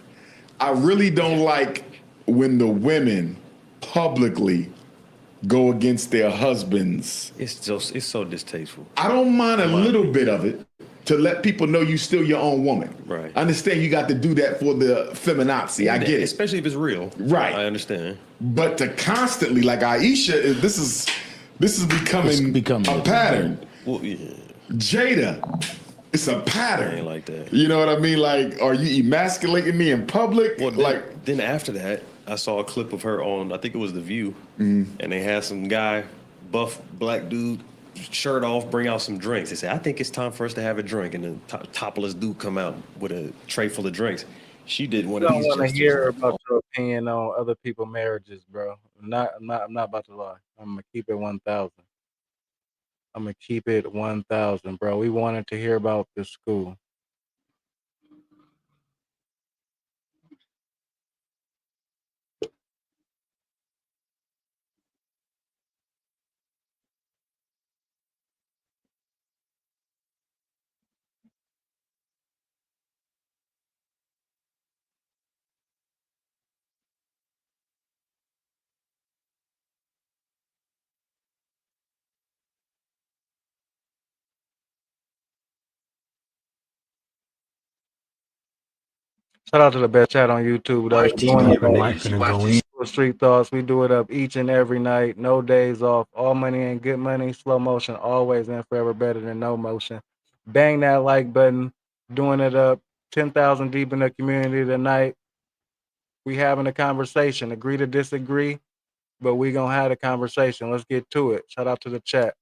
I really don't like when the women publicly go against their husbands. It's so distasteful. I don't mind a little bit of it to let people know you still your own woman. Right. I understand you got to do that for the feminazi. I get it. Especially if it's real. Right. I understand. But to constantly, like Aisha, this is becoming a pattern. Well, yeah. Jada, it's a pattern. Ain't like that. You know what I mean? Like, are you emasculating me in public? Well, like, then after that, I saw a clip of her on, I think it was The View, and they had some guy, buff black dude, shirt off, bring out some drinks. They said, I think it's time for us to have a drink. And the topless dude come out with a tray full of drinks. She did one I of don't these. want to just hear about your opinion on other people's marriages, bro. I'm not about to lie. I'm gonna keep it 1,000. I'm gonna keep it 1,000, bro. We wanted to hear about the school. Shout out to the best chat on YouTube, though. Street Thoughts, we do it up each and every night, no days off, all money and good money, slow motion, always and forever better than no motion. Bang that like button, doing it up, 10,000 deep in the community tonight. We having a conversation, agree to disagree, but we gonna have a conversation. Let's get to it. Shout out to the chat.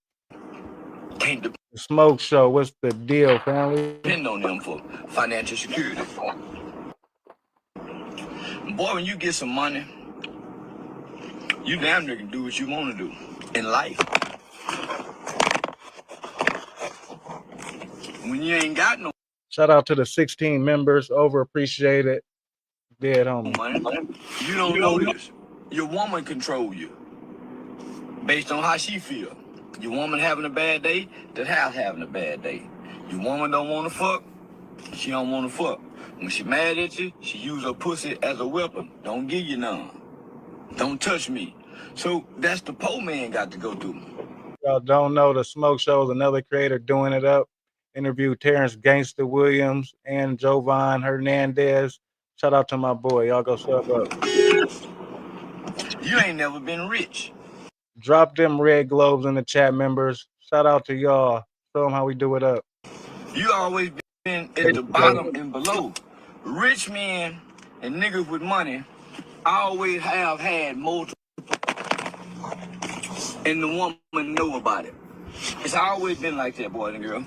The Smoke Show, what's the deal, family? Depend on them for financial security. Boy, when you get some money, you damn near can do what you want to do in life. When you ain't got no Shout out to the 16 members, over appreciated. Dead homie. money, you don't know this. Your woman control you based on how she feel. Your woman having a bad day, that house having a bad day. Your woman don't want to fuck, she don't want to fuck. When she mad at you, she use her pussy as a weapon. Don't give you none. Don't touch me. So that's the poor man got to go through. Y'all don't know, the Smoke Show is another creator doing it up. Interviewed Terrence Gangster Williams and Jovan Hernandez. Shout out to my boy. Y'all go sub up. You ain't never been rich. Drop them red globes in the chat, members. Shout out to y'all. Show them how we do it up. You always been at the bottom and below. Rich men and niggas with money always have had multiple, and the woman know about it. It's always been like that, boy and girl.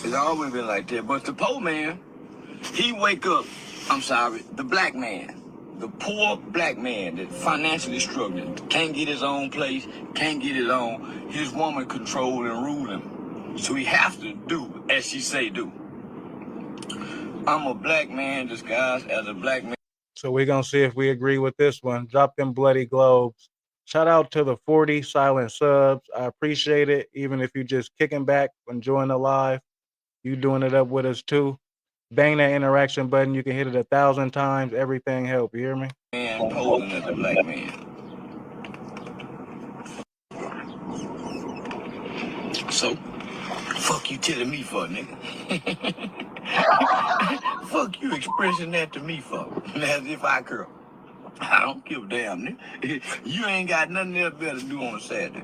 It's always been like that. But the poor man, he wake up, the black man, the poor black man that financially struggling, can't get his own place, can't get his own, his woman control and rule him. So he have to do as she say do. I'm a black man disguised as a black man. So we're going to see if we agree with this one. Drop them bloody globes. Shout out to the 40 silent subs. I appreciate it. Even if you just kicking back, enjoying the live, you doing it up with us too. Bang that interaction button. You can hit it 1,000 times. Everything help. You hear me? Man posing as a black man. So, fuck you telling me for, nigga. Fuck you expressing that to me for. As if I curl. I don't give a damn, nigga. You ain't got nothing else better to do on a Saturday.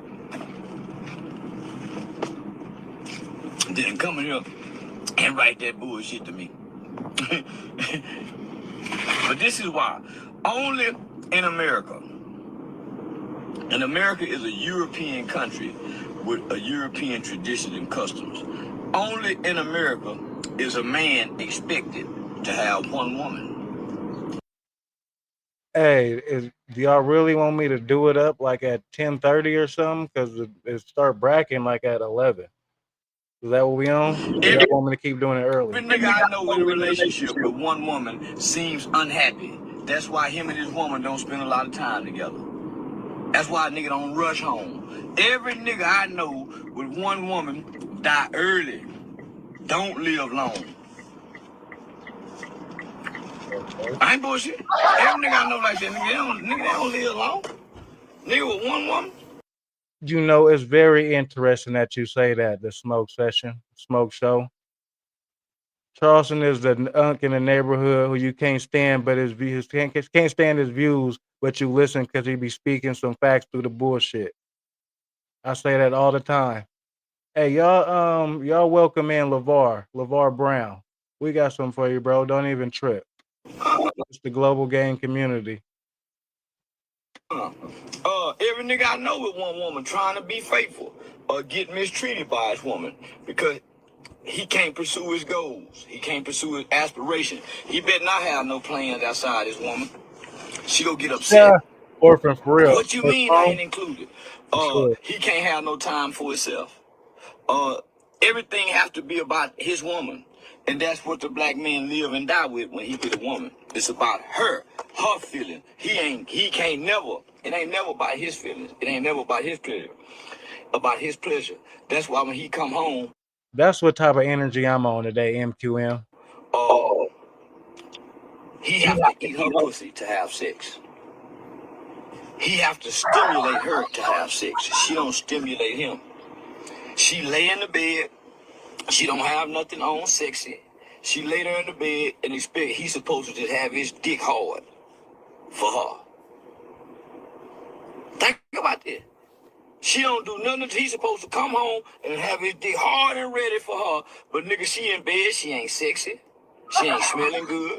Then come in here and write that bullshit to me. But this is why. Only in America. And America is a European country with a European tradition and customs. Only in America is a man expected to have one woman. Hey, do y'all really want me to do it up like at 10:30 or something? Because it start bracking like at 11. Is that what we on? Or y'all want me to keep doing it early? Every nigga I know in a relationship with one woman seems unhappy. That's why him and his woman don't spend a lot of time together. That's why a nigga don't rush home. Every nigga I know with one woman die early, don't live long. I ain't bullshit. Every nigga I know like that, nigga, they don't live long. Nigga with one woman. You know, it's very interesting that you say that, the smoke show. Charleston is the unk in the neighborhood who you can't stand, but his views can't stand his views, but you listen because he be speaking some facts through the bullshit. I say that all the time. Hey, y'all welcome in LeVar Brown. We got something for you, bro. Don't even trip. It's the global game community. Every nigga I know with one woman trying to be faithful or get mistreated by his woman because he can't pursue his goals. He can't pursue his aspirations. He better not have no plans outside his woman. She go get upset. Yeah, orphan for real. What you mean I ain't included? He can't have no time for himself. Everything has to be about his woman. And that's what the black man live and die with when he get a woman. It's about her feeling. It ain't never about his feelings. It ain't never about his pleasure. That's why when he come home. That's what type of energy I'm on today, MQM. He have to eat her pussy to have sex. He have to stimulate her to have sex. She don't stimulate him. She lay in the bed. She don't have nothing on sexy. She lay there in the bed and expect he's supposed to just have his dick hard for her. Think about that. She don't do nothing until he's supposed to come home and have his dick hard and ready for her. But nigga, she in bed, she ain't sexy. She ain't smelling good.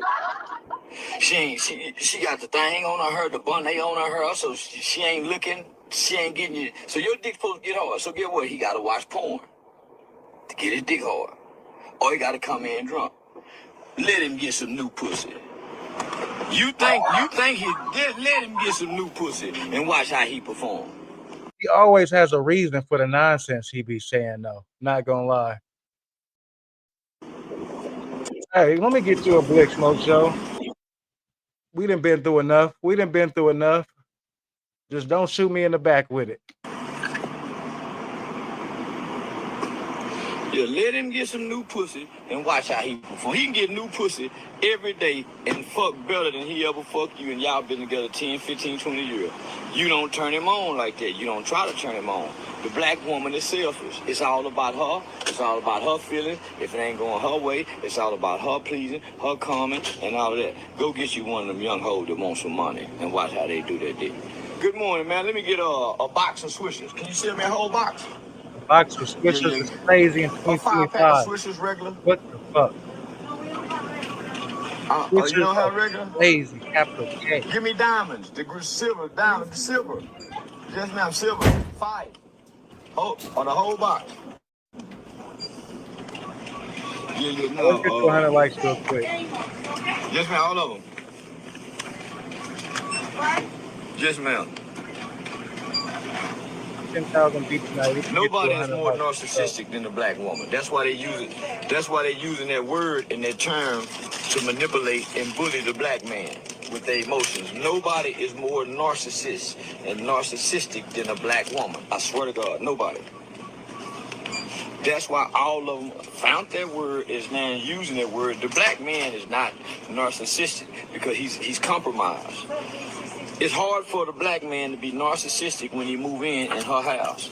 She got the thing on her, the bonnet on her, so she ain't looking, she ain't getting you. So your dick's supposed to get hard. So get what? He gotta watch porn to get his dick hard. Or he gotta come in drunk. Let him get some new pussy. You think he did? Let him get some new pussy and watch how he perform. He always has a reason for the nonsense he be saying, though. Not gonna lie. Hey, let me get you a Blick Smoke show. We done been through enough. Just don't shoot me in the back with it. Yeah, let him get some new pussy and watch how he perform. He can get new pussy every day and fuck better than he ever fucked you, and y'all been together 10, 15, 20 years. You don't turn him on like that. You don't try to turn him on. The black woman is selfish. It's all about her. It's all about her feelings. If it ain't going her way, it's all about her pleasing, her coming, and all of that. Go get you one of them young hoes that want some money and watch how they do that dick. Good morning, man. Let me get a box of Swishers. Can you sell me a whole box? Box of Swishers is crazy in 2025. 5-pack of Swishers regular. What the fuck? You don't have regular? Crazy, capital K. Give me diamonds, the silver, diamond, silver. Yes, ma'am, silver. 5. Oh, on the whole box. Yeah, no. Let's get 200 likes real quick. Yes, ma'am, all of them. Yes, ma'am. 10,000 beats tonight. Nobody is more narcissistic than the black woman. That's why they use it. That's why they're using that word and that term to manipulate and bully the black man with their emotions. Nobody is more narcissist and narcissistic than a black woman. I swear to God, nobody. That's why all of them found that word, is now using that word. The black man is not narcissistic because he's compromised. It's hard for the black man to be narcissistic when he move in her house.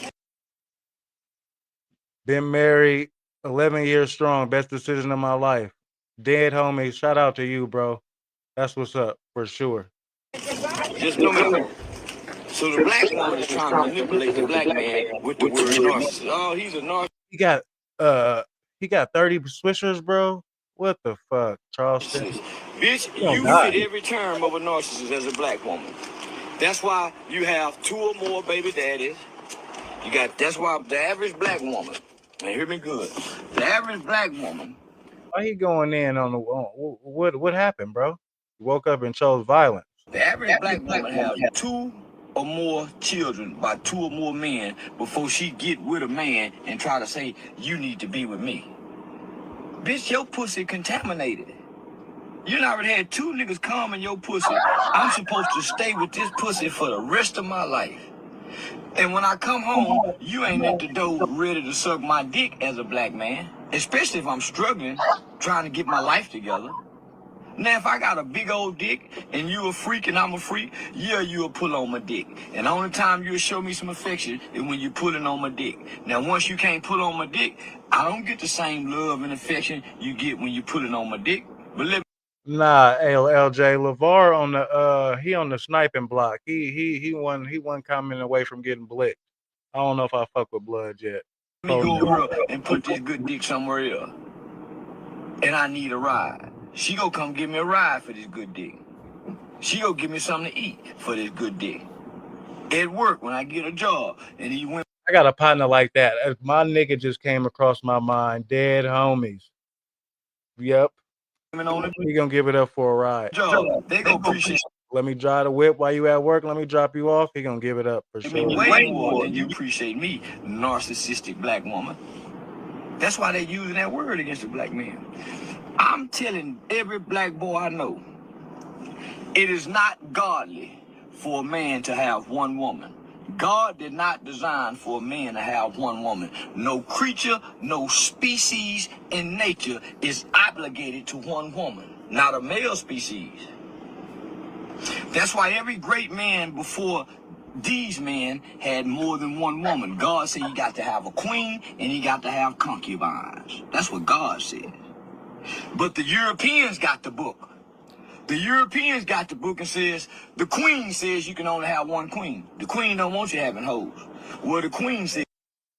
Been married 11 years strong. Best decision of my life. Dead homie. Shout out to you, bro. That's what's up for sure. Just no matter. So the black woman is trying to manipulate the black man with the word narcissist. Oh, he's a narcissist. He got 30 swishers, bro. What the fuck, Charleston? Bitch, you fit every term of a narcissist as a black woman. That's why you have 2 or more baby daddies. That's why the average black woman, and hear me good, the average black woman. Why he going in on the what happened, bro? You woke up and chose violence. The average black woman has 2 or more children by 2 or more men before she get with a man and try to say, you need to be with me. Bitch, your pussy contaminated. You done already had 2 niggas come in your pussy. I'm supposed to stay with this pussy for the rest of my life. And when I come home, you ain't at the door ready to suck my dick as a black man, especially if I'm struggling, trying to get my life together. Now, if I got a big old dick and you a freak and I'm a freak, yeah, you'll pull on my dick. And the only time you'll show me some affection is when you're pulling on my dick. Now, once you can't pull on my dick, I don't get the same love and affection you get when you're pulling on my dick. But let Nah, LJ LeVar on the he on the sniping block. He one comment away from getting blicked. I don't know if I fuck with blood yet. me go over her and put this good dick somewhere else. And I need a ride. She go come give me a ride for this good dick. She go give me something to eat for this good dick. At work when I get a job and he went. I got a partner like that. My nigga just came across my mind. Dead homies. Yep. He gonna give it up for a ride. They gonna appreciate. Let me drive the whip while you at work. Let me drop you off. He gonna give it up for sure. Way more than you appreciate me, narcissistic black woman. That's why they using that word against the black man. I'm telling every black boy I know, it is not godly for a man to have one woman. God did not design for a man to have one woman. No creature, no species in nature is obligated to one woman, not a male species. That's why every great man before these men had more than one woman. God said you got to have a queen and you got to have concubines. That's what God said. But the Europeans got the book. The Europeans got the book and says, the queen says you can only have one queen. The queen don't want you having hoes. Well, the queen said.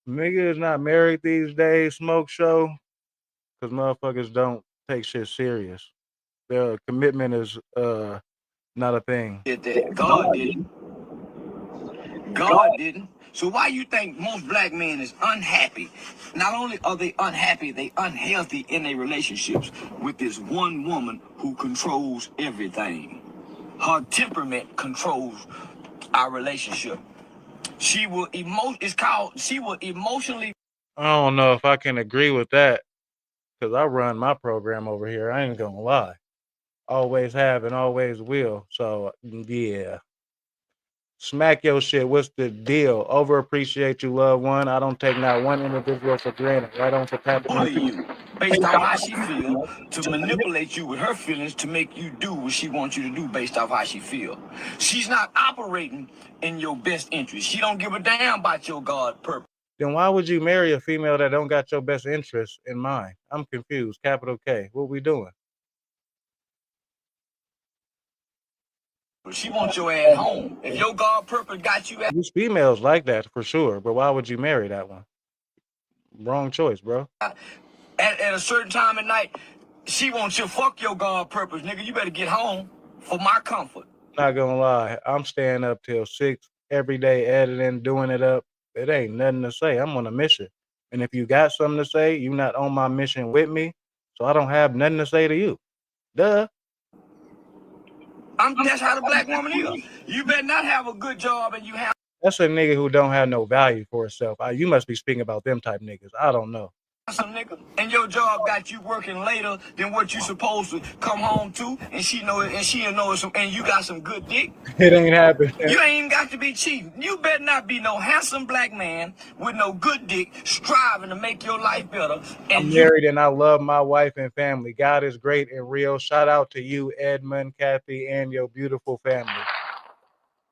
Niggas not married these days, smoke show, because motherfuckers don't take shit serious. Their commitment is not a thing. God didn't. God didn't. So why you think most black men is unhappy? Not only are they unhappy, they unhealthy in their relationships with this one woman who controls everything. Her temperament controls our relationship. She will emotionally. I don't know if I can agree with that, because I run my program over here. I ain't gonna lie. Always have and always will. So yeah. Smack your shit. What's the deal? Overappreciate you, loved one. I don't take not one individual for granted. Right on for tapping you based on how she feel, to manipulate you with her feelings to make you do what she wants you to do based off how she feel. She's not operating in your best interest. She don't give a damn about your God purpose. Then why would you marry a female that don't got your best interests in mind? I'm confused. Capital K. What we doing? She wants your ass home. If your God purpose got you at. These females like that for sure, but why would you marry that one? Wrong choice, bro. At a certain time at night, she wants you fuck your God purpose, nigga. You better get home for my comfort. Not gonna lie, I'm staying up till 6 every day, editing, doing it up. It ain't nothing to say. I'm on a mission. And if you got something to say, you not on my mission with me, so I don't have nothing to say to you. Duh. That's how the black woman is. You better not have a good job and you have. That's a nigga who don't have no value for herself. You must be speaking about them type niggas. I don't know. some nigga, and your job got you working later than what you supposed to come home to, and she know it, and she'll know it, and you got some good dick. It ain't happening. You ain't even got to be cheap. You better not be no handsome black man with no good dick striving to make your life better. And I'm married and I love my wife and family. God is great and real. Shout out to you, Edmund, Kathy, and your beautiful family.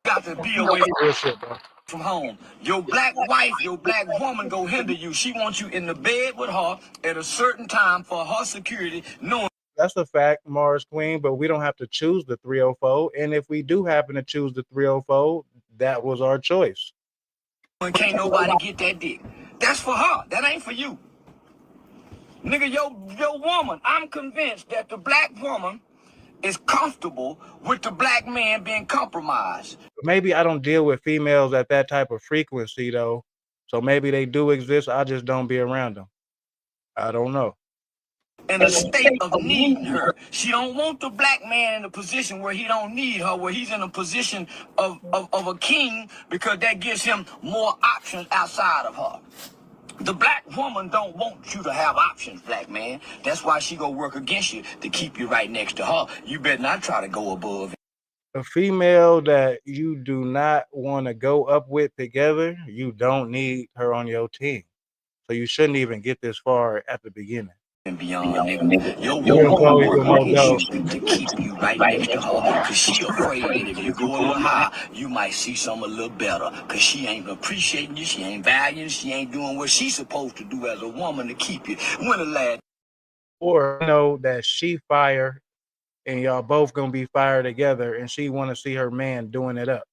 got to be away Bullshit, bro. from home. Your black wife, your black woman go hinder you. She wants you in the bed with her at a certain time for her security, knowing. That's a fact, Mars Queen, but we don't have to choose the 304. And if we do happen to choose the 304, that was our choice. Can't nobody get that dick. That's for her. That ain't for you. Nigga, your woman, I'm convinced that the black woman is comfortable with the black man being compromised. Maybe I don't deal with females at that type of frequency, though. So maybe they do exist. I just don't be around them. I don't know. In a state of needing her. She don't want the black man in a position where he don't need her, where he's in a position of a king, because that gives him more options outside of her. The black woman don't want you to have options, black man. That's why she go work against you to keep you right next to her. You better not try to go above it. A female that you do not want to go up with together, you don't need her on your team. So you shouldn't even get this far at the beginning. And beyond, nigga. Your woman work against you to keep you right next to her, because she afraid that if you go a little high, you might see something a little better, because she ain't appreciating you, she ain't valuing you, she ain't doing what she's supposed to do as a woman to keep you. When the lad, or know that she fire and y'all both gonna be fired together, and she want to see her man doing it up.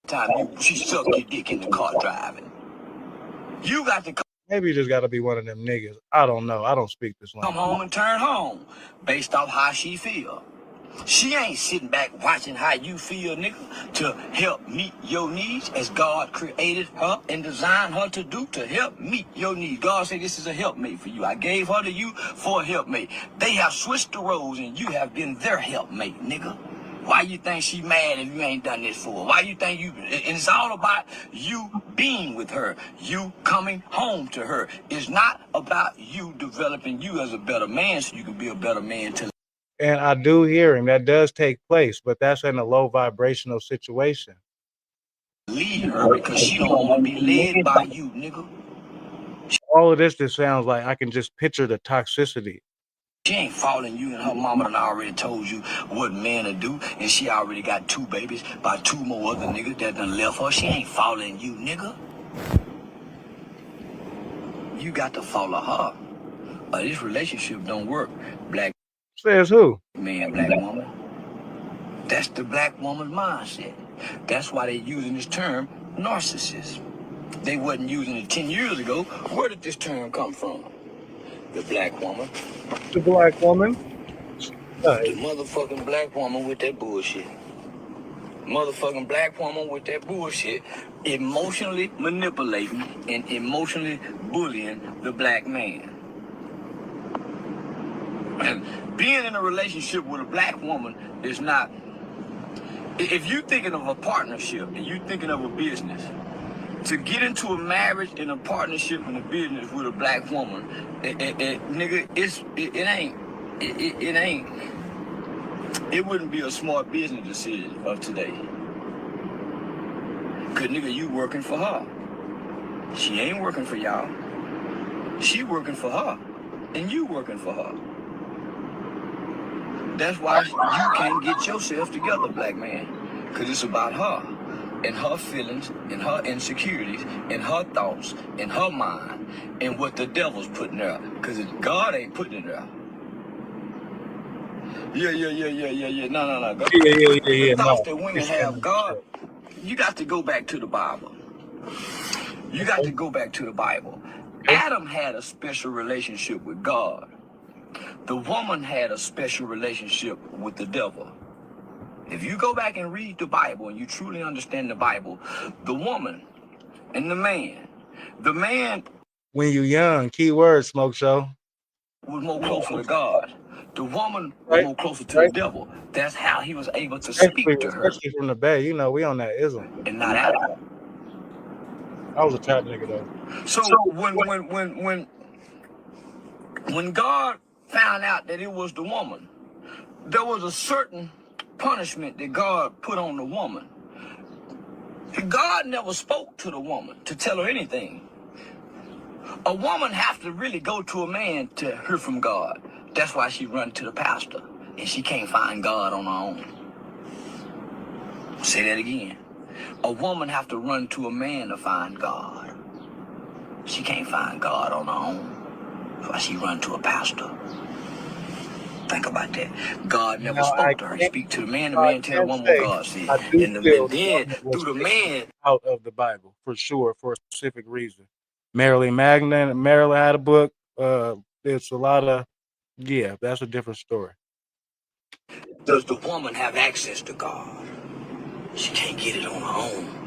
time she suck your dick in the car driving. You got to maybe you just got to be one of them niggas. I don't know. I don't speak this language. come home and turn home based off how she feel. She ain't sitting back watching how you feel, nigga, to help meet your needs as God created her and designed her to do, to help meet your needs. God said this is a helpmate for you. I gave her to you for a helpmate. They have switched the roles and you have been their helpmate, nigga. Why you think she mad if you ain't done this for her? Why you think you... And it's all about you being with her, you coming home to her. It's not about you developing you as a better man so you can be a better man to... And I do hear him. That does take place, but that's in a low vibrational situation. lead her because she don't want to be led by you, nigga. All of this just sounds like I can just picture the toxicity. She ain't following you, and her mama done already told you what men to do, and she already got 2 babies by 2 more other niggas that done left her. She ain't following you, nigga. You got to follow her, or this relationship don't work. Black says who? Man, black woman. That's the black woman's mindset. That's why they using this term narcissist. They wasn't using it 10 years ago. Where did this term come from? The black woman. The black woman? The motherfucking black woman with that bullshit. Motherfucking black woman with that bullshit, emotionally manipulating and emotionally bullying the black man. And being in a relationship with a black woman is not... If you're thinking of a partnership and you're thinking of a business, to get into a marriage and a partnership and a business with a black woman, nigga, it wouldn't be a smart business decision of today. Cause nigga, you working for her. She ain't working for y'all. She working for her, and you working for her. That's why you can't get yourself together, black man. Cause it's about her. And her feelings, and her insecurities, and her thoughts, and her mind, and what the devil's putting there. Because God ain't putting it there. Yeah. No. God. Yeah. The thoughts that women have, God, you got to go back to the Bible. You got to go back to the Bible. Adam had a special relationship with God. The woman had a special relationship with the devil. If you go back and read the Bible and you truly understand the Bible, the woman and the man... When you young, key word, Smoke Show. ...was more closer to God. The woman was more closer to the devil. That's how he was able to speak to her. Especially from the Bay. You know, we on that ism. And not Adam. I was a trap nigga, though. So when When God found out that it was the woman, there was a certain punishment that God put on the woman. God never spoke to the woman to tell her anything. A woman has to really go to a man to hear from God. That's why she run to the pastor, and she can't find God on her own. Say that again. A woman have to run to a man to find God. She can't find God on her own. That's why she run to a pastor. Think about that. God never spoke to her. He speak to the man tell the woman what God said. I do And feel then that was through the taken man. out of the Bible for sure, for a specific reason. Marilyn Magdalene, Marilyn had a book. It's a lot of, yeah, that's a different story. Does the woman have access to God? She can't get it on her own.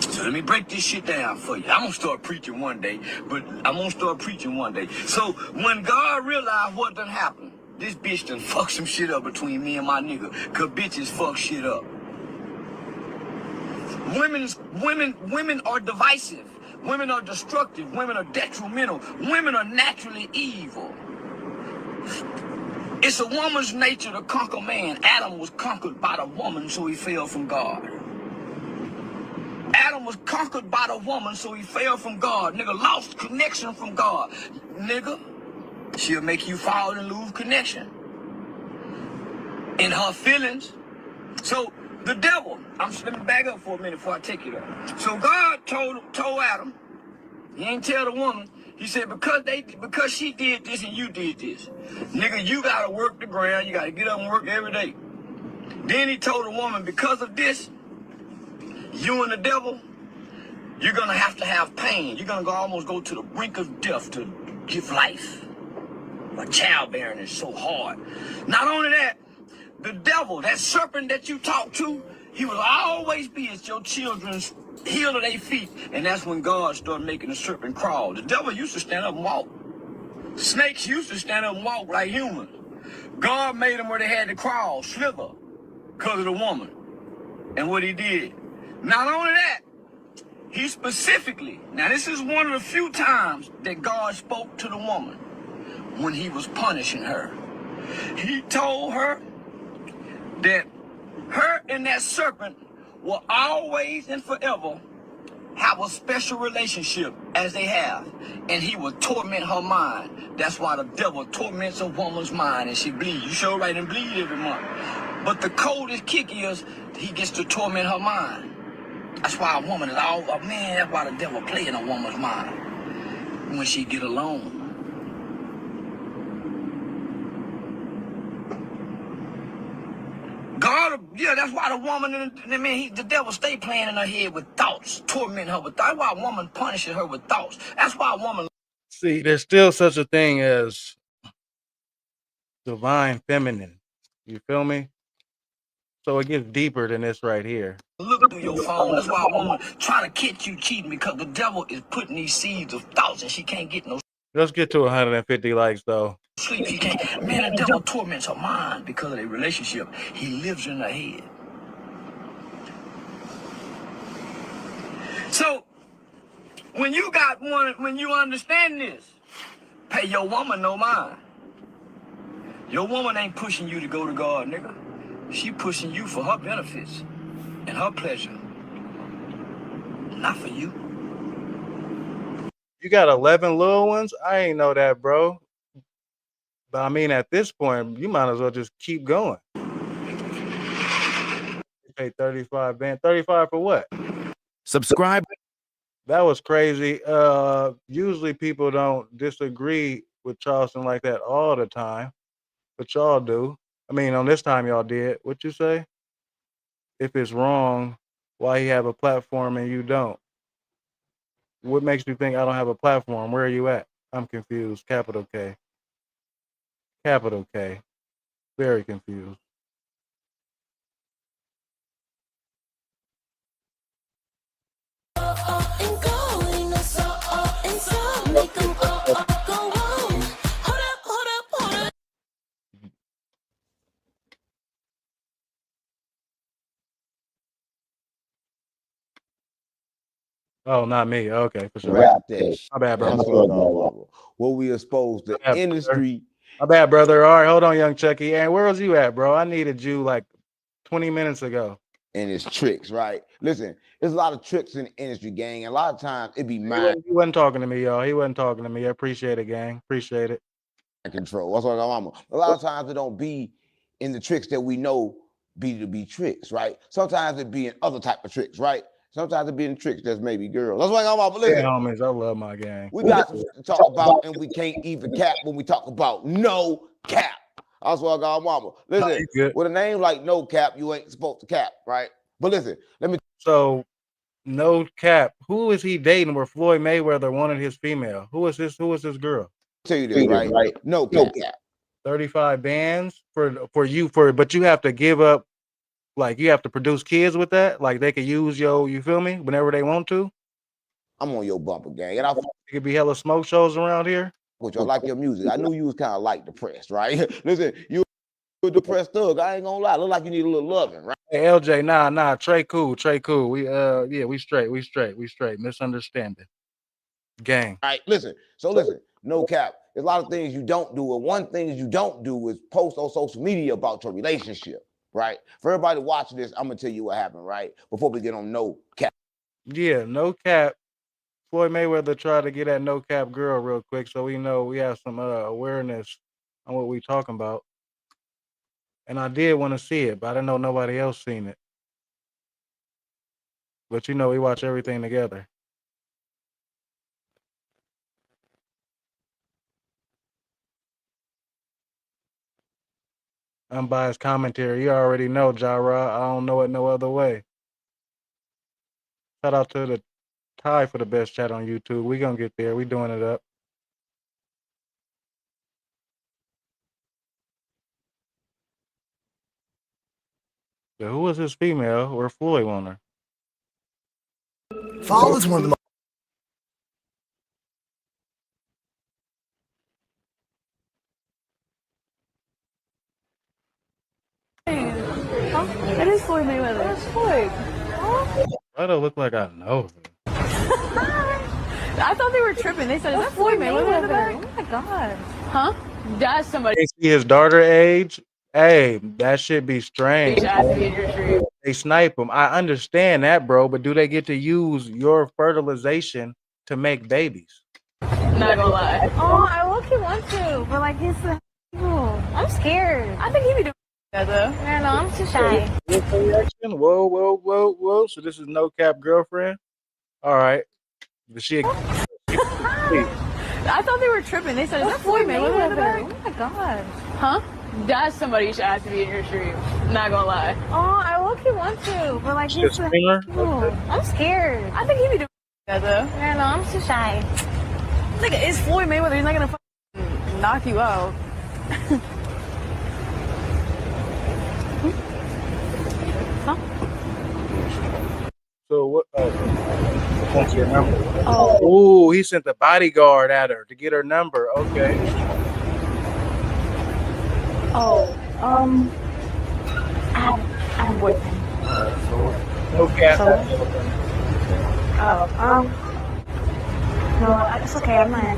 So let me break this shit down for you. I'm gonna start preaching one day, So when God realized what done happened, this bitch done fucked some shit up between me and my nigga. Cause bitches fuck shit up. Women are divisive. Women are destructive. Women are detrimental. Women are naturally evil. It's a woman's nature to conquer man. Adam was conquered by the woman, so he fell from God. Adam was conquered by the woman, so he fell from God. Nigga lost connection from God. Nigga, she'll make you fall and lose connection in her feelings. So the devil, let me back up for a minute before I take it up. So God told Adam, he ain't tell the woman, he said, because she did this and you did this, nigga, you gotta work the ground, you gotta get up and work every day. Then he told the woman, because of this, you and the devil, you're gonna have pain. You're gonna almost go to the brink of death to give life. But childbearing is so hard. Not only that, the devil, that serpent that you talk to, he will always be at your children's heel of their feet. And that's when God started making the serpent crawl. The devil used to stand up and walk. Snakes used to stand up and walk like humans. God made them where they had to crawl, slither, because of the woman. And what he did. Not only that, he specifically, now this is one of the few times that God spoke to the woman when he was punishing her. He told her that her and that serpent will always and forever have a special relationship as they have. And he will torment her mind. That's why the devil torments a woman's mind and she bleeds. You show right and bleed every month. But the coldest kick is he gets to torment her mind. That's why a woman is that's why the devil play in a woman's mind when she get alone. God, yeah, that's why the woman, the devil stay playing in her head with thoughts, tormenting her with thoughts. That's why a woman punishes her with thoughts. That's why a woman. See, there's still such a thing as divine feminine. You feel me? So it gets deeper than this right here. Look through your phone. That's why a woman trying to catch you cheating, because the devil is putting these seeds of thoughts and she can't get no Let's get to 150 likes though. sleep. She can't. Man, the devil torments her mind because of their relationship. He lives in her head. So when you understand this, pay your woman no mind. Your woman ain't pushing you to go to God, nigga. She pushing you for her benefits and her pleasure. Not for you. You got 11 little ones? I ain't know that, bro. But I mean, at this point, you might as well just keep going. You pay 35, man. 35 for what? Subscribe. That was crazy. Usually people don't disagree with Charleston like that all the time, but y'all do. I mean, on this time y'all did. What you say? If it's wrong, why he have a platform and you don't? What makes you think I don't have a platform? Where are you at? I'm confused. Capital K. Capital K. Very confused. Oh, not me. Okay, for sure. Rap that shit. My bad, bro. That's what I'm talking about. What we exposed the bad, industry. My bad, brother. All right, hold on, young Chucky. And where was you at, bro? I needed you like 20 minutes ago. And it's tricks, right? Listen, there's a lot of tricks in the industry, gang. And a lot of times it be mind He wasn't talking to me, y'all. He wasn't talking to me. I appreciate it, gang. Appreciate it. control. That's what I'm talking about. A lot of times it don't be in the tricks that we know be tricks, right? Sometimes it be in other type of tricks, right? Sometimes it be in tricks that's maybe girls. That's what I'm talking about. But listen, Yeah, homies, I love my gang. we got to talk about, and we can't even cap when we talk about no cap. That's what I got, mama. Listen, with a name like No Cap, you ain't supposed to cap, right? But listen, let me. So, No Cap. Who is he dating? Where Floyd Mayweather wanted his female? Who is this? Who is this girl? Tell you this, right? No Cap. 35 bands for you but you have to give up. Like you have to produce kids with that. Like they could use you feel me? Whenever they want to. I'm on your bumper, gang, and I it could be hella smoke shows around here. Which I like your music. I knew you was kind of like depressed, right? Listen, you a depressed thug. I ain't gonna lie. Look like you need a little loving, right? Hey, LJ, nah. Trey cool. We we straight. Misunderstanding. Gang. All right, listen. So listen, No Cap. There's a lot of things you don't do, and one thing you don't do is post on social media about your relationship, right? For everybody watching this, I'm gonna tell you what happened, right? Before we get on No Cap. Yeah, No Cap. Floyd Mayweather tried to get at No Cap girl real quick, so we know we have some awareness on what we talking about. And I did want to see it, but I didn't know nobody else seen it. But you know, we watch everything together. Unbiased commentary. You already know, Jara. I don't know it no other way. Shout out to the tie for the best chat on YouTube. We gonna get there. We doing it up. So who was his female or Floyd want her? Fall is one of the It is Floyd Mayweather. That's Floyd. Why do I look like I know him? I thought they were tripping. They said, is that Floyd Mayweather? Oh my God. Huh? That's somebody. They see his daughter age. Hey, that should be strange. They snipe him. I understand that, bro, but do they get to use your fertilization to make babies? Not gonna lie. Oh, I look-y want to, but like he's the. I'm scared. I think he'd be doing that though. I don't know. I'm too shy. Whoa. So this is No Cap girlfriend? All right. But she. I thought they were tripping. They said, is that Floyd Mayweather? Oh my God. Huh? That's somebody you should ask to be in your stream. Not gonna lie. Oh, I look-y want to, but like he's the. I'm scared. I think he'd be doing that though. I don't know. I'm too shy. Nigga, it's Floyd Mayweather. He's not gonna knock you out. Huh? So what? What's your number? Oh. He sent the bodyguard at her to get her number. Okay. Oh. I have a boyfriend. No Cap. No, it's okay. I'm not.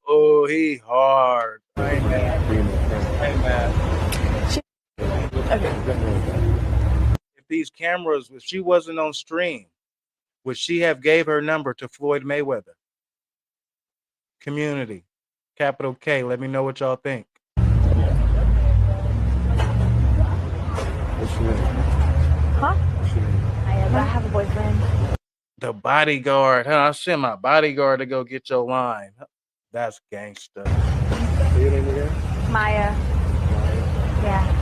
Oh, he hard. Hey man. If these cameras, if she wasn't on stream, would she have gave her number to Floyd Mayweather? Community, capital K. Let me know what y'all think. Huh? I have a boyfriend. The bodyguard. Huh? I sent my bodyguard to go get your line. That's gangsta. Maya. Yeah.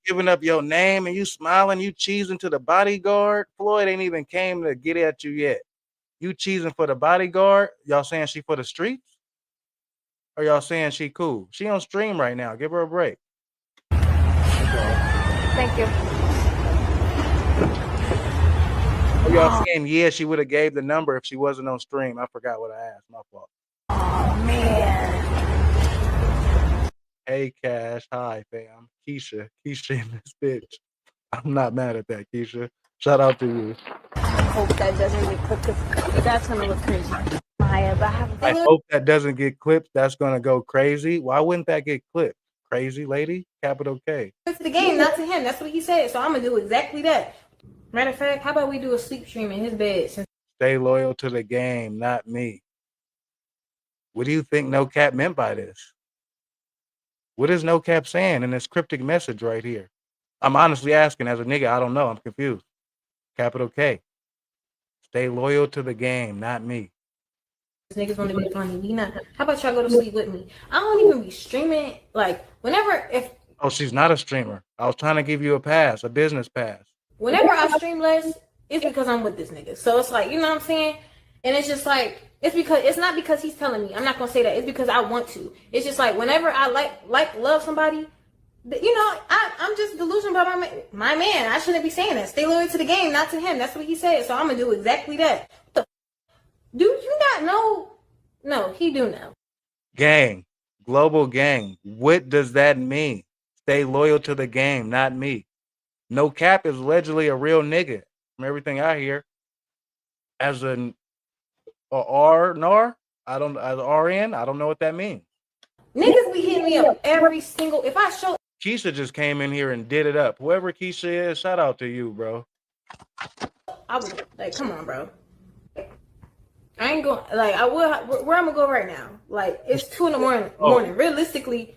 Giving up your name and you smiling, you cheesing to the bodyguard. Floyd ain't even came to get at you yet. You cheesing for the bodyguard. Y'all saying she for the streets? Or y'all saying she cool? She on stream right now. Give her a break. Thank you. Or y'all saying, yeah, she would have gave the number if she wasn't on stream. I forgot what I asked. My fault. Oh, man. Hey, Cash. Hi, fam. Keisha in this bitch. I'm not mad at that, Keisha. Shout out to you. Hope that doesn't get clipped. That's gonna look crazy. Maya, but I have a I thing. hope that doesn't get clipped. That's gonna go crazy. Why wouldn't that get clipped? Crazy lady, capital K. To the game, not to him. That's what he said. So I'm gonna do exactly that. Matter of fact, how about we do a sleep stream in his bed? Stay loyal to the game, not me. What do you think No Cap meant by this? What is No Cap saying in this cryptic message right here? I'm honestly asking as a nigga, I don't know. I'm confused. Capital K. Stay loyal to the game, not me. Niggas want to be funny. We not. How about y'all go to sleep with me? I don't even be streaming. Like whenever Oh, she's not a streamer. I was trying to give you a pass, a business pass. whenever I stream less, it's because I'm with this nigga. So it's like, you know what I'm saying? And it's just like, it's not because he's telling me. I'm not gonna say that. It's because I want to. It's just like whenever I love somebody, you know, I'm just delusional about my man. I shouldn't be saying that. Stay loyal to the game, not to him. That's what he said. So I'm gonna do exactly that. Do you not know? No, he do know. Gang, global gang. What does that mean? Stay loyal to the game, not me. No Cap is allegedly a real nigga. From everything I hear, as an RN, I don't know what that means. Niggas be hitting me up every single. If I show. Keisha just came in here and did it up. Whoever Keisha is, shout out to you, bro. I was like, come on, bro. I ain't going. Like, I would. Where I'm gonna go right now? Like, it's 2 a.m. morning. Realistically,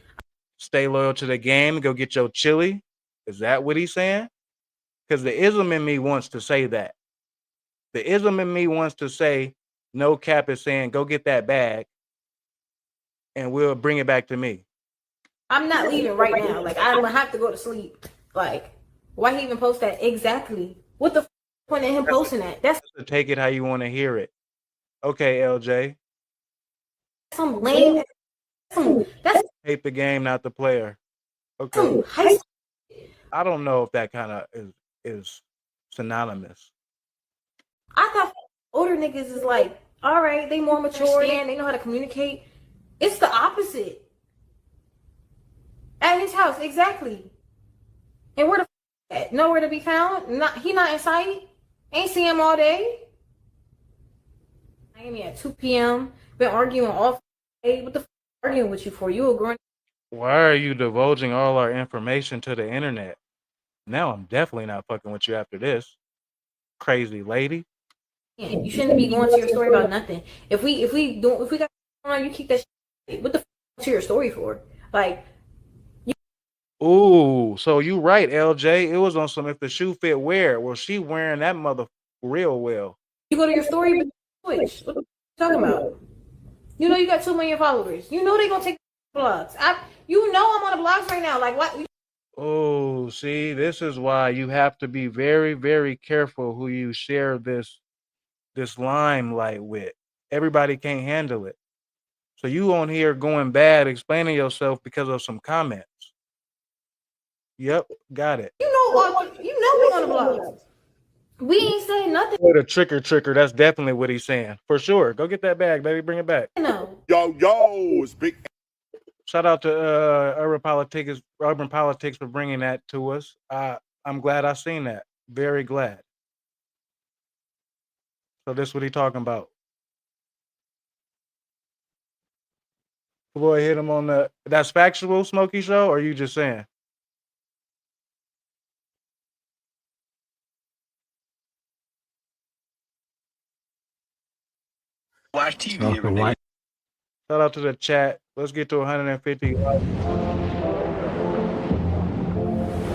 Stay loyal to the game. Go get your chili. Is that what he's saying? Because the ism in me wants to say that. The ism in me wants to say, No Cap is saying, go get that bag, and we'll bring it back to me. I'm not leaving right now. Like, I'm gonna have to go to sleep. Like, why he even post that? Exactly. What the point of him posting that? That's Take it how you want to hear it. Okay, LJ. some lame. That's Hate the game, not the player. Okay. I don't know if that kind of is synonymous. I thought older niggas is like, all right, they more mature and they know how to communicate. It's the opposite. At his house, exactly. And where the at? Nowhere to be found. He not in sight. Ain't see him all day. Miami at 2 p.m. Been arguing all day. What the f arguing with you for? You a grown. Why are you divulging all our information to the internet? Now I'm definitely not fucking with you after this. Crazy lady. You shouldn't be going to your story about nothing. If we got on, you keep that shit. What the f to your story for? Like, Ooh, so you right, LJ. It was on some if the shoe fit, wear it. Well, she wearing that mother real well. you go to your story, but Twitch. What the f you talking about? You know you got 2 million followers. You know they gonna take blogs. You know I'm on the blogs right now. Like what? Oh, see, this is why you have to be very, very careful who you share this limelight with. Everybody can't handle it. So you on here going bad, explaining yourself because of some comments. Yep, got it. You know we on the blogs. We ain't saying nothing. The tricker. That's definitely what he's saying. For sure. Go get that bag, baby. Bring it back. No. Yo, it's big. Shout out to Urban Politics for bringing that to us. I'm glad I seen that. Very glad. So this is what he talking about. Floyd hit him on the. That's factual, Smokey Show, or are you just saying? Watch TV every day. Shout out to the chat. Let's get to 150.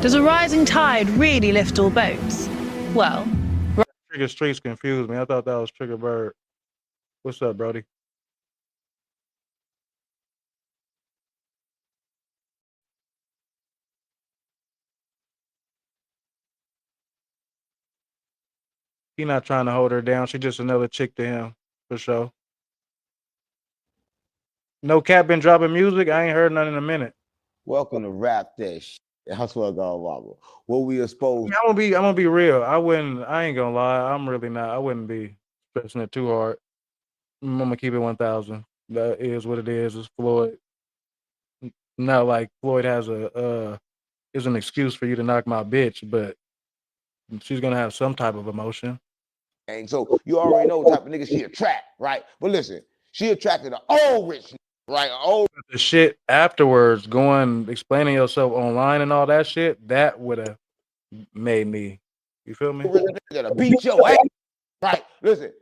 Does a rising tide really lift all boats? Well, Trigger Streets confused me. I thought that was Trigger Bird. What's up, Brody? He not trying to hold her down. She just another chick to him, for sure. No Cap been dropping music. I ain't heard none in a minute. Welcome to Rap That Shit. That's what Wobble. What we exposed. I'm gonna be real. I ain't gonna lie. I'm really not. I wouldn't be stressing it too hard. I'm gonna keep it 1,000. That is what it is. It's Floyd. Not like Floyd has is an excuse for you to knock my bitch, but she's gonna have some type of emotion. And so you already know what type of nigga she attract, right? But listen, she attracted an old rich, right? The shit afterwards, explaining yourself online and all that shit, that would have made me. You feel me? That'll beat your ass, right? Listen,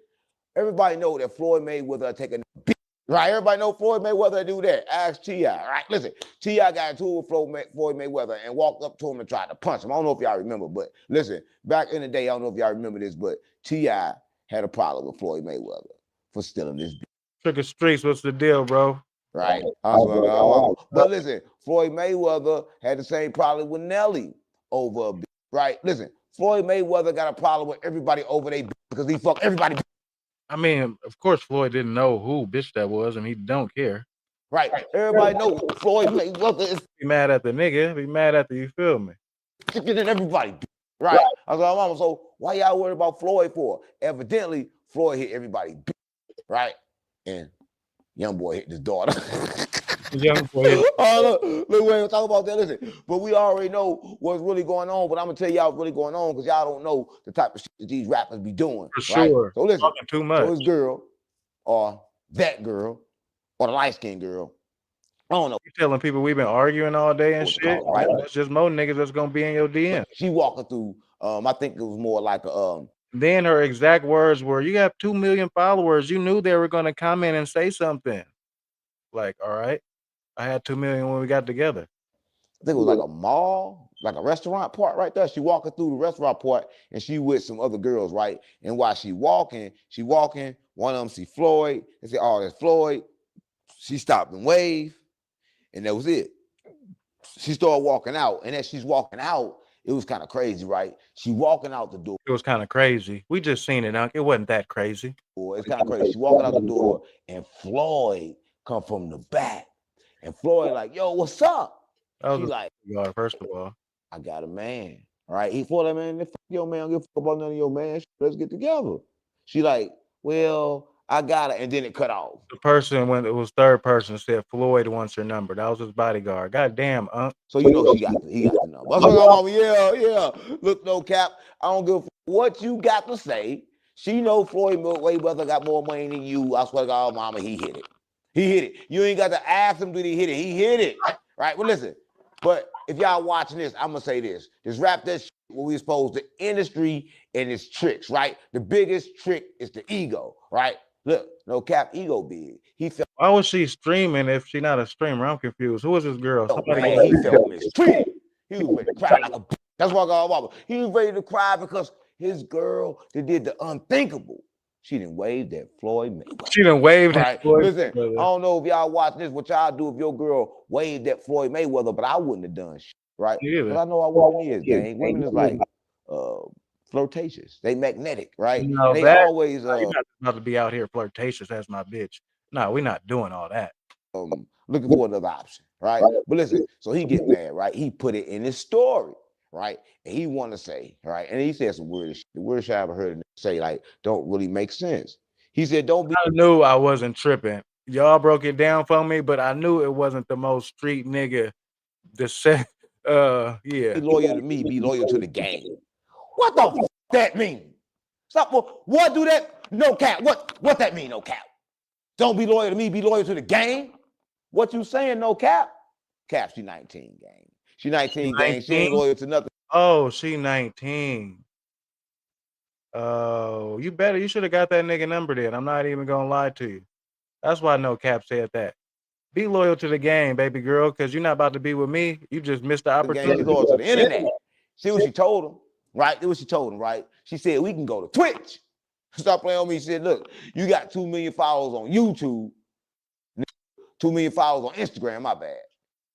everybody know that Floyd Mayweather take a beat, right? Everybody know Floyd Mayweather do that. Ask T.I., right? Listen, T.I. got into it with Floyd Mayweather and walked up to him and tried to punch him. I don't know if y'all remember, but listen, back in the day, I don't know if y'all remember this, but T.I. had a problem with Floyd Mayweather for stealing this beat. Trick or Streets, what's the deal, bro? Right. But listen, Floyd Mayweather had the same problem with Nelly over a beat, right? Listen, Floyd Mayweather got a problem with everybody over their beat because he fucked everybody. I mean, of course, Floyd didn't know who bitch that was, and he don't care. Right. Everybody know Floyd Mayweather is be mad at the nigga. Be mad at the, you feel me? Getting everybody. Right. I was like, mama, so why y'all worried about Floyd for? Evidently, Floyd hit everybody. Right. And young boy hit his daughter. Young boy. Look, we ain't talk about that. Listen, but we already know what's really going on. But I'm gonna tell y'all what's really going on because y'all don't know the type of shit that these rappers be doing. For sure. Right? So listen, talking too much. So this girl, or that girl, or the light-skinned girl, I don't know. You telling people we've been arguing all day and shit. Right? That's just more niggas that's gonna be in your DM. She walking through. I think it was more like a. Then her exact words were, "You have 2 million followers. You knew they were gonna comment and say something." Like, all right. I had 2 million when we got together. I think it was like a mall, like a restaurant part right there. She walking through the restaurant part and she with some other girls, right? And while she walking, one of them see Floyd and say, "Oh, that's Floyd." She stopped and waved, and that was it. She started walking out, and as she's walking out, it was kind of crazy, right? She walking out the door. It was kind of crazy. We just seen it, Unc. It wasn't that crazy. It's kind of crazy. She walking out the door, and Floyd come from the back. And Floyd like, "Yo, what's up?" She like, first of all, "I got a man." All right. He told that man, "Fuck your man, I don't give a fuck about none of your man. Let's get together." She like, "Well, I got it," and then it cut off. The person, when it was third person, said Floyd wants her number. That was his bodyguard. God damn, Unc. So you know he got the number. I was like, yeah. Look, no cap. I don't give a fuck what you got to say. She know Floyd Mayweather got more money than you. I swear to God, mama, he hit it. He hit it. You ain't got to ask him, did he hit it? He hit it. Right? Well, listen. But if y'all watching this, I'm going to say this. Just wrap that shit what we exposed the industry and its tricks, right? The biggest trick is the ego, right? Look, no cap, ego big. He felt. Why was she streaming if she's not a streamer? I'm confused. Who was this girl? Man, he felt mistreated. He was ready to cry like a bitch. That's why I got Obama. He was ready to cry because his girl that did the unthinkable. She didn't wave that Floyd Mayweather. She didn't wave that right? Floyd Listen, Mayweather. I don't know if y'all watch this, what y'all do if your girl waved that Floyd Mayweather, but I wouldn't have done shit, right? Because I know how women is, gang. Women is like flirtatious. They magnetic, right? No, they that, always you're not about to be out here flirtatious as my bitch. No, we're not doing all that. Looking for another option, right? But listen, so he get mad, right? He put it in his story, right? And he want to say, right? And he said some weird shit. The weirdest shit I ever heard him say, like, don't really make sense. He said, don't be. I knew I wasn't tripping. Y'all broke it down for me, but I knew it wasn't the most street nigga to say, yeah. Be loyal to me, be loyal to the game. What the f that mean? Stop. What do that? No cap. What that mean, no cap? Don't be loyal to me, be loyal to the game? What you saying, no cap? Cap, she 19, gang. She 19, gang. She ain't loyal to nothing. Oh, she 19. Oh, you should have got that nigga number then. I'm not even gonna lie to you. That's why No Cap said that. Be loyal to the game, baby girl, because you're not about to be with me. You just missed the opportunity. She's loyal to the internet. See what she told him, right? Do what she told him, right? She said, we can go to Twitch. Stop playing on me. She said, look, you got 2 million followers on YouTube, 2 million followers on Instagram, my bad.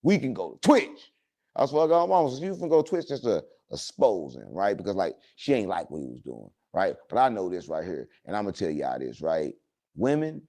We can go to Twitch. That's what I got mama. So you can go to Twitch just to expose him, right? Because like she ain't like what he was doing, right? But I know this right here, and I'm gonna tell y'all this, right? Women,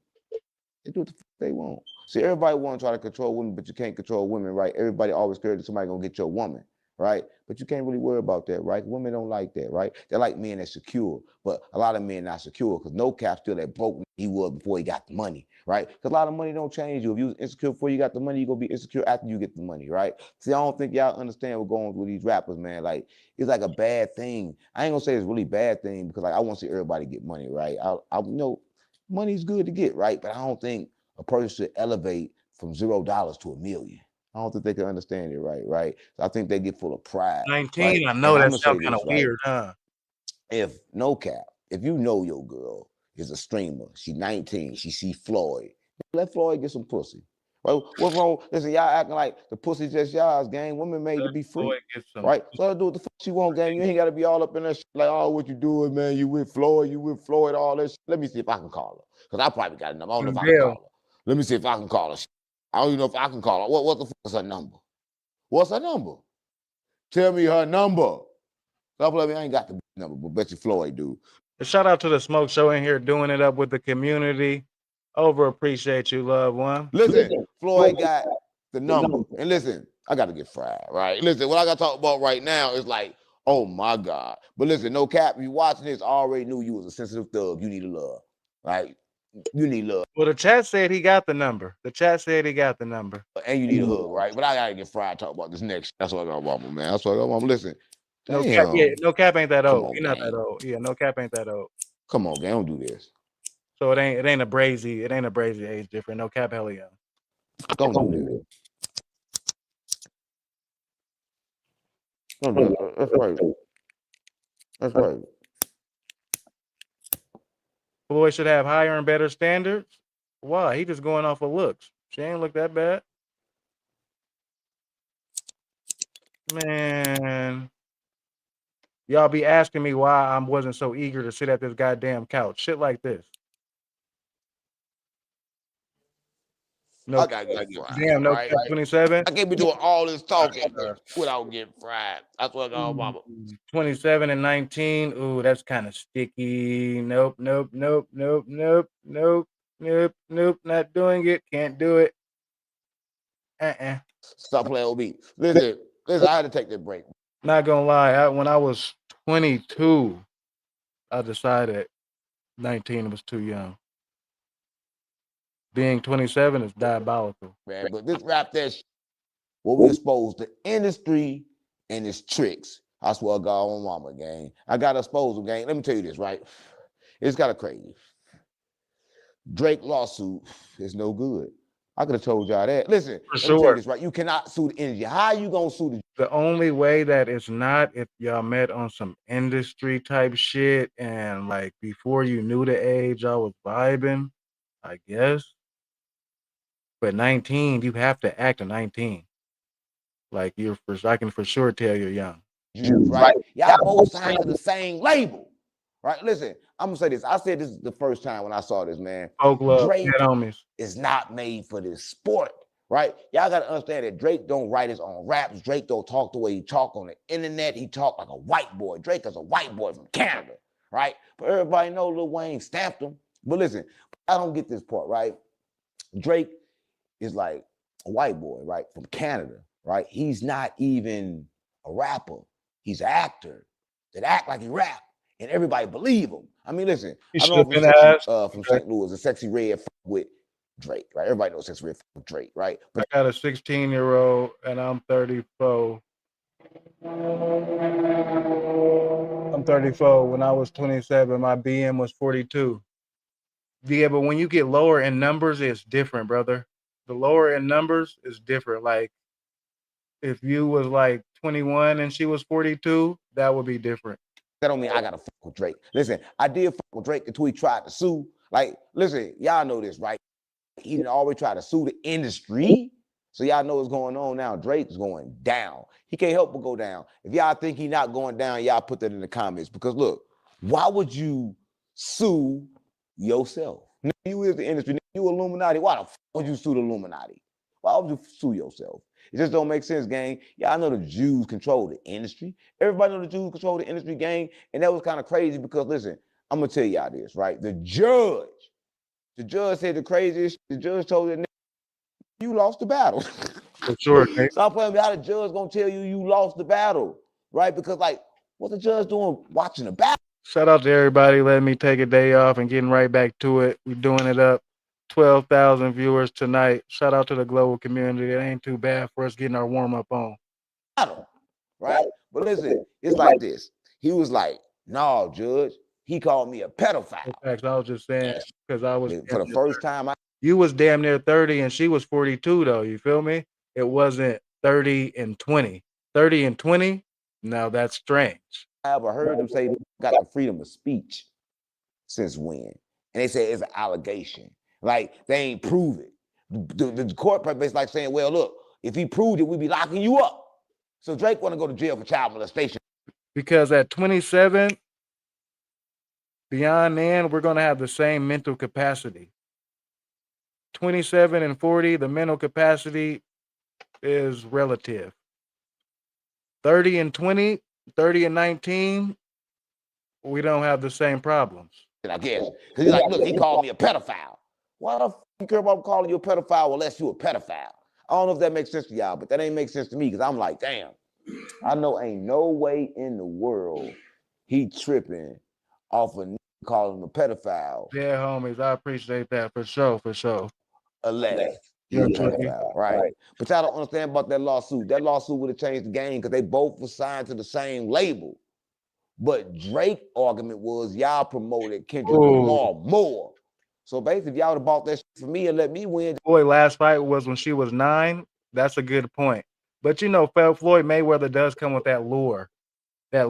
they do what the fuck they want. See, everybody want to try to control women, but you can't control women, right? Everybody always scared that somebody gonna get your woman, right? right? But you can't really worry about that, right? Women don't like that, right? They like men that's secure, but a lot of men not secure because no cap still that broke he was before he got the money, right? Because a lot of money don't change you. If you was insecure before you got the money, you're gonna be insecure after you get the money, right? See, I don't think y'all understand what's going on with these rappers, man. Like, it's like a bad thing. I ain't gonna say it's a really bad thing because like I want to see everybody get money, right? I know money's good to get, right? But I don't think a person should elevate from $0 to $1 million. I don't think they can understand it right? So I think they get full of pride. 19, right? I know And that I'm gonna say sounds kind of this, right? weird, huh? If no cap, if you know your girl is a streamer, she 19, she see Floyd, let Floyd get some pussy. Right? What's wrong? Listen, y'all acting like the pussy just y'all's, gang. Women made to be free. Floyd get some Right? So let her do what the fuck she want, gang. You ain't gotta be all up in that shit like, oh, what you doing, man? You with Floyd, all that shit. Let me see if I can call her. Because I probably got a number. I don't know if I can call her. Let me see if I can call her. I don't even know if I can call her. What the fuck is her number? What's her number? Tell me her number. Stop loving. I ain't got the number, but bet you Floyd do. Shout out to the Smoke Show in here doing it up with the community. Over appreciate you, loved one. Listen, Floyd got the number. And listen, I got to get fried, right? Listen, what I got to talk about right now is like, oh my God. But listen, no cap, if you watching this, I already knew you was a sensitive thug. You need love, right? You need love. Well, the chat said he got the number. The chat said he got the number. And you need a hug, right? But I got to get fried talk about this next. That's what I got, mama, man. That's what I got, mama. Listen. No cap, yeah, no cap ain't that old. On, He's not that old. Yeah, no cap ain't that old. Come on, gang, don't do this. So it ain't a brazy age difference. No cap, hell yeah. Don't do this. Don't do that. That's right. That's right. Floyd should have higher and better standards. Why? He just going off of looks. She ain't look that bad. Man. Y'all be asking me why I wasn't so eager to sit at this goddamn couch. Shit like this. No, I gotta get fried. Damn, no right? 27. I can't be doing all this talking without getting fried. That's what I got, mama. 27 and 19. Ooh, that's kind of sticky. Nope. Not doing it. Can't do it. Stop playing with me. Listen, I had to take that break. Not gonna lie, when I was 22, I decided 19 was too young. Being 27 is diabolical. Man, but this rap that what we exposed the industry and its tricks. I swear to God on mama, gang. I got to expose them, gang. Let me tell you this, right? It's kind of crazy. Drake lawsuit is no good. I could have told y'all that. Listen, For let me tell you sure. this, right? You cannot sue the industry. How you gonna sue The only way that it's not if y'all met on some industry type shit and like before you knew the age I was vibing, I guess. But 19, you have to act a 19. Like I can for sure tell you're young. right? Y'all both signed to the same label, right? Listen, I'm gonna say this. I said this is the first time when I saw this, man. Folk love, Drake dead homies. is not made for this sport, right? Y'all gotta understand that Drake don't write his own raps. Drake don't talk the way he talk on the internet. He talk like a white boy. Drake is a white boy from Canada, right? But everybody know Lil Wayne stamped him. But listen, I don't get this part, right? Drake is like a white boy, right, from Canada, right? He's not even a rapper. He's an actor that act like he rap, and everybody believe him. I mean, listen, I know from St. Louis, a Sexy Red with Drake, right? Everybody knows Sexy Red with Drake, right? But I got a 16-year-old and I'm 34. I'm 34. When I was 27, my BM was 42. Yeah, but when you get lower in numbers, it's different, brother. The lower in numbers is different. Like, if you was like 21 and she was 42, that would be different. That don't mean I gotta fuck with Drake. Listen, I did fuck with Drake until he tried to sue. Like, listen, y'all know this, right? He didn't always try to sue the industry. So y'all know what's going on now. Drake is going down. He can't help but go down. If y'all think he's not going down, y'all put that in the comments. Because look, why would you sue yourself? You is the industry. You Illuminati. Why the fuck would you sue the Illuminati? Why would you sue yourself? It just don't make sense, gang. Y'all know the Jews control the industry. Everybody know the Jews control the industry, gang. And that was kind of crazy because, listen, I'm going to tell y'all this, right? The judge said the craziest. The judge told that you lost the battle. For sure. Okay? Stop playing with me. How the judge gonna tell you you lost the battle, right? Because like, what the judge doing watching the battle? Shout out to everybody letting me take a day off and getting right back to it. We're doing it up. 12,000 viewers tonight. Shout out to the global community. It ain't too bad for us getting our warm up on. Battle, right? But listen, it's like this. He was like, "No, judge." He called me a pedophile. In fact, I was just saying because I was For the first time. You was damn near 30 and she was 42 though. You feel me? It wasn't 30 and 20. 30 and 20. Now that's strange. I ever heard them say they got the freedom of speech since when? And they say it's an allegation. Like they ain't prove it. The court basically like saying, well, look, if he proved it, we'd be locking you up. So Drake want to go to jail for child molestation. Because at 27, beyond then, we're going to have the same mental capacity. 27 and 40, the mental capacity is relative. 30 and 20, 30 and 19, we don't have the same problems. I guess. Because he's like, look, he called me a pedophile. Why the f you care about calling you a pedophile unless you a pedophile? I don't know if that makes sense to y'all, but that ain't make sense to me because I'm like, damn, I know ain't no way in the world he tripping off of calling him a pedophile. Yeah, homies, I appreciate that for sure, for sure. Unless you're a pedophile, right? But y'all don't understand about that lawsuit. That lawsuit would have changed the game because they both were signed to the same label. But Drake's argument was y'all promoted Kendrick Lamar more. So basically, if y'all would have bought that shit for me and let me win. Boy, last fight was when she was 9. That's a good point. But you know, Floyd Mayweather does come with that lure that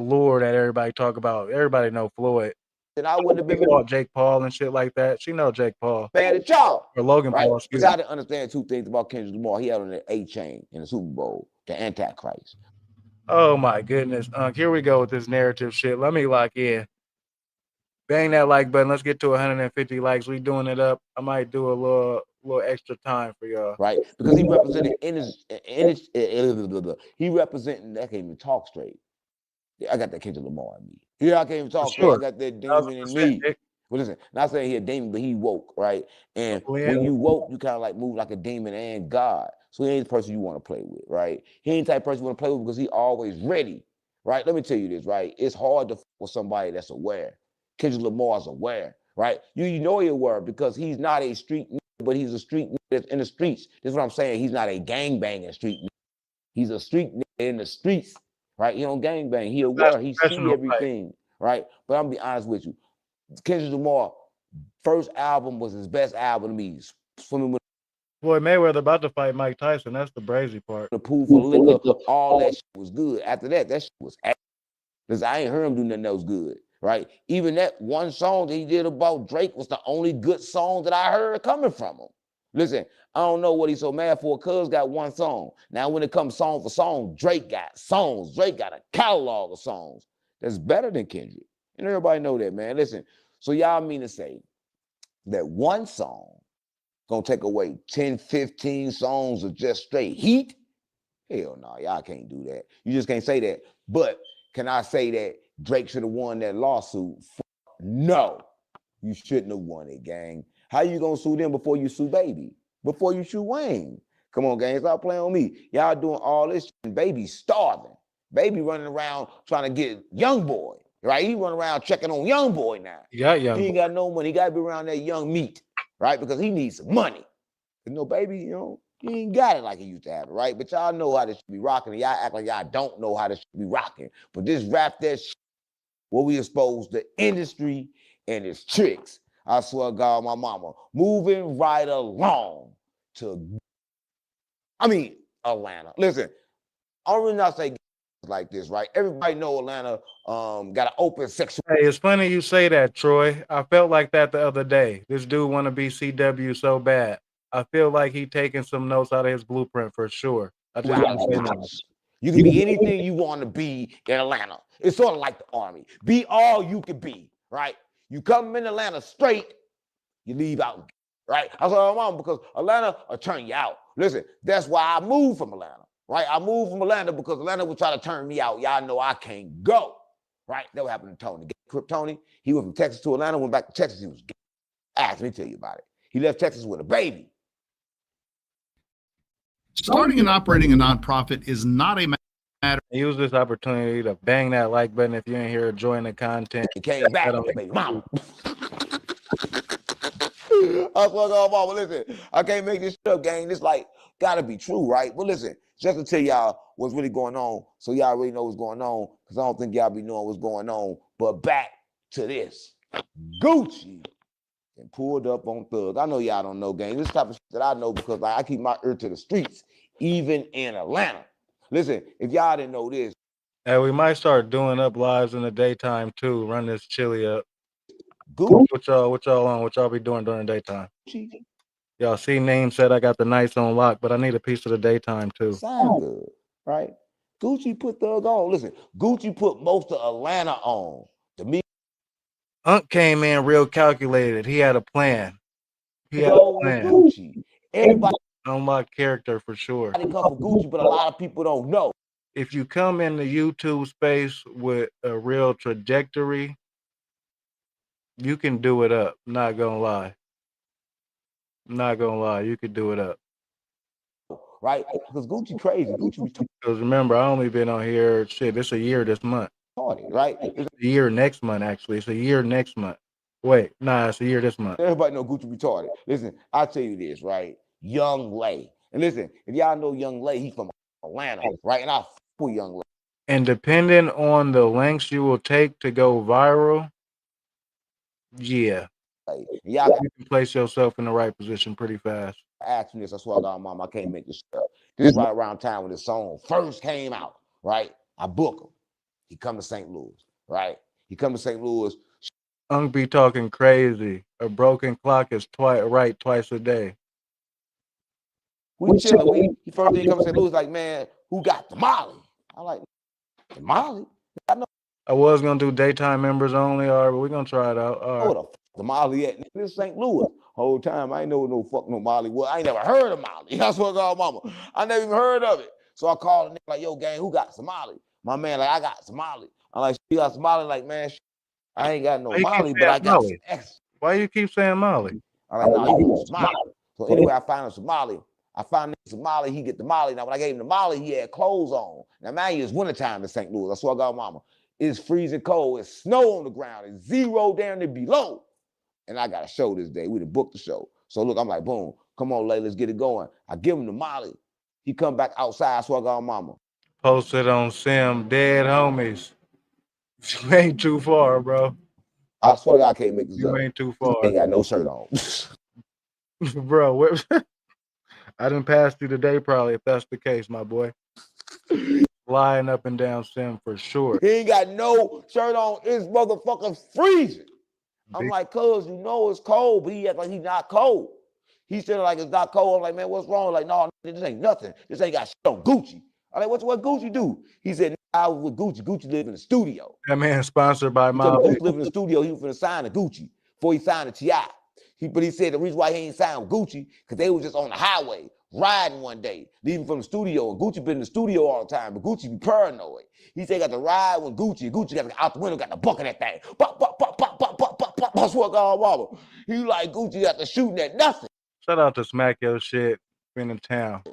everybody talk about. Everybody know Floyd. And I wouldn't have been called Jake Paul and shit like that. She know Jake Paul. Bad at y'all. Or Logan Paul. You got to understand two things about Kendrick Lamar. He had on the A chain in the Super Bowl, the Antichrist. Oh my goodness. Here we go with this narrative shit. Let me lock in. Bang that like button. Let's get to 150 likes. We doing it up. I might do a little extra time for y'all. Right. Because he represented he representing, I can't even talk straight. I got that Kendrick Lamar in me. Here I can't even talk straight. I got that demon in me. Well, listen, not saying he a demon, but he woke, right? And when you woke, you kind of like move like a demon and God. So he ain't the person you want to play with, right? He ain't the type of person you want to play with because he always ready, right? Let me tell you this, right? It's hard to with somebody that's aware. Kendrick Lamar's aware, right? You know he's aware because he's not a street nigga, but he's a street nigga that's in the streets. This is what I'm saying. He's not a gangbanging street nigga. He's a street nigga in the streets, right? He don't gangbang. He aware. He see everything, right? But I'm gonna be honest with you. Kendrick Lamar first album was his best album to me. Swimming with Floyd Mayweather about to fight Mike Tyson. That's the brazy part. The Pooh for liquor, all that shit was good. After that, that shit was because I ain't heard him do nothing that was good, right? Even that one song that he did about Drake was the only good song that I heard coming from him. Listen, I don't know what he's so mad for. Cuz got one song. Now, when it comes song for song, Drake got songs. Drake got a catalog of songs that's better than Kendrick. And everybody know that, man. Listen, so y'all mean to say that one song gonna take away 10, 15 songs of just straight heat? Hell no, y'all can't do that. You just can't say that. But can I say that Drake should have won that lawsuit? No, you shouldn't have won it, gang. How you gonna sue them before you sue Baby? Before you sue Wayne? Come on, gang, stop playing on me. Y'all doing all this shit and Baby's starving. Baby running around trying to get Young Boy, right? He running around checking on Young Boy now. He ain't got no money. He got to be around that young meat, right? Because he needs some money. You know, Baby, you know, he ain't got it like he used to have it, right? But y'all know how this should be rocking. Y'all act like y'all don't know how this should be rocking. But this rap that shit, where we expose the industry and its tricks. I swear to God, my mama, moving right along to, Atlanta. Listen, I'm really not saying like this, right? Everybody know Atlanta got an open sexual. Hey, it's funny you say that, Troy. I felt like that the other day. This dude want to be CW so bad. I feel like he taking some notes out of his blueprint for sure. I just want to say that. You can be anything you want to be in Atlanta. It's sort of like the Army. Be all you can be, right? You come in Atlanta straight, you leave out, right? I said, oh, mom, because Atlanta will turn you out. Listen, that's why I moved from Atlanta, right? I moved from Atlanta because Atlanta would try to turn me out. Y'all know I can't go, right? That what happened to Tony. Crip Tony, he went from Texas to Atlanta, went back to Texas, he was gay. Ask me, tell you about it. He left Texas with a baby. Starting and operating a nonprofit is not a matter. Use this opportunity to bang that like button if you ain't here enjoying the content. It came back, baby mama. I swear to God, mama, listen, I can't make this shit up, gang. This like gotta be true, right? But listen, just to tell y'all what's really going on, so y'all really know what's going on, because I don't think y'all be knowing what's going on. But back to this. Gucci and pulled up on Thug. I know y'all don't know, gang. This type of shit that I know because like, I keep my ear to the streets, even in Atlanta. Listen, if y'all didn't know this. Hey, we might start doing up lives in the daytime too. Run this chili up. Gucci. What y'all be doing during the daytime? Y'all see Name said I got the nights on lock, but I need a piece of the daytime too. Sound good, right? Gucci put Thug on. Listen, Gucci put most of Atlanta on. To me, Unc came in real calculated. He had a plan. He had a plan. Gucci. Everybody unlock character for sure. come for Gucci, but a lot of people don't know. If you come in the YouTube space with a real trajectory, you can do it up. Not gonna lie. Not gonna lie, you could do it up. Right? Because Gucci crazy. Gucci because remember, I only been on here, shit, it's a year this month. Right? It's a year next month, actually. It's a year next month. Wait, nah, it's a year this month. Everybody know Gucci retarded. Listen, I'll tell you this, right? Young Lay. And listen, if y'all know Young Lay, he's from Atlanta, right? And I f with Young Lay. And depending on the lengths you will take to go viral, yeah. Y'all you can place yourself in the right position pretty fast. Ask me this, I swear to God, mom, I can't make this stuff. This is right around time when this song first came out, right? I book him. He come to St. Louis, right? He come to St. Louis. Ung be talking crazy. A broken clock is right twice a day. We chill. He first thing come to St. Louis, like, man, who got the Molly? I'm like, the Molly? I was gonna do daytime members only, all right, but we're gonna try it out. All right. The Molly at this St. Louis. Whole time I ain't know no fuck no Molly. Well, I ain't never heard of Molly. That's what I call mama. I never even heard of it. So I called the nigga like, yo, gang, who got some Molly? My man, like, I got some Molly. I'm like, you got some Molly? Like, man, I ain't got no Molly, but I got some extra. Why you keep saying Molly? I'm like, no, you get some Molly. So anyway, I found him some Molly. I found him some Molly, he get the Molly. Now, when I gave him the Molly, he had clothes on. Now, man, it's wintertime in St. Louis. I swear I got mama. It's freezing cold. It's snow on the ground. It's 0 down there below. And I got a show this day. We done booked the show. So look, I'm like, boom, come on, Lay, let's get it going. I give him the Molly. He come back outside, I swear I got mama. Posted on Sim, dead homies. You ain't too far, bro. I swear to God, I can't make this you up. You ain't too far. Ain't got no shirt on. Bro, what? I done passed you today, probably, if that's the case, my boy. Flying up and down Sim for sure. He ain't got no shirt on. This motherfucker freezing. I'm like, cuz, you know it's cold, but he act like he's not cold. He said like it's not cold. I'm like, man, what's wrong? Like, no, this ain't nothing. This ain't got shit on Gucci. I'm like, what Gucci do? He said, I was with Gucci. Gucci live in the studio. That man sponsored by my. Gucci live in the studio. He was finna sign to Gucci before he signed to T.I. But he said the reason why he ain't signed with Gucci because they was just on the highway riding one day, leaving from the studio. And Gucci been in the studio all the time, but Gucci be paranoid. He said he got to ride with Gucci. Gucci got out the window, got the buck of that thing. Pop, pop, pop, pop, pop, pop, pop, pop. That's what God, mama. He like Gucci got to shooting at nothing. Shout out to Smack Your Shit, been in town.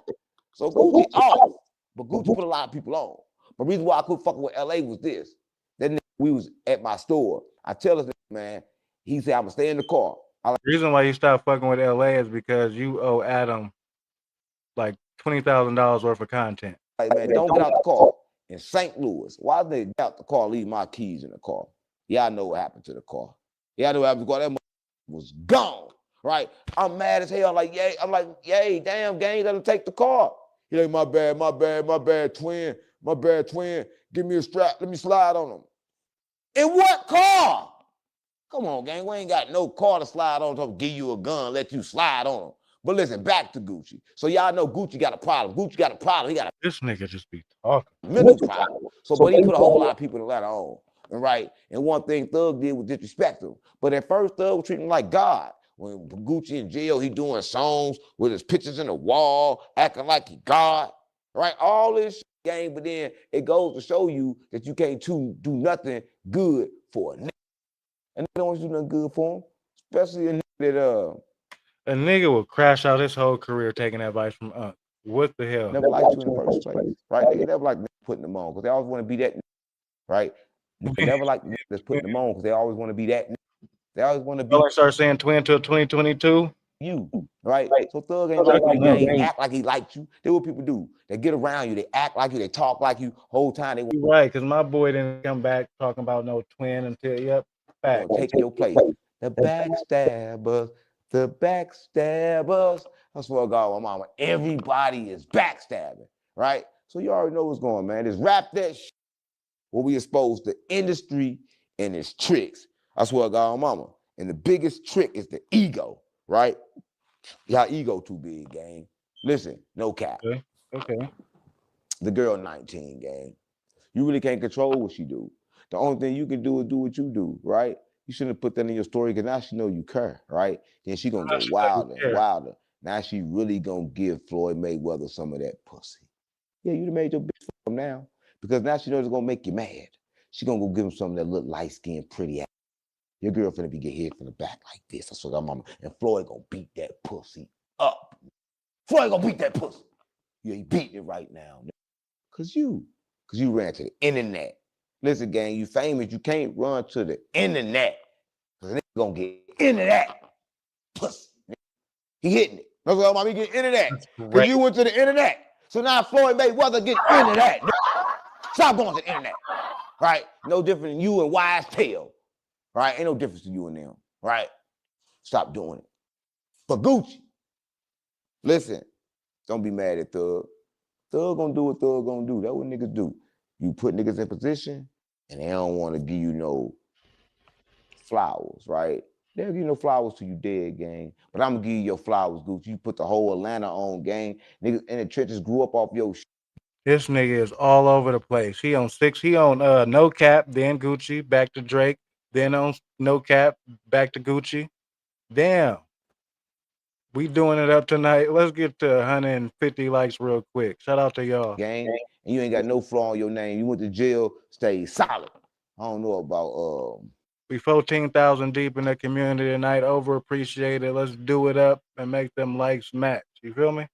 So Gucci off, but Gucci put a lot of people on. But the reason why I couldn't fucking with LA was this. That nigga, we was at my store. I tell us, man, he said, I'm gonna stay in the car. The reason why you stopped fucking with LA is because you owe Adam like $20,000 worth of content. Like, man, don't get out the car in St. Louis. Why did they get out the car, leave my keys in the car? Y'all know what happened to the car. Y'all know what happened to the car. That was gone, right? I'm mad as hell. Like, yay. I'm like, yay, damn, gang, let him take the car. He like, my bad, twin. My bad, twin. Give me a strap. Let me slide on him. In what car? Come on, gang. We ain't got no car to slide on to give you a gun, let you slide on him. But listen, back to Gucci. So y'all know Gucci got a problem. Gucci got a problem. He got a this nigga just be talking. Mental problem. So, but he put a whole lot of people in Atlanta on. Right? And one thing Thug did was disrespect him. But at first, Thug was treating him like God. When Gucci in jail, he doing songs with his pictures in the wall, acting like he God. Right? All this shit, gang, but then it goes to show you that you can't do nothing good for a nigga. And they don't want you to do nothing good for him. Especially a nigga that a nigga will crash out his whole career taking advice from Unc. What the hell? Never liked you in the first place, right? They never like putting them on because they always want to be that, right? They never like that's putting them on because they always want to be that. They always want to be. I start saying twin till 2022. You, right? So Thug ain't like you. They ain't act like he liked you. That's what people do. They get around you. They act like you. They talk like you. Whole time they You right, because my boy didn't come back talking about no twin until back. Take your place. The backstabbers, the backstabbers. I swear to God, my mama, everybody is backstabbing, right? So you already know what's going on, man. Just rap that shit where we expose the industry and its tricks. I swear to God, mama. And the biggest trick is the ego, right? Y'all ego too big, gang. Listen, no cap. Okay. The girl 19, gang. You really can't control what she do. The only thing you can do is do what you do, right? You shouldn't have put that in your story because now she know you care, right? Then she gonna go wilder and wilder. Now she really gonna give Floyd Mayweather some of that pussy. Yeah, you done made your bitch for him now because now she knows it's gonna make you mad. She gonna go give him some of that little light-skinned, pretty ass. Your girl finna be get hit from the back like this. That's what I'm mama. And Floyd gonna beat that pussy up. Floyd gonna beat that pussy. Yeah, he beating it right now. Cause you ran to the internet. Listen, gang, you famous. You can't run to the internet. Cause nigga gonna get into that pussy. He hitting it. That's what I'm mama, he get into that. Cause you went to the internet. So now Floyd Mayweather get into that. Stop going to the internet. Right? No different than you and Wise Tail. Right? Ain't no difference to you and them. Right? Stop doing it. For Gucci. Listen, don't be mad at Thug. Thug gonna do what Thug gonna do. That's what niggas do. You put niggas in position and they don't want to give you no flowers, right? They'll give you no flowers till you dead, gang. But I'm gonna give you your flowers, Gucci. You put the whole Atlanta on, gang. Niggas in the trenches grew up off your shit. This nigga is all over the place. He on No Cap, then Gucci, back to Drake, then on No Cap, back to Gucci. Damn. We doing it up tonight. Let's get to 150 likes real quick. Shout out to y'all. Gang, and you ain't got no flaw on your name. You went to jail, stay solid. I don't know about We 14,000 deep in the community tonight. Overappreciated. Let's do it up and make them likes match. You feel me?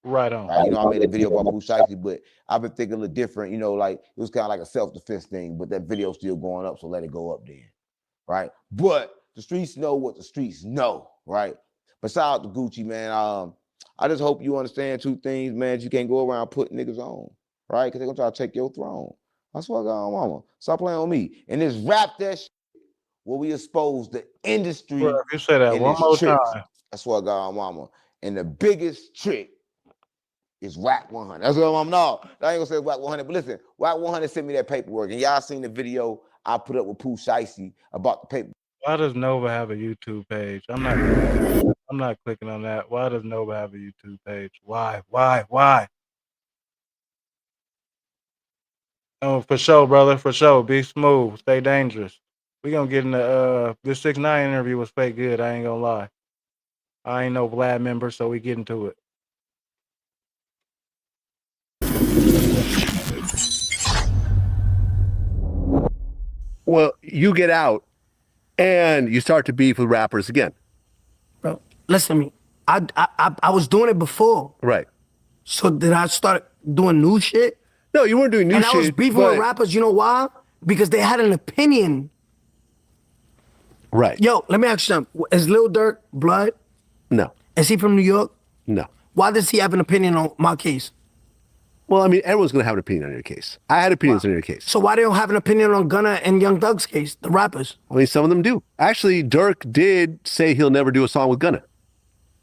Right on. You know, I made a video about Pooh, but I've been thinking a little different. You know, like it was kind of like a self-defense thing, but that video's still going up, so let it go up then, right? But the streets know what the streets know, right? But shout out to Gucci, man. I just hope you understand two things, man. You can't go around putting niggas on, right? Because they're gonna try to take your throne. I swear to God, mama. Stop playing on me. And this rap that shit where we expose the industry. Bro, you say that one more time. I swear to God, mama. And the biggest trick is Whack 100. That's what I'm no. I ain't gonna say Whack 100, but listen, Whack 100 sent me that paperwork, and y'all seen the video I put up with Pooh Shiesty about the paper. Why does Nova have a YouTube page? I'm not clicking on that. Why does Nova have a YouTube page? Why? Oh, for sure, brother. For sure. Be smooth. Stay dangerous. We gonna get in the this 6ix9ine interview was fake good. I ain't gonna lie. I ain't no Vlad member, so we get into it. Well, you get out and you start to beef with rappers again. Bro, listen to me. I was doing it before. Right. So did I start doing new shit? No, you weren't doing new shit. And I was beefing with rappers, you know why? Because they had an opinion. Right. Yo, let me ask you something. Is Lil Durk blood? No. Is he from New York? No. Why does he have an opinion on my case? Well, I mean, everyone's going to have an opinion on your case. I had opinions on your case. So why they don't have an opinion on Gunna and Young Thug's case, the rappers? I mean, some of them do. Actually, Durk did say he'll never do a song with Gunna.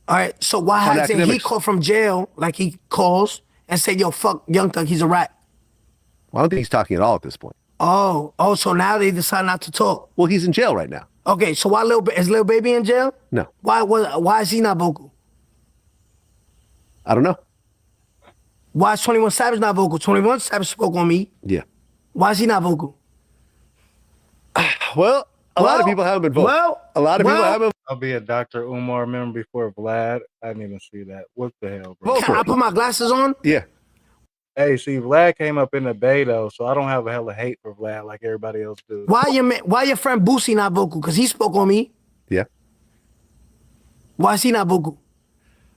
All right, so why hasn't he called from jail, like he calls, and say, yo, fuck Young Thug, he's a rat? Well, I don't think he's talking at all at this point. Oh, so now they decide not to talk. Well, he's in jail right now. Okay, so why is Lil Baby in jail? No. Why is he not vocal? I don't know. Why is 21 Savage not vocal? 21 Savage spoke on me. Yeah. Why is he not vocal? Well, a lot of people haven't been vocal. A lot of people haven't. I'll be a Dr. Umar member before Vlad. I didn't even see that. What the hell, bro? Can I put my glasses on? Yeah. Hey, see, Vlad came up in the Bay though, so I don't have a hella hate for Vlad like everybody else do. Why your friend Boosie not vocal? Because he spoke on me. Yeah. Why is he not vocal?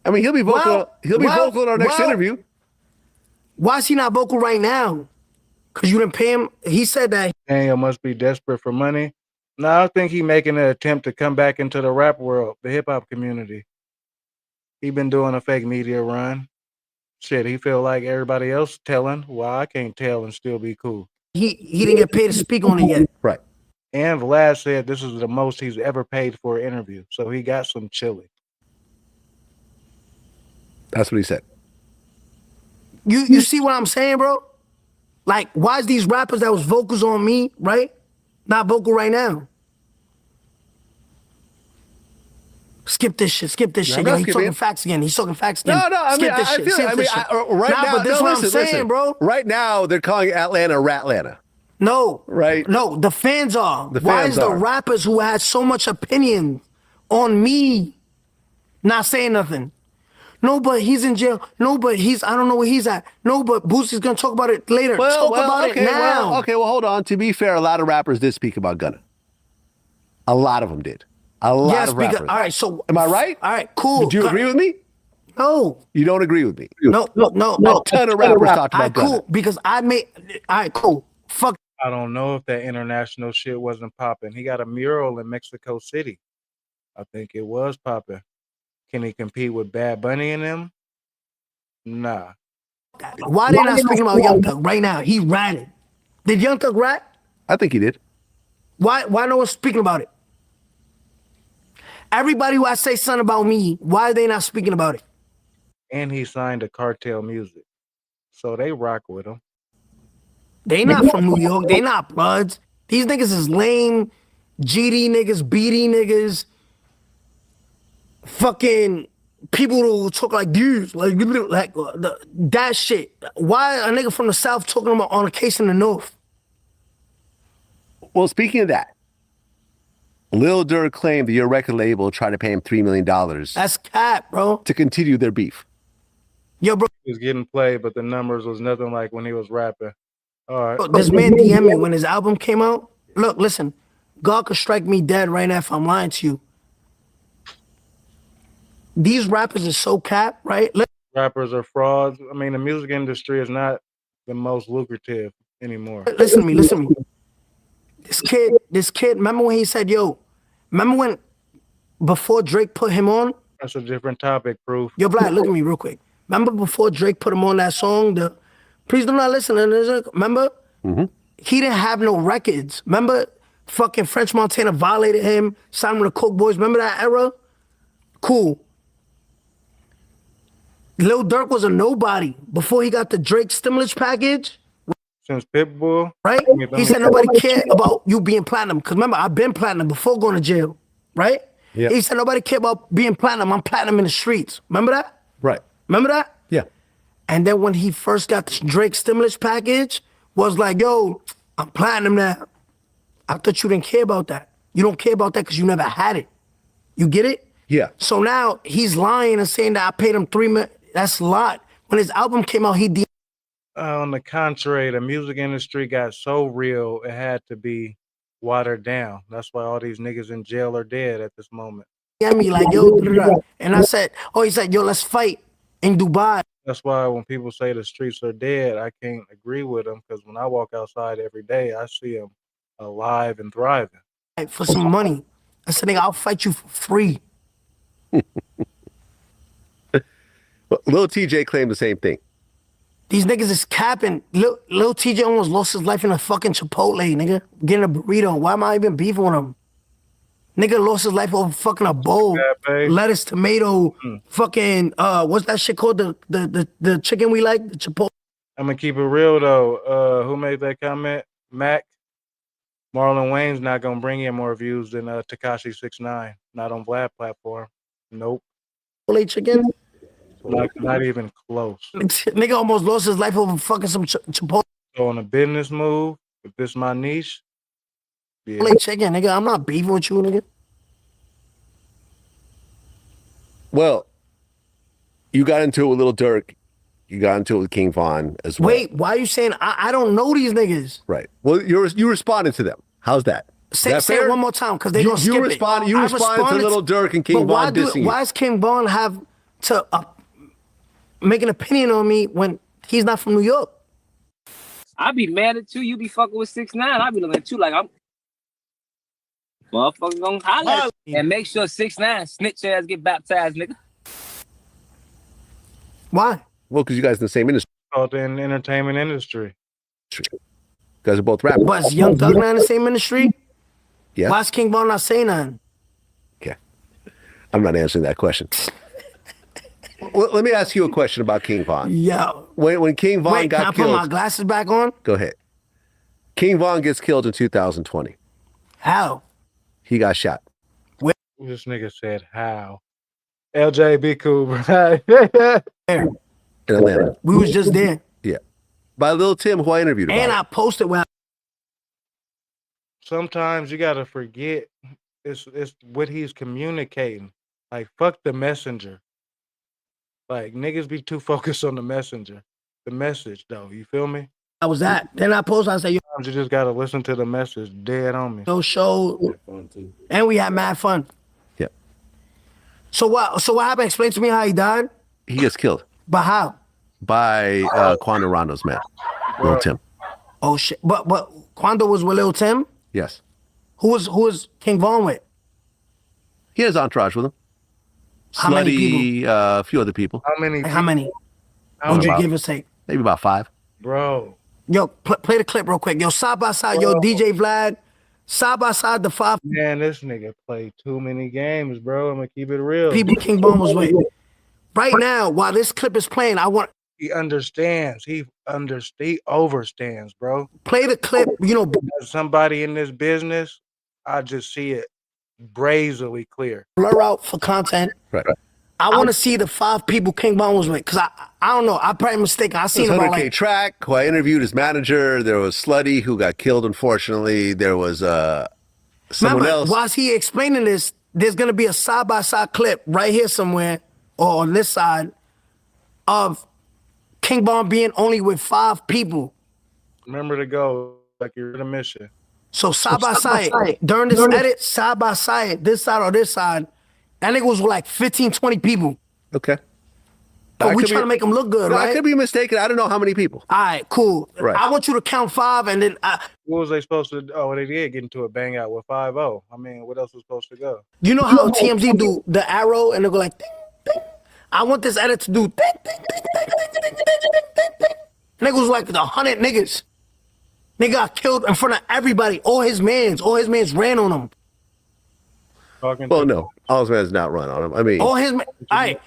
I mean, he'll be vocal. He'll be vocal in our next interview. Why is he not vocal right now? Because you didn't pay him. He said that. Daniel must be desperate for money. No, I think he's making an attempt to come back into the rap world, the hip hop community. He been doing a fake media run. Shit, he feel like everybody else telling. Why I can't tell and still be cool. He didn't get paid to speak on it yet. Right. And Vlad said this is the most he's ever paid for an interview. So he got some chili. That's what he said. You see what I'm saying, bro? Like, why is these rappers that was vocals on me, right, not vocal right now? Skip this shit. Skip this shit. Yo, he's talking facts again. He's talking facts again. No, I mean, skip this I shit. feel. Skip I mean, this shit. right nah, now. but this is what I'm saying, bro. Right now, they're calling Atlanta Ratlanta. No. Right. No, the fans are. The Why fans is the are. rappers who had so much opinion on me not saying nothing? No, but he's in jail. No, but I don't know where he's at. No, but Boosie's gonna talk about it later. Talk about it now. Well, hold on. To be fair, a lot of rappers did speak about Gunna. A lot of them did. A lot of rappers. All right, so am I right? All right, cool. Do you agree with me? No. You don't agree with me? No. A ton of rappers talked about Gunna. Cool, because I made. All right, cool. Fuck. I don't know if that international shit wasn't popping. He got a mural in Mexico City. I think it was popping. Can he compete with Bad Bunny and them? Nah. Why they not speaking about Young Thug right now? He ratted. Did Young Thug rat? I think he did. Why no one's speaking about it? Everybody who I say something about me, why are they not speaking about it? And he signed to Cartel Music. So they rock with him. They not from New York. They not Bloods. These niggas is lame, GD niggas, BD niggas, fucking people who talk like dudes, like that shit. Why a nigga from the South talking about on a case in the North? Well, speaking of that, Lil Durk claimed that your record label tried to pay him $3 million. That's cap, bro. To continue their beef. Yo, bro. He was getting played, but the numbers was nothing like when he was rapping. All right. Look, this man DM me when his album came out. Look, listen, God could strike me dead right now if I'm lying to you. These rappers are so cap, right? Rappers are frauds. I mean, the music industry is not the most lucrative anymore. Listen to me. This kid, remember when he said, yo, remember when, before Drake put him on? That's a different topic, Proof. Yo, Black, look at me real quick. Remember before Drake put him on that song, Please Do Not Listen, remember? Mm-hmm. He didn't have no records. Remember fucking French Montana violated him, signed with the Coke Boys. Remember that era? Cool. Lil Durk was a nobody before he got the Drake stimulus package. Since Pitbull. Right? He said nobody cared about you being platinum. Because remember, I've been platinum before going to jail. Right? Yeah. He said nobody cared about being platinum. I'm platinum in the streets. Remember that? Right. Remember that? Yeah. And then when he first got the Drake stimulus package, was like, yo, I'm platinum now. I thought you didn't care about that. You don't care about that because you never had it. You get it? Yeah. So now he's lying and saying that I paid him $3 million. That's a lot. When his album came out, he on the contrary, the music industry got so real, it had to be watered down. That's why all these niggas in jail are dead at this moment. me like, yo, and I said, he said, yo, let's fight in Dubai. That's why when people say the streets are dead, I can't agree with them because when I walk outside every day, I see them alive and thriving. For some money. I said, nigga, I'll fight you for free. Lil TJ claimed the same thing. These niggas is capping. Lil TJ almost lost his life in a fucking Chipotle, nigga. Getting a burrito. Why am I even beefing with him? Nigga lost his life over fucking a bowl. Lettuce, tomato, fucking, what's that shit called? The chicken we like? The Chipotle. I'm gonna keep it real though. Who made that comment? Mac. Marlon Wayne's not gonna bring in more views than Tekashi 6ix9ine. Not on Vlad platform. Nope. Chicken? Not even close. Nigga almost lost his life over fucking some Chipotle. So on a business move, if this is my niche, yeah. Chicken, nigga. I'm not beefing with you, nigga. Well, you got into it with Lil Durk. You got into it with King Von as well. Wait, why are you saying I don't know these niggas? Right. Well, you responded to them. How's that? Say it one more time, because they gonna skip You responded to Lil Durk and King Von dissing you. Why does King Von have to make an opinion on me when he's not from New York. I be mad at you. You be fucking with 6ix9ine. I be looking at you like I'm motherfucker gonna holler at you. And make sure 6ix9ine snitch ass get baptized, nigga. Why? Well, because you guys in the same industry. Both in the entertainment industry. You guys are both rappers. But is Young Thug not in the same industry? Yeah. Why's King Von not saying nothing? Okay. I'm not answering that question. Well, let me ask you a question about King Von. Yeah. When King Von Wait, got can I killed. put my glasses back on? Go ahead. King Von gets killed in 2020. How? He got shot. This nigga said how. LJ, be cool, bro. In Atlanta. We was just there. Yeah. By Lil Tim, who I interviewed about. And I posted when Sometimes you gotta forget it's what he's communicating. Like, fuck the messenger. Like, niggas be too focused on the messenger. The message, though. You feel me? I was at. Then I posted, I said, yo, Sometimes you just gotta listen to the message dead on me. no show. And we had mad fun. Yeah. So what happened? Explain to me how he died. He gets killed. But how? By Quando Rondo's man. Lil Tim. Oh shit. But Quando was with Lil Tim? Yes. Who was King Von with? He has entourage with him. How many Slutty, a few other people. How many? How many? Would you give or take? Maybe about 5. Bro. Yo, play the clip real quick. Yo, side by side, yo, DJ Vlad, side by side, the 5 Man, this nigga played too many games, bro. I'm gonna keep it real. people King Von was with. Right now, while this clip is playing, I want He understands. He overstands, bro. play the clip. You know, As somebody in this business, I just see it brazenly clear. blur out for content. Right. I want to see the 5 people King Von was with, cause I don't know. I probably mistaken. I seen There's about 100K like Track, who I interviewed his manager. There was Slutty, who got killed, unfortunately. There was someone else. Whilst he explaining this, there's gonna be a side by side clip right here somewhere, or on this side, of King Von being only with 5 people. Remember to go like you're in a mission. So side by side, during this edit, side by side, this side or this side, that nigga was with like 15, 20 people. Okay. But we trying to make them look good, right? I could be mistaken. I don't know how many people. All right, cool. Right. I want you to count 5 and then What was they supposed to do? Oh, they did get into a bang out with 5-0. I mean, what else was supposed to go? you know how TMZ do the arrow and they go like ding, ding. I want this edit to do ding, ding, ding, ding, ding, ding, ding, ding, ding. Nigga was like 100 niggas. Nigga got killed in front of everybody. All his mans ran on him. Well, no. All his man's not run on him. I mean, All his man. All right.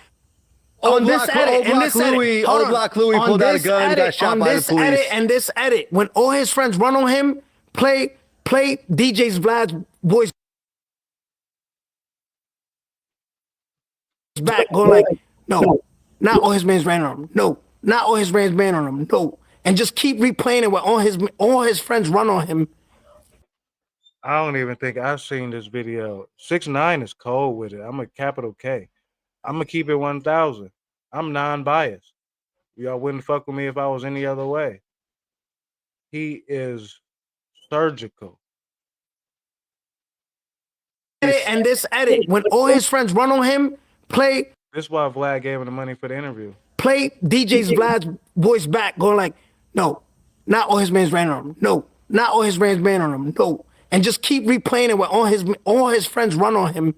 On this edit, in this edit, hold Old on. Block Louis On pulled out a this gun, edit, got shot on by the this police. edit and this edit, when all his friends run on him, play DJ's Vlad's voice back, going like, no, not all his mans ran on him. No, not all his mans ran on him. No, and just keep replaying it when all his friends run on him. I don't even think I've seen this video. 6ix9ine is cold with it. I'm a capital K. I'm gonna keep it 1,000. I'm non-biased. Y'all wouldn't fuck with me if I was any other way. He is surgical. And this edit, when all his friends run on him, play This is why Vlad gave him the money for the interview. DJ's Vlad's voice back, going like, no, not all his mans ran on him. No, not all his mans ran on him. No, and just keep replaying it when all his friends run on him.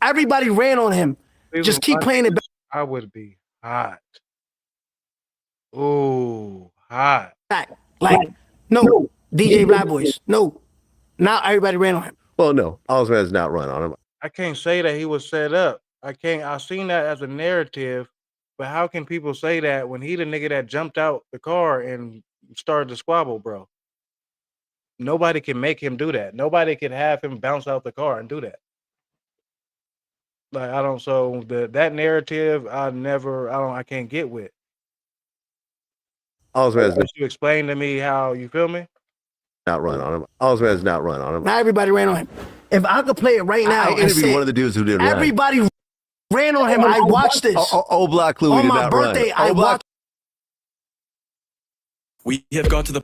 Everybody ran on him. Just keep playing it back. I would be hot. Ooh, hot. Like, no, DJ Vlad voice. No, not everybody ran on him. Well, no. All his man's not run on him. I can't say that he was set up. I seen that as a narrative, but how can people say that when he the nigga that jumped out the car and started to squabble, bro? Nobody can make him do that. Nobody can have him bounce out the car and do that. Like, that narrative, I can't get with. All his man's You explain to me how, you feel me? not run on him. All his man's not run on him. Not everybody ran on him. If I could play it right now, I and interviewed say, one of the dudes who did run. everybody ran on him. I watched this. Old Block Louis on did my not birthday. run. I Old Block watched. We have gone to the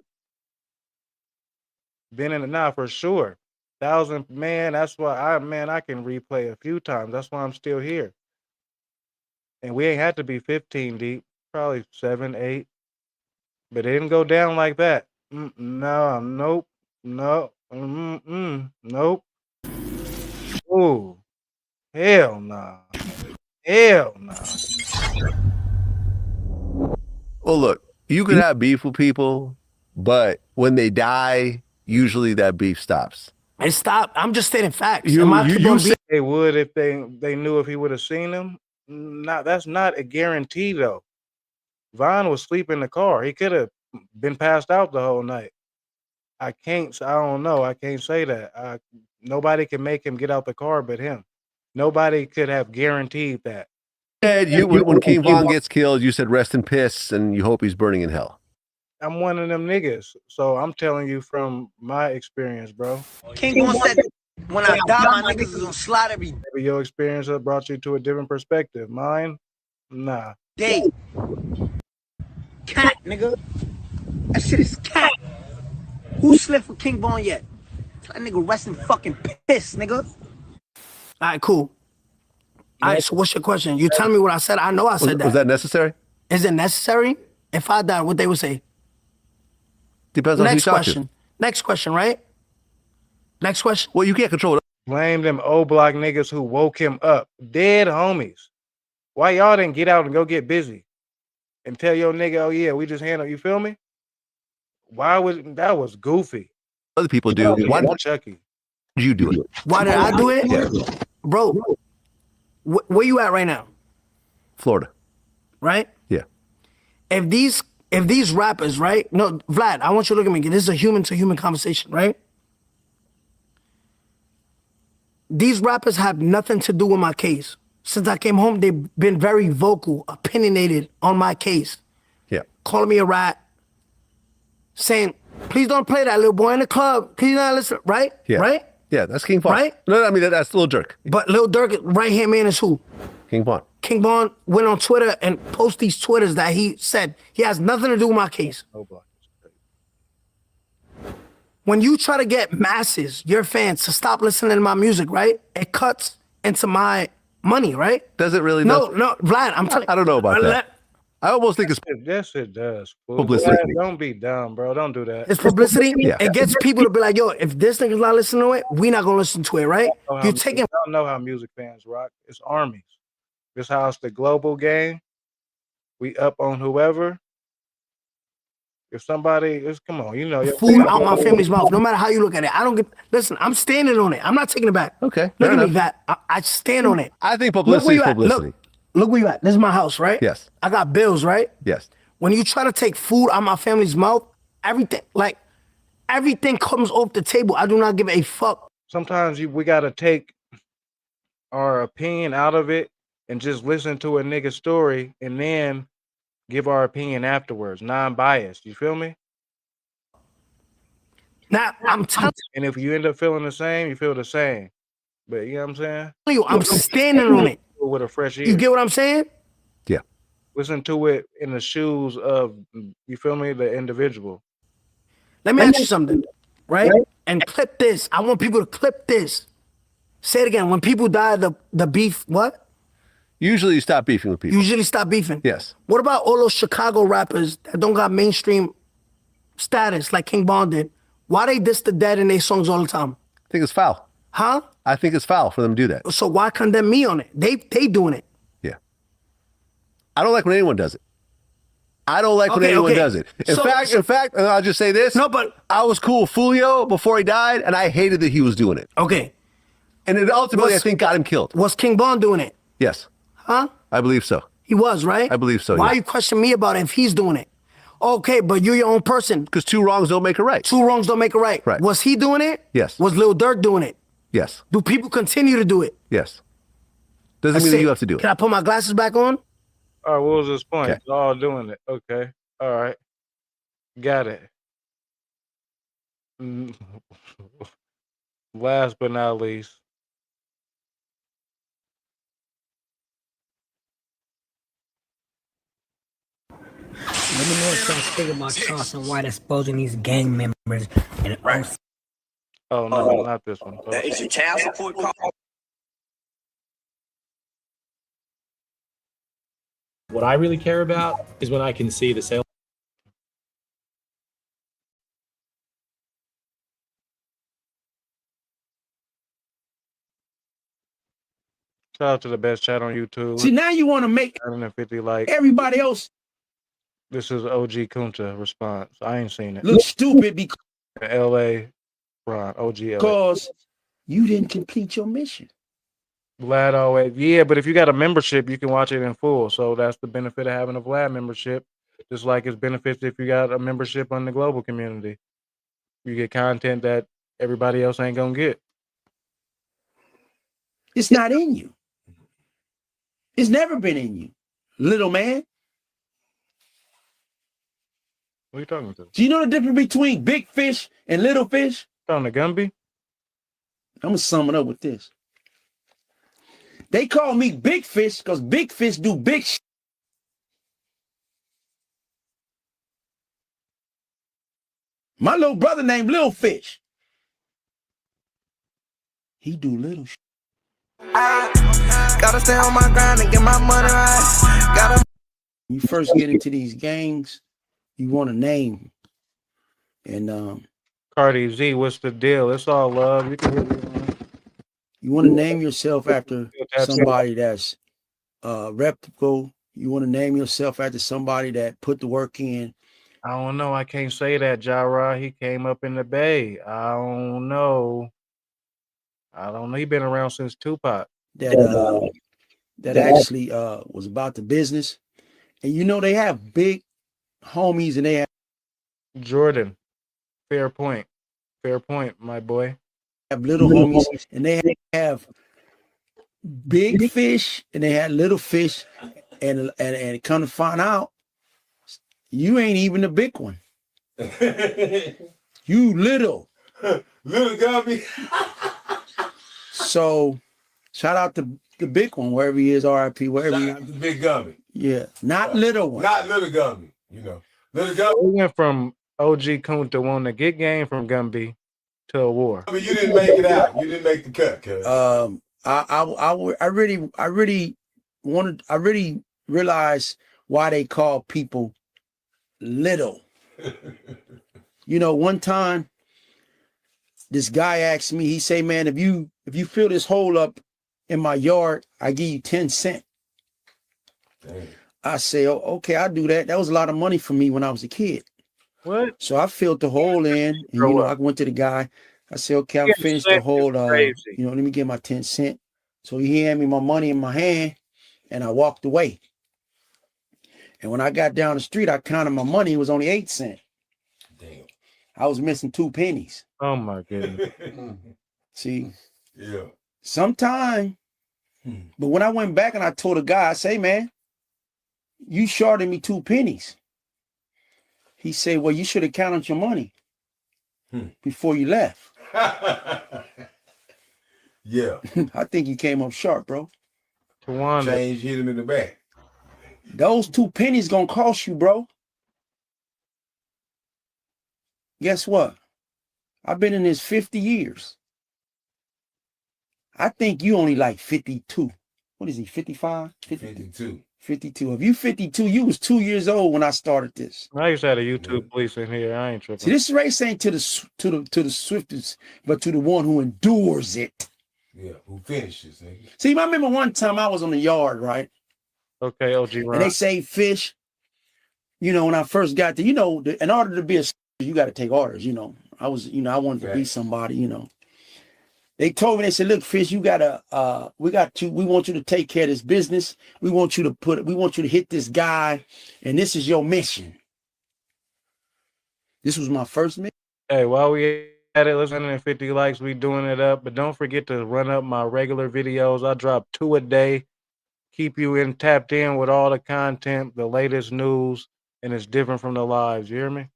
Been in it now for sure. 1,000, man, that's why I can replay a few times. That's why I'm still here. And we ain't had to be 15 deep, probably 7, 8. But it didn't go down like that. No, nope, no, nope. Ooh, hell no. Hell no. Well, look, you can have beef with people, but when they die, usually that beef stops. It stopped. I'm just stating facts. You said they would if they knew if he would have seen them. That's not a guarantee though. Vaughn was asleep in the car. He could have been passed out the whole night. I don't know. I can't say that. Nobody can make him get out the car but him. Nobody could have guaranteed that. When King Von gets killed, you said rest in piss and you hope he's burning in hell. I'm one of them niggas. So I'm telling you from my experience, bro. King Von said, when I die, my niggas is gonna slide every Maybe your experience has brought you to a different perspective. Mine, nah. day. Cat, nigga. That shit is cat. Who slept with King Von yet? That nigga rest in fucking piss, nigga. All right, cool. All right, so what's your question? You tell me what I said. I know I said that. Was that necessary? Is it necessary? If I die, what they would say? Depends on who you Next talk question. to. Next question, right? Next question. Well, you can't control it. Blame them old block niggas who woke him up. Dead homies. Why y'all didn't get out and go get busy? And tell your nigga, oh yeah, we just handled, you feel me? That was goofy. Other people do. Why did Chucky? you do it? Why did I do it? Yeah. Bro, where you at right now? Florida. Right? Yeah. If these rappers, right? No, Vlad, I want you to look at me. This is a human to human conversation, right? These rappers have nothing to do with my case. Since I came home, they've been very vocal, opinionated on my case. Yeah. Calling me a rat, saying, please don't play that little boy in the club. Can you not listen? Right? Yeah. Right? Yeah, that's King Von. Right? No, I mean, that's Lil Durk. But Lil Durk, right hand man is who? King Von. King Von went on Twitter and posted these Twitters that he said he has nothing to do with my case. When you try to get masses, your fans, to stop listening to my music, right? It cuts into my money, right? Does it really? No, Vlad, I'm telling you. I don't know about that. I almost think it's Yes, it does. Fool. publicity. Vlad, don't be dumb, bro. Don't do that. It's publicity. Yeah. It gets people to be like, yo, if this nigga's not listening to it, we not gonna listen to it, right? You taking. I don't know how music fans rock. It's armies. This how it's the global game. We up on whoever. If somebody is, come on, you know. Food out my family's mouth, no matter how you look at it. I don't get, listen, I'm standing on it. I'm not taking it back. Okay. Look at me, that. I stand on it. I think publicity is publicity. Look where you at. This is my house, right? Yes. I got bills, right? Yes. When you try to take food out my family's mouth, everything comes off the table. I do not give a fuck. Sometimes we gotta take our opinion out of it and just listen to a nigga's story and then give our opinion afterwards, non-biased. You feel me? Now, I'm telling And if you end up feeling the same, you feel the same. But you know what I'm saying? you, I'm standing on it. With a fresh ear. You get what I'm saying? Yeah. Listen to it in the shoes of, you feel me, the individual. Let me ask you something, right? And clip this. I want people to clip this. Say it again. When people die, the beef, what? Usually you stop beefing with people. Usually stop beefing. Yes. What about all those Chicago rappers that don't got mainstream status like King Von did? Why they diss the dead in their songs all the time? I think it's foul. Huh? I think it's foul for them to do that. So why condemn me on it? They doing it. Yeah. I don't like when anyone does it. I don't like when anyone does it. In fact, and I'll just say this. No, but I was cool with Fulio before he died, and I hated that he was doing it. Okay. And it ultimately, I think, got him killed. Was King Von doing it? Yes. Huh? I believe so. He was, right? I believe so, Why yeah. you question me about it if he's doing it? Okay, but you're your own person. Because two wrongs don't make a right. Two wrongs don't make a right. Right. Was he doing it? Yes. Was Lil Durk doing it? Yes. Do people continue to do it? Yes. Doesn't mean that you have to do it. Can I put my glasses back on? All right, what was this point? Okay. It's all doing it. Okay. All right. Got it. Last but not least. Let me know what y'all think about Charleston White exposing these gang members. And Oh, no, not this one. It's a child support call. What I really care about is when I can see the sales. Shout out to the best chat on YouTube. See, now you want to make 150 likes. everybody else This is OG Kunta response. I ain't seen it. look stupid because LA, Ron, OG LA. because you didn't complete your mission. Vlad always, yeah, but if you got a membership, you can watch it in full. So that's the benefit of having a Vlad membership. Just like it's benefits if you got a membership on the global community. You get content that everybody else ain't gonna get. It's not in you. It's never been in you, little man. What are you talking to? Do you know the difference between big fish and little fish? On the Gumby? I'm gonna sum it up with this. They call me big fish because big fish do big shit. My little brother named Little Fish. He do little shit. Gotta stay on my grind and get my money right. Gotta. You first get into these gangs, you want a name. And Cardi Z, what's the deal? It's all love. You can hit me on. You want to name yourself after somebody that's reputable. You want to name yourself after somebody that put the work in. I don't know. I can't say that, Jara. He came up in the Bay. I don't know. He been around since Tupac. That actually was about the business. And you know they have big homies and they have Jordan. Fair point. Fair point, my boy. Have little homies and they have big fish and they had little fish and come to find out you ain't even the big one. You little Gumby. So shout out to the big one wherever he is, RIP, wherever he is. The big Gumby. Yeah, not little one. Not little Gumby, you know. Little Gumby. We went from OG Kunta wanting to get game from Gumby to a war. I mean, you didn't make it out. You didn't make the cut, cuz. I really realized why they call people little. You know, one time this guy asked me, he say, man, if you fill this hole up in my yard, I give you 10 cents. Dang. I say, oh, okay, I'll do that. That was a lot of money for me when I was a kid. What? So I filled the hole in, and you know, I went to the guy. I said, okay, I'm finished the hole. You know, let me get my 10 cents. So he handed me my money in my hand, and I walked away. And when I got down the street, I counted my money. It was only 8 cents. Damn. I was missing 2 pennies. Oh my goodness. See? Yeah. Sometime. But when I went back and I told the guy, I say, man, you shorted me 2 pennies. He said, well, you should have counted your money before you left. Yeah. I think you came up short, bro. Change hit him in the back. Those 2 pennies gonna cost you, bro. Guess what? I've been in this 50 years. I think you only like 52. What is he, 55? 52. 52. If you 52, you was 2 years old when I started this. I used to have a YouTube police in here. I ain't tripping. See, this race ain't to the swiftest, but to the one who endures it. Yeah, who finishes. Nigga. See, I remember one time I was on the yard, right? Okay, OG Ron. And they say fish. You know, when I first got there, you know, in order to be a, you got to take orders. You know, I wanted to be somebody. You know, they told me, they said, look, Fish, you gotta, we want you to take care of this business. We want you to hit this guy, and this is your mission. This was my first mission. Hey, while we at it, let's 150 likes. We doing it up, but don't forget to run up my regular videos. I drop 2 a day. Keep you tapped in with all the content, the latest news, and it's different from the lives. You hear me?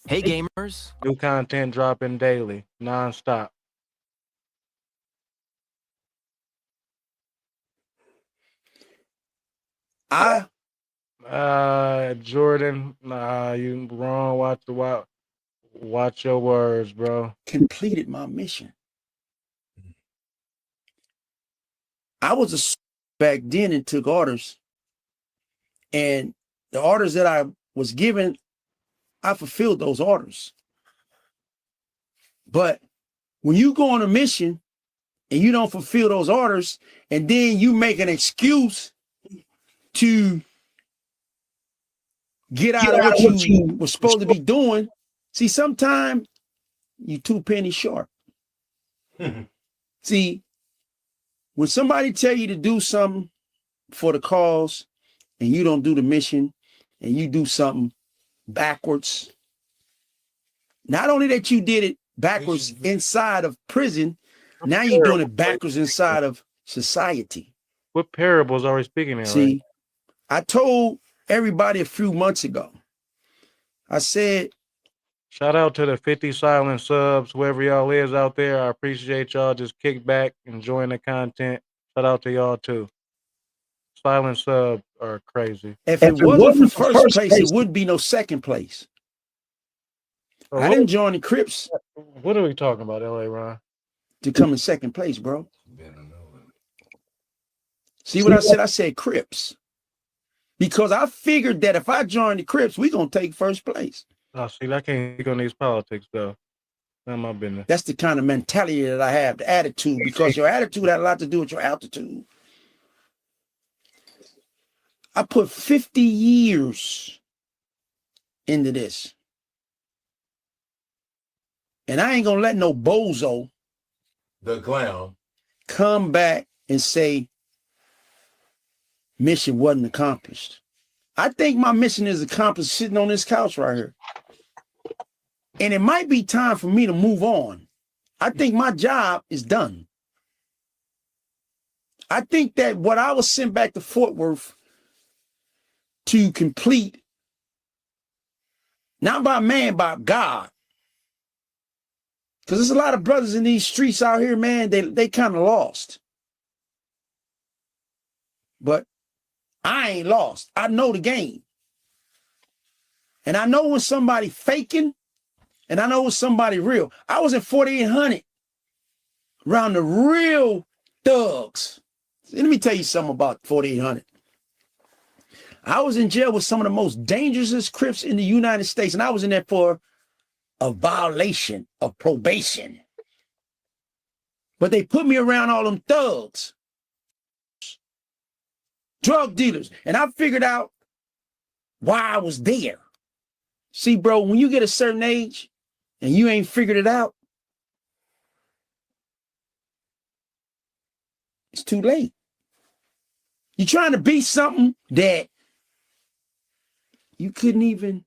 Hey, gamers. New content dropping daily, nonstop. Jordan, you wrong. Watch your words, bro. Completed my mission. I was back then and took orders. And the orders that I was given, I fulfilled those orders. But when you go on a mission and you don't fulfill those orders, and then you make an excuse to get out of what you were supposed to be doing, see, sometimes you 2 pennies short. See, when somebody tell you to do something for the cause and you don't do the mission and you do something backwards, not only that you did it backwards inside of prison, now you're doing it backwards inside of society. What parables are we speaking in? See, right? I told everybody a few months ago, I said, shout out to the 50 silent subs, whoever y'all is out there. I appreciate y'all. Just kick back, enjoying the content. Shout out to y'all too. Silent subs are crazy. if it wasn't for first place, it wouldn't be no second place. I didn't join the Crips. What are we talking about, LA Ron? To come in second place, bro. See what I said? I said Crips. Because I figured that if I join the Crips, we're going to take first place. Oh, see, I can't speak on these politics, though. None of my business. That's the kind of mentality that I have, the attitude, because your attitude had a lot to do with your altitude. I put 50 years into this. And I ain't going to let no bozo, the clown, come back and say mission wasn't accomplished. I think my mission is accomplished sitting on this couch right here. And it might be time for me to move on. I think my job is done. I think that what I was sent back to Fort Worth to complete, not by man, by God. Because there's a lot of brothers in these streets out here, man, they kind of lost. But I ain't lost. I know the game. And I know when somebody faking, and I know when somebody real. I was in 4800 around the real thugs. Let me tell you something about 4800. I was in jail with some of the most dangerous Crips in the United States, and I was in there for a violation of probation. But they put me around all them thugs, drug dealers, and I figured out why I was there. See, bro, when you get a certain age and you ain't figured it out, it's too late. You're trying to be something that you couldn't even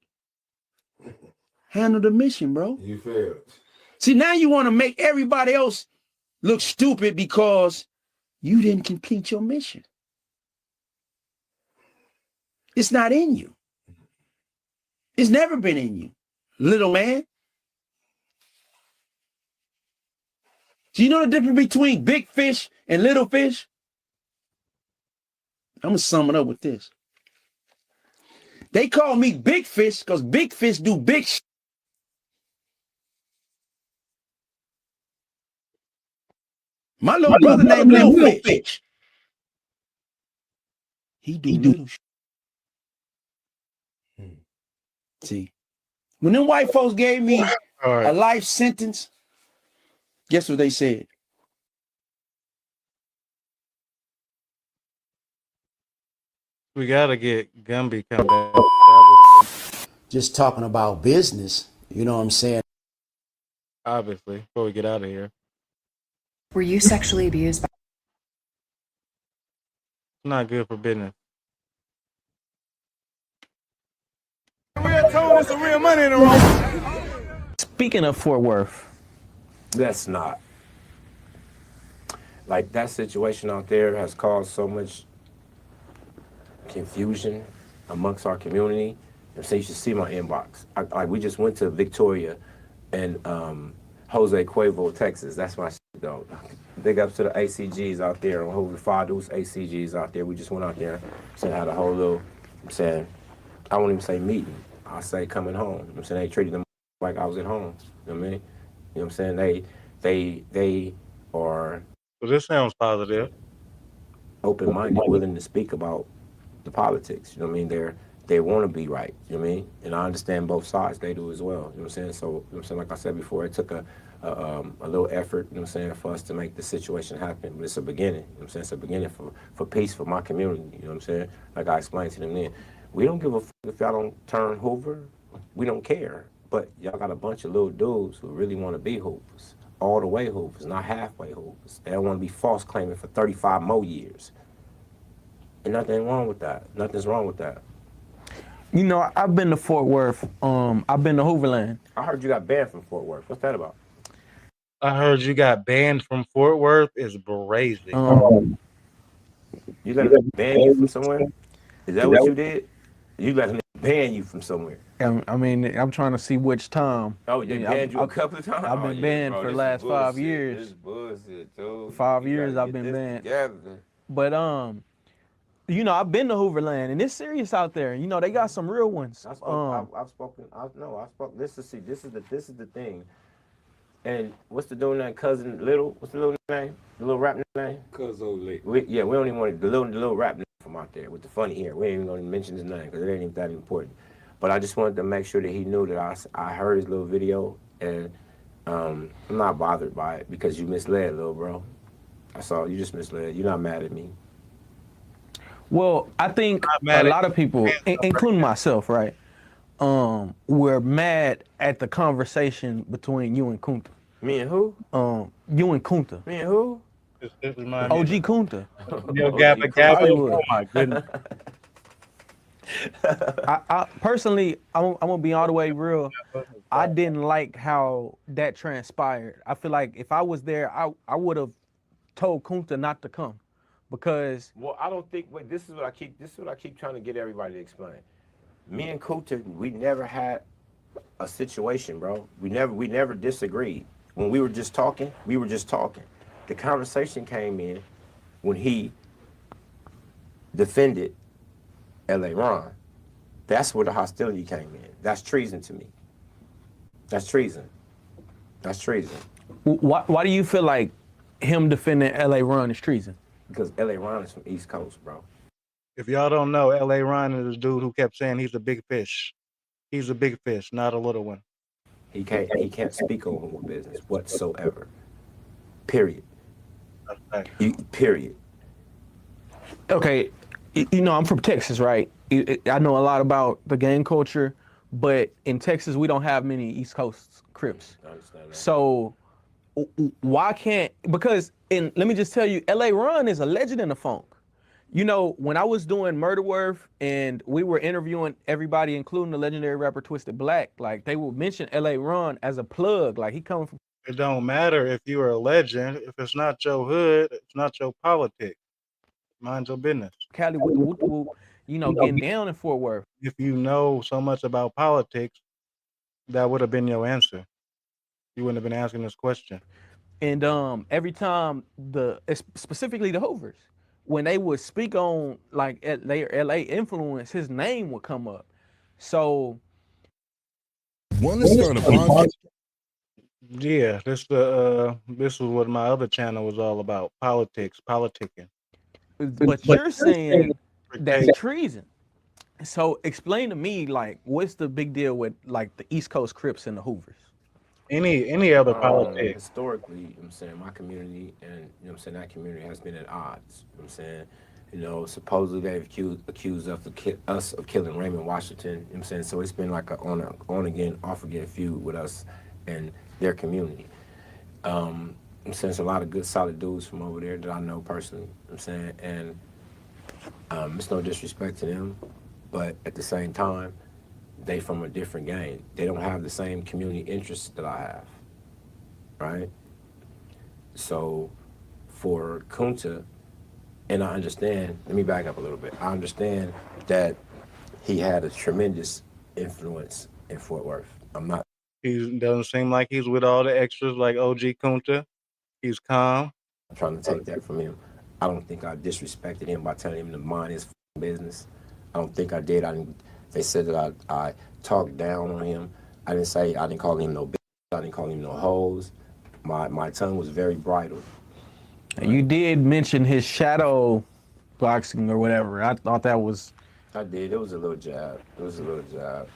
handle the mission, bro. You failed. See, now you want to make everybody else look stupid because you didn't complete your mission. It's not in you. It's never been in you, little man. Do you know the difference between big fish and little fish? I'm going to sum it up with this. They call me big fish because big fish do big shit. My little brother named Little Fish. He do little shit. See, when them white folks gave me a life sentence, guess what they said? We gotta get Gumby come back. Just talking about business, you know what I'm saying? Obviously, before we get out of here. Were you sexually abused by? Not good for business. Real tone is some real money in the room. Speaking of Fort Worth, that's not. Like, that situation out there has caused so much confusion amongst our community. So you should see my inbox. Like, we just went to Victoria and Jose Cuervo, Texas. That's my shit, though. Big ups to the ACGs out there, on Hoover, Fadu's ACGs out there. We just went out there, said had a whole little, I'm saying, I won't even say meeting. I'll say coming home. I'm saying they treated them like I was at home. You know what I mean? You know what I'm saying? They are. Well, this sounds positive. open-minded, willing to speak about the politics. You know what I mean? They want to be right. You know what I mean? And I understand both sides. They do as well. You know what I'm saying? So, you know what I'm saying? Like I said before, it took a little effort, you know what I'm saying, for us to make the situation happen. But it's a beginning. You know what I'm saying? It's a beginning for peace for my community. You know what I'm saying? Like I explained to them then. We don't give a fuck if y'all don't turn Hoover. We don't care. But y'all got a bunch of little dudes who really want to be Hoovers. All the way Hoovers, not halfway Hoovers. They don't want to be false claiming for 35 more years. And nothing wrong with that. Nothing's wrong with that. You know, I've been to Fort Worth. I've been to Hooverland. I heard you got banned from Fort Worth. What's that about? I heard you got banned from Fort Worth. Is brazy. You got to ban you from somewhere? Is that what you did? You got to ban you from somewhere. I mean, I'm trying to see which time. Oh, they banned you a couple of times? I've been banned for the last 5 years. This is bullshit, dude. 5 years I've been banned. But you know, I've been to Hooverland, and it's serious out there. You know, they got some real ones. I've spoken. This is the thing. And what's the dude name? Cousin Little. What's the little name? The little rap name? Cousin Little. We don't even want the little rap name from out there with the funny hair. We ain't even gonna mention his name because it ain't even that important. But I just wanted to make sure that he knew that I heard his little video, and I'm not bothered by it because you misled, little bro. That's all. You just misled. You're not mad at me. Well, I think a lot of people, including myself, right, were mad at the conversation between you and Kunta. Me and who? You and Kunta. Me and who? OG Kunta. Oh my goodness. I personally, I'm gonna be all the way real. I didn't like how that transpired. I feel like if I was there, I would have told Kunta not to come. Because I don't think. Wait, this is what I keep trying to get everybody to explain. Me and Kunta, we never had a situation, bro. We never disagreed. When we were just talking, we were just talking. The conversation came in when he defended L.A. Ron. That's where the hostility came in. That's treason to me. That's treason. That's treason. Why do you feel like him defending L.A. Ron is treason? Because L.A. Ron is from East Coast, bro. If y'all don't know, L.A. Ron is a dude who kept saying he's a big fish. He's a big fish, not a little one. He can't speak on Hoover business whatsoever. Period. Period. Okay, you know, I'm from Texas, right? I know a lot about the gang culture, but in Texas, we don't have many East Coast Crips. I understand that. So why can't, because, and let me just tell you, L.A. Ron is a legend in the funk. You know, when I was doing Murderworth and we were interviewing everybody, including the legendary rapper Twisted Black, like they would mention L.A. Ron as a plug, like he coming from. It don't matter if you're a legend. If it's not your hood, it's not your politics. Mind your business. Cali with the whoop whoop, you know, getting down in Fort Worth. If you know so much about politics, that would have been your answer. You wouldn't have been asking this question. And every time specifically the Hoovers, when they would speak on like their LA influence, his name would come up. So yeah, this was what my other channel was all about. Politics, politicking. But you're saying that's treason. So explain to me, like, what's the big deal with like the East Coast Crips and the Hoovers? Any other politics. Historically, you know what I'm saying, my community and, you know what I'm saying, that community has been at odds. You know what I'm saying? You know, supposedly they've accused us of killing Raymond Washington. You know what I'm saying? So it's been like a on again, off again feud with us and their community. I'm saying there's a lot of good, solid dudes from over there that I know personally. You know what I'm saying? And it's no disrespect to them, but at the same time, they from a different gang. They don't have the same community interests that I have, right? So for Kunta, and I understand, let me back up a little bit. I understand that he had a tremendous influence in Fort Worth. He doesn't seem like he's with all the extras like OG Kunta. He's calm. I'm trying to take that from him. I don't think I disrespected him by telling him to mind his business. I don't think I did. They said that I talked down on him. I didn't call him no bitch. I didn't call him no hoes. My tongue was very bridled. You did mention his shadow boxing or whatever. I thought that was. I did. It was a little jab.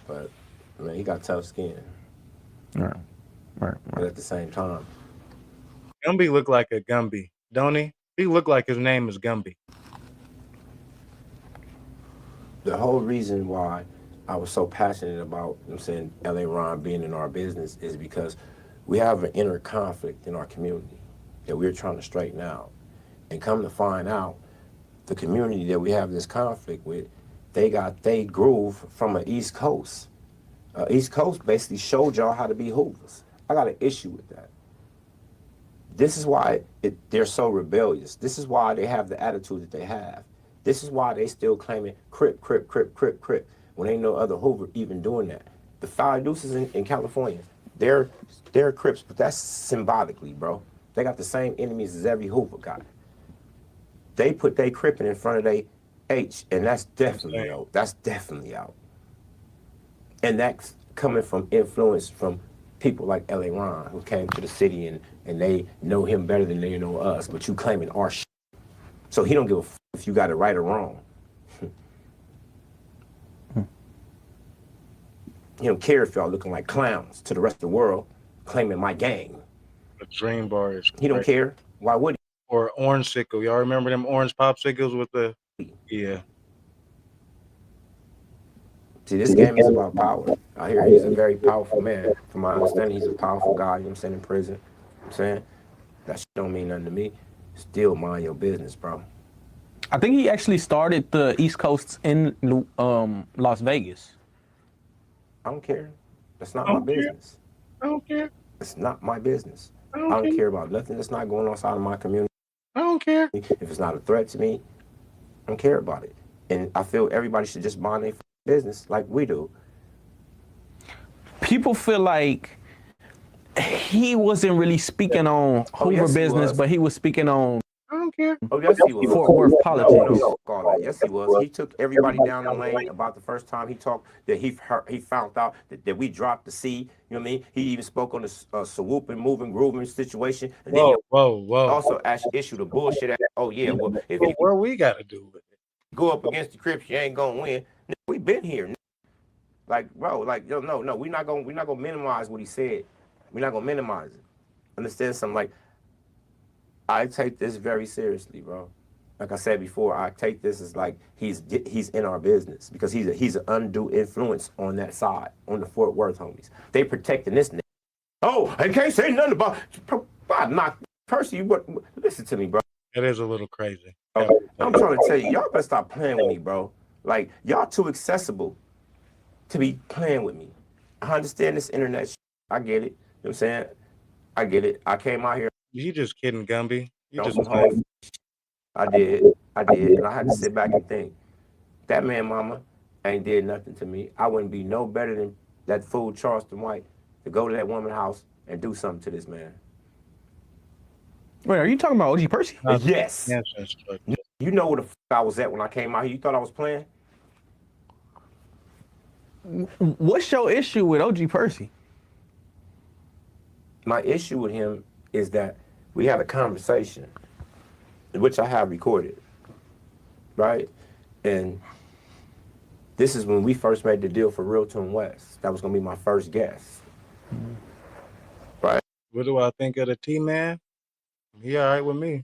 But man, he got tough skin. Right. But at the same time, Gumby look like a Gumby, don't he? He look like his name is Gumby. the whole reason why I was so passionate about, I'm saying, LA Ron being in our business is because we have an inner conflict in our community that we're trying to straighten out. And come to find out, the community that we have this conflict with, they grew from an East Coast. East Coast basically showed y'all how to be Hoovers. I got an issue with that. This is why they're so rebellious. This is why they have the attitude that they have. This is why they still claiming crip, crip, crip, crip, crip, when ain't no other Hoover even doing that. The Five Deuces in California, they're Crips, but that's symbolically, bro. They got the same enemies as every Hoover got. They put they cripping in front of they H, and that's definitely out. That's definitely out. And that's coming from influence from people like L.A. Ron, who came to the city and they know him better than they know us, but you claiming our shit. So he don't give a f if you got it right or wrong. He don't care if y'all looking like clowns to the rest of the world, claiming my gang. A dream bar is He don't care. Why would he? Or orange sickle. Y'all remember them orange popsicles with the, yeah. See, this game is about power. I hear he's a very powerful man. From my understanding, he's a powerful guy, you know what I'm saying, in prison. You know what I'm saying? That shit don't mean nothing to me. Still mind your business, bro. I think he actually started the East Coast in Las Vegas. I don't care. That's not my business. I don't care. It's not my business. I don't care about nothing that's not going on outside of my community. I don't care. If it's not a threat to me, I don't care about it. And I feel everybody should just mind their business like we do. People feel like he wasn't really speaking on Hoover business, but he was speaking on I don't care. Oh, yes, he was. Fort Worth politics. Yes, he was. He took everybody down the lane about the first time he talked that he found out that we dropped the C. You know what I mean? He even spoke on the swooping, moving, grooving situation. And then whoa. Also issued a bullshit. Oh, yeah, well, if you what we got to do with it? Go up against the Crips, you ain't going to win. We been here. Like, bro, like, yo, no, we're not going to minimize what he said. We're not going to minimize it. Understand something? Like, I take this very seriously, bro. Like I said before, I take this as like he's in our business because he's an undue influence on that side, on the Fort Worth homies. They protecting this nigga. Oh, I can't say nothing about not Percy. Listen to me, bro. It is a little crazy. I'm trying to tell you, y'all better stop playing with me, bro. Like y'all too accessible to be playing with me. I understand this internet shit. I get it. You know what I'm saying? I get it. I came out here. You just kidding, Gumby. You just I did, and I had to sit back and think. That man, mama, ain't did nothing to me. I wouldn't be no better than that fool Charleston White to go to that woman's house and do something to this man. Wait, are you talking about OG Percy? Yes. You know where the f I was at when I came out here. You thought I was playing? What's your issue with OG Percy? My issue with him is that we had a conversation, which I have recorded, right? And this is when we first made the deal for Real Tune West. That was gonna be my first guest, right? What do I think of the T-Man? He all right with me.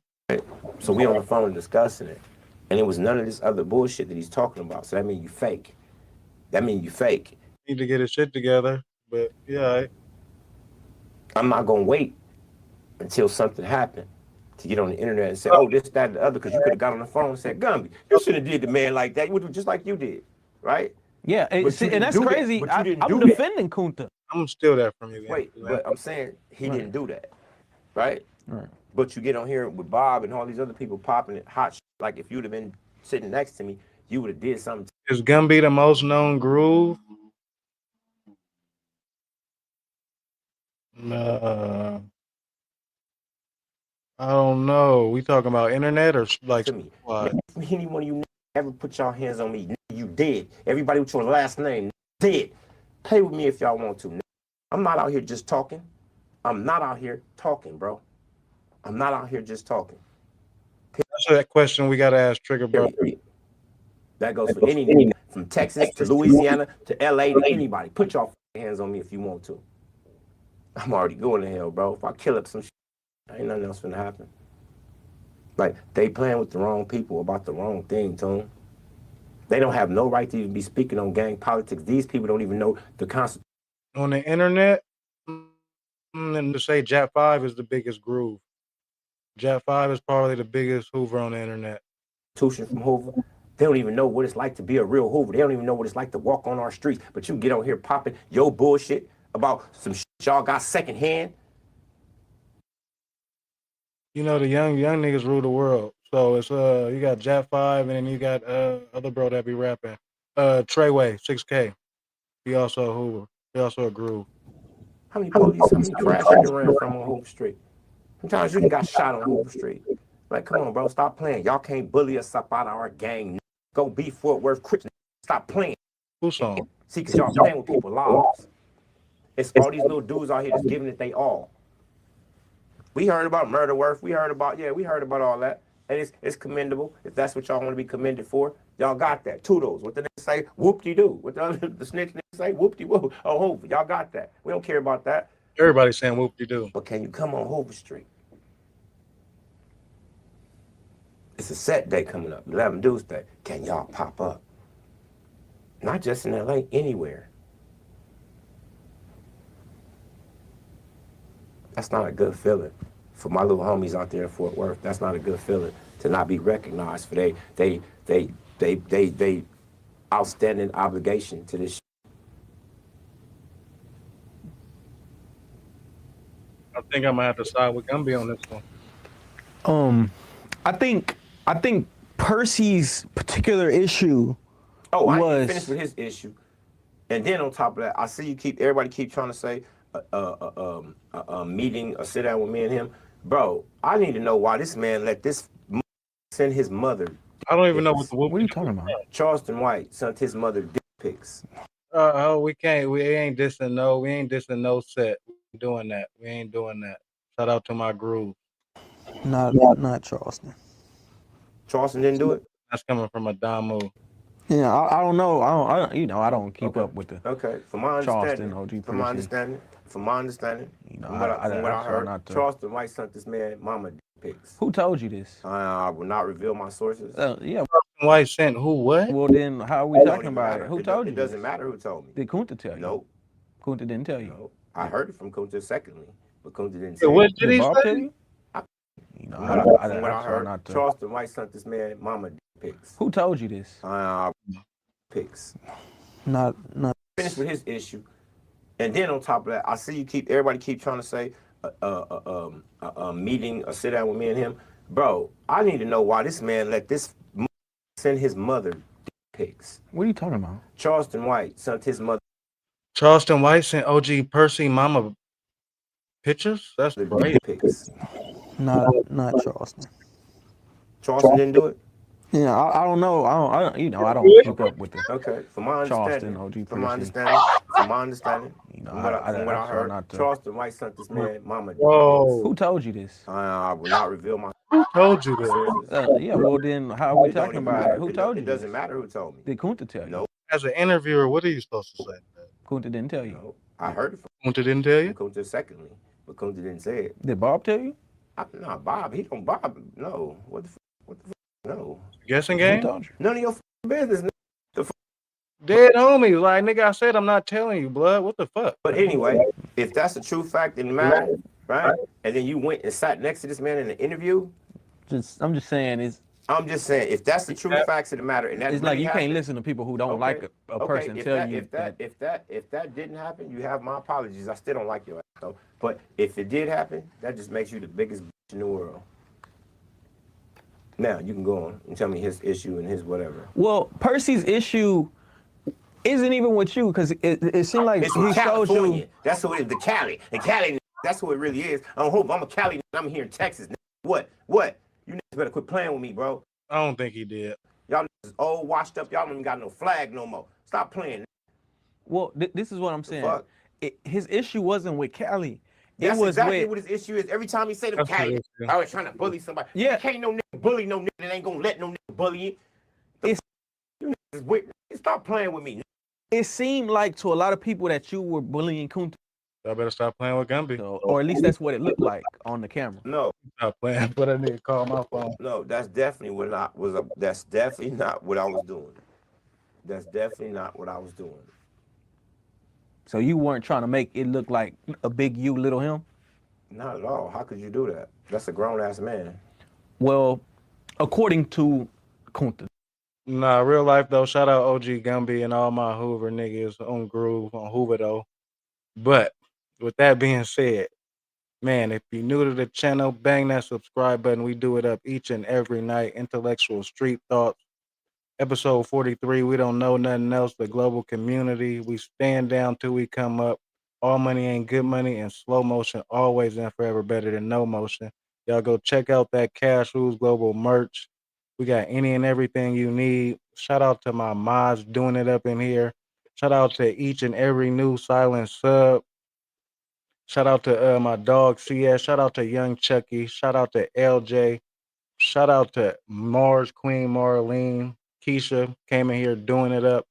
So we on the phone discussing it, and it was none of this other bullshit that he's talking about. So that means you fake. Need to get his shit together, but yeah, all right. I'm not gonna wait until something happened to get on the internet and say, oh, this, that, and the other, because you could have got on the phone and said, Gumby, you should have did the man like that. You would have just like you did, right? Yeah, and that's crazy. I'm defending Kunta. I'm still there from you. Wait, but I'm saying he didn't do that, right? But you get on here with Bob and all these other people popping it hot. Like if you'd have been sitting next to me, you would have did something. Is Gumby the most known groove? I don't know. We talking about internet or like what? Any one of you ever put your hands on me, you dead. Everybody with your last name, dead. Play with me if y'all want to. I'm not out here just talking. I'm not out here talking, bro. I'm not out here just talking. That's That's a question we gotta ask Trigger Bro. That goes for any nigga from Texas to Louisiana to LA to anybody. Put your hands on me if you want to. I'm already going to hell, bro. If I kill up some shit, ain't nothing else gonna happen. Like, they playing with the wrong people about the wrong thing, Tone. They don't have no right to even be speaking on gang politics. These people don't even know the Constitution. On the internet, and to say Jat 5 is the biggest groove. Jat 5 is probably the biggest Hoover on the internet. From Hoover. They don't even know what it's like to be a real Hoover. They don't even know what it's like to walk on our streets. But you get on here popping your bullshit about some shit y'all got secondhand. You know, the young niggas rule the world. So it's you got Jat 5 and then you got other bro that be rapping. Treyway, 6K. He also a Hoover. He also a groove. How many police, how many crashes you ran from on Hoover Street? Sometimes you got shot on Hoover Street. Like, come on, bro, stop playing. Y'all can't bully us up out of our gang. Go be Fort Worth Crips. Stop playing. Who's song? See, because y'all playing with people's lives. It's all these little dudes out here just giving it they all. We heard about murder worth. We heard about all that. And it's commendable. If that's what y'all want to be commended for, y'all got that. Toodles. What the niggas say? Whoop-de-doo. What the snitch niggas say? Whoop-de-woo. Oh, Hoover. Y'all got that. We don't care about that. Everybody's saying whoop-de-doo. But can you come on Hoover Street? It's a set day coming up, 11 Deuce Day. Can y'all pop up? Not just in LA, anywhere. That's not a good feeling. For my little homies out there in Fort Worth, that's not a good feeling to not be recognized for they outstanding obligation to this shit. I think I'm gonna have to side with Gumby on this one. I think Percy's particular issue I ain't finished with his issue. And then on top of that, I see everybody keep trying to say a meeting, a sit down with me and him. Bro, I need to know why this man let this send his mother. I don't even know what are you talking about? Charleston White sent his mother dick pics. We ain't dissing no set. We doing that. We ain't doing that. Shout out to my groove. Not Charleston. Charleston didn't do it? That's coming from a Damu. Yeah, I don't know. I don't keep up with the from my understanding. Charleston OG. From my understanding, from what I heard, Charleston White sent this man mama pics. Who told you this? I will not reveal my sources. Yeah. Charleston White sent who? What? Well, then how are we talking about it? Who told you? It doesn't matter who told me. Did Kunta tell you? Nope. Kunta didn't tell you. Nope. I heard it from Kunta secondly, but Kunta didn't say. What did he Bob say? Tell you? From what I heard, Charleston White sent this man mama pics. Who told you this? Pics. Not. Finished with his issue. And then on top of that, I see everybody keep trying to say a meeting, a sit down with me and him. Bro, I need to know why this man let this send his mother pics. What are you talking about? Charleston White sent his mother. Charleston White sent OG Percy mama pictures? That's great. Pics. Not Charleston. Charleston didn't do it? Yeah, I don't know. I don't keep up with it. Okay, from my understanding, Charleston, OG from my understanding, from what I heard, Charleston White sent this man mama. Who told you this? I will not reveal my. Who told you this? Yeah, well then how are we talking about it? Who told you? It doesn't matter who told me. Did Kunta tell you? No. As an interviewer, what are you supposed to say? Kunta didn't tell you. No, I heard it from Kunta didn't tell you? Kunta secondly, but Kunta didn't say it. Did Bob tell you? No, Bob. He don't. Bob. No. What the? No. Guessing game? None of your business. Dead homies. Like, nigga, I said I'm not telling you, blood. What the fuck? But anyway, if that's a true fact in the matter, right? And then you went and sat next to this man in an interview. I'm just saying if that's the true facts of the matter, and that's it's like you can't listen to people who don't like a person tell you that. If that didn't happen, you have my apologies. I still don't like your ass, though. But if it did happen, that just makes you the biggest bitch in the world. Now you can go on and tell me his issue and his whatever. Well, Percy's issue isn't even with you because it seemed like it's he showed you. That's who it is. The Cali. That's who it really is. I'm a Cali. I'm here in Texas. What? You niggas better quit playing with me, bro. I don't think he did. Y'all niggas old, washed up. Y'all don't even got no flag no more. Stop playing. Well, this is what I'm saying. His issue wasn't with Cali. That's exactly what his issue is. Every time he say to Cali, I was trying to bully somebody. Yeah. Can't no nigga bully no nigga that ain't gonna let no nigga bully you. Stop playing with me. It seemed like to a lot of people that you were bullying Kunta. I better stop playing with Gumby. Or at least that's what it looked like on the camera. No. Stop playing, but I need to call my phone. No, that's definitely what I was. That's definitely not what I was doing. That's definitely not what I was doing. So you weren't trying to make it look like a big you, little him? Not at all. How could you do that? That's a grown-ass man. Well, according to Kunta. Nah, real life though, shout out OG Gumby and all my Hoover niggas on Groove, on Hoover though. But with that being said, man, if you're new to the channel, bang that subscribe button. We do it up each and every night. Intellectual Street Thoughts. Episode 43, we don't know nothing else. The global community. We stand down till we come up. All money ain't good money, and slow motion always and forever better than no motion. Y'all go check out that Cash Rules Global merch. We got any and everything you need. Shout out to my mods doing it up in here. Shout out to each and every new silent sub. Shout out to my dog CS. Shout out to Young Chucky. Shout out to LJ. Shout out to Mars, Queen Marlene. Keisha came in here doing it up.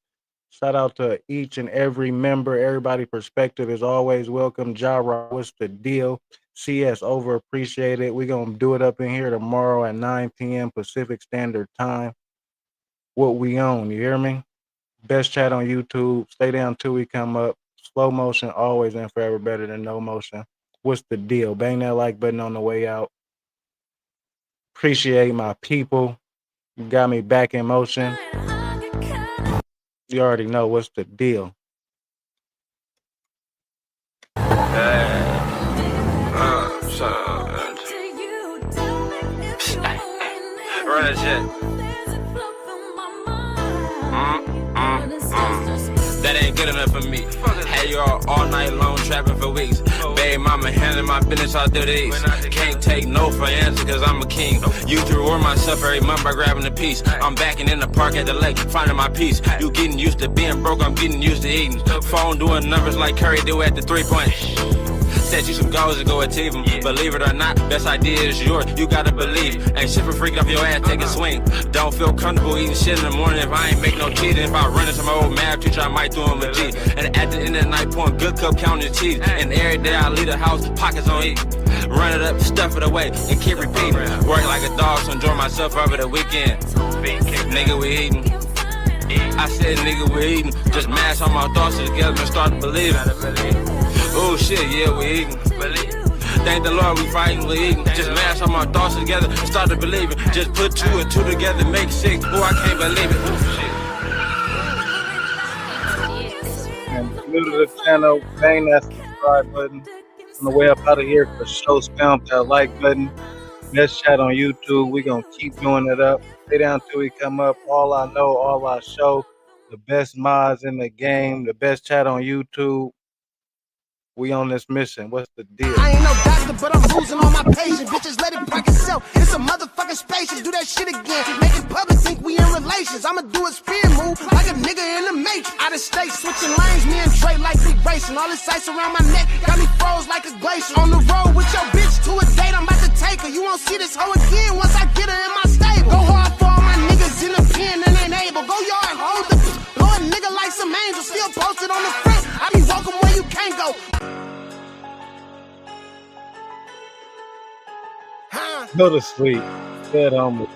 Shout out to each and every member. Everybody perspective is always welcome. Jara, what's the deal? CS, over appreciated. We're going to do it up in here tomorrow at 9 p.m. Pacific Standard Time. What we own, you hear me? Best chat on YouTube. Stay down till we come up. Slow motion, always and forever better than no motion. What's the deal? Bang that like button on the way out. Appreciate my people. You got me back in motion. You already know what's the deal. Run that shit. That ain't good enough for me. Had you all night long trapping for weeks. Baby mama handling my business all through these. Can't take no for answer cause I'm a king. Used to reward myself every month by grabbing a piece. I'm backing in the park at the lake, finding my peace. You getting used to being broke, I'm getting used to eating. Phone doing numbers like Curry do at the 3-point. Set you some goals to go achieve them. Believe it or not, best idea is yours. You gotta believe. Ain't shit for freaking off your ass, take a swing. Don't feel comfortable eating shit in the morning if I ain't make no cheating. If I run into my old math teacher, I might throw him a G. And at the end of the night, pouring good cup, counting cheese. And every day I leave the house, pockets on E. Run it up, stuff it away, and keep repeating. Work like a dog, so enjoy myself over the weekend. Nigga, we eating. I said, nigga, we eating. Just mash all my thoughts together and start to believe. Oh shit, yeah, we eating. Thank the Lord we fighting, we eating. Just mash all my thoughts together and start to believe it. Just put 2 and 2 together, make 6. Oh, I can't believe it. And if you're new to the channel, bang that subscribe button. On the way up out of here for show, spam that like button. Best chat on YouTube. We're going to keep doing it up. Stay down till we come up. All I know, all I show. The best mods in the game. The best chat on YouTube. We on this mission. What's the deal? I ain't no doctor, but I'm losing all my patience. Bitches, let it break itself. It's a motherfucking spaceship. Do that shit again. Make it public, think we in relations. I'ma do a spin move like a nigga in the matrix. Out of state, switching lanes. Me and Trey like we racing. All this ice around my neck got me froze like a glacier. On the road with your bitch to a date. I'm about to take her. You won't see this hoe again once I get her in my stable. Go hard for all my niggas in the pen and ain't able. Go yard, hold the blow a nigga like some angels. Still posted on the front. I be welcome where you can't go. Go to sleep. Dead homie.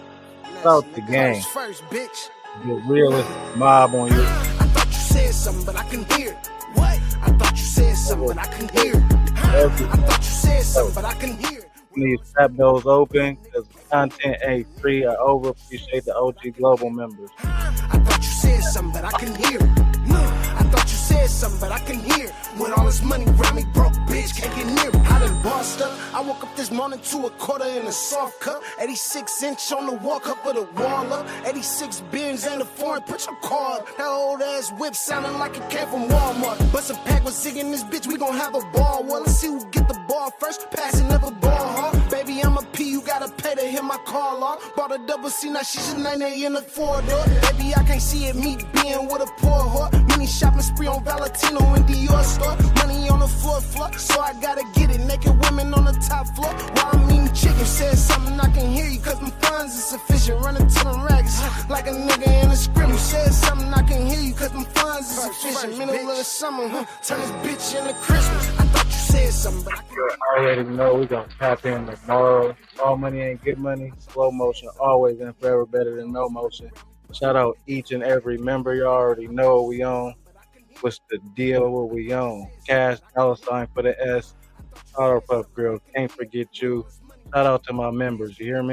Out the game. First, bitch. The realest mob on you. I thought you said something, but I couldn't hear it. What? I thought you said something, but I couldn't hear it. I thought you said something, but I couldn't hear it. We need to tap those open because content ain't free. I over appreciate the OG Global members. I thought you said something, but I couldn't hear it. I thought you said something, but I couldn't hear it. When all this money around me broke, bitch, can't get near it. I done bossed up. I woke up this morning to a quarter in a soft cup. 86-inch on the wall, cup of the wall up. 86 bins ain't a foreign, put your card. That old ass whip sounding like it came from Walmart. Bust a pack with Zig in this bitch, we gon' have a ball. Well, let's see who get the ball first. Passing never ball hard. Baby, I'm a P, you gotta pay to hit my call off. Bought a double C, now she's a 98 in the 4-door. Baby, I can't see it, me being with a poor whore. Mini shopping spree on Valentino in Dior store. Money on the floor, so I gotta get it. Naked women on the top floor while I'm eating chicken. Said something I can hear you. you cause them funds is sufficient. Running to them rackets like a nigga in a scrim. You said something I can hear you cause them funds is sufficient. Middle of the summer, turn this bitch into Christmas. I thought you said something, but I already know we gonna tap in tomorrow. All money ain't good money. Slow motion, always and forever better than no motion. Shout out each and every member. You already know what we on. What's the deal? What we on? Cash, $ for the S. Auto Puff Grill. Can't forget you. Shout out to my members. You hear me?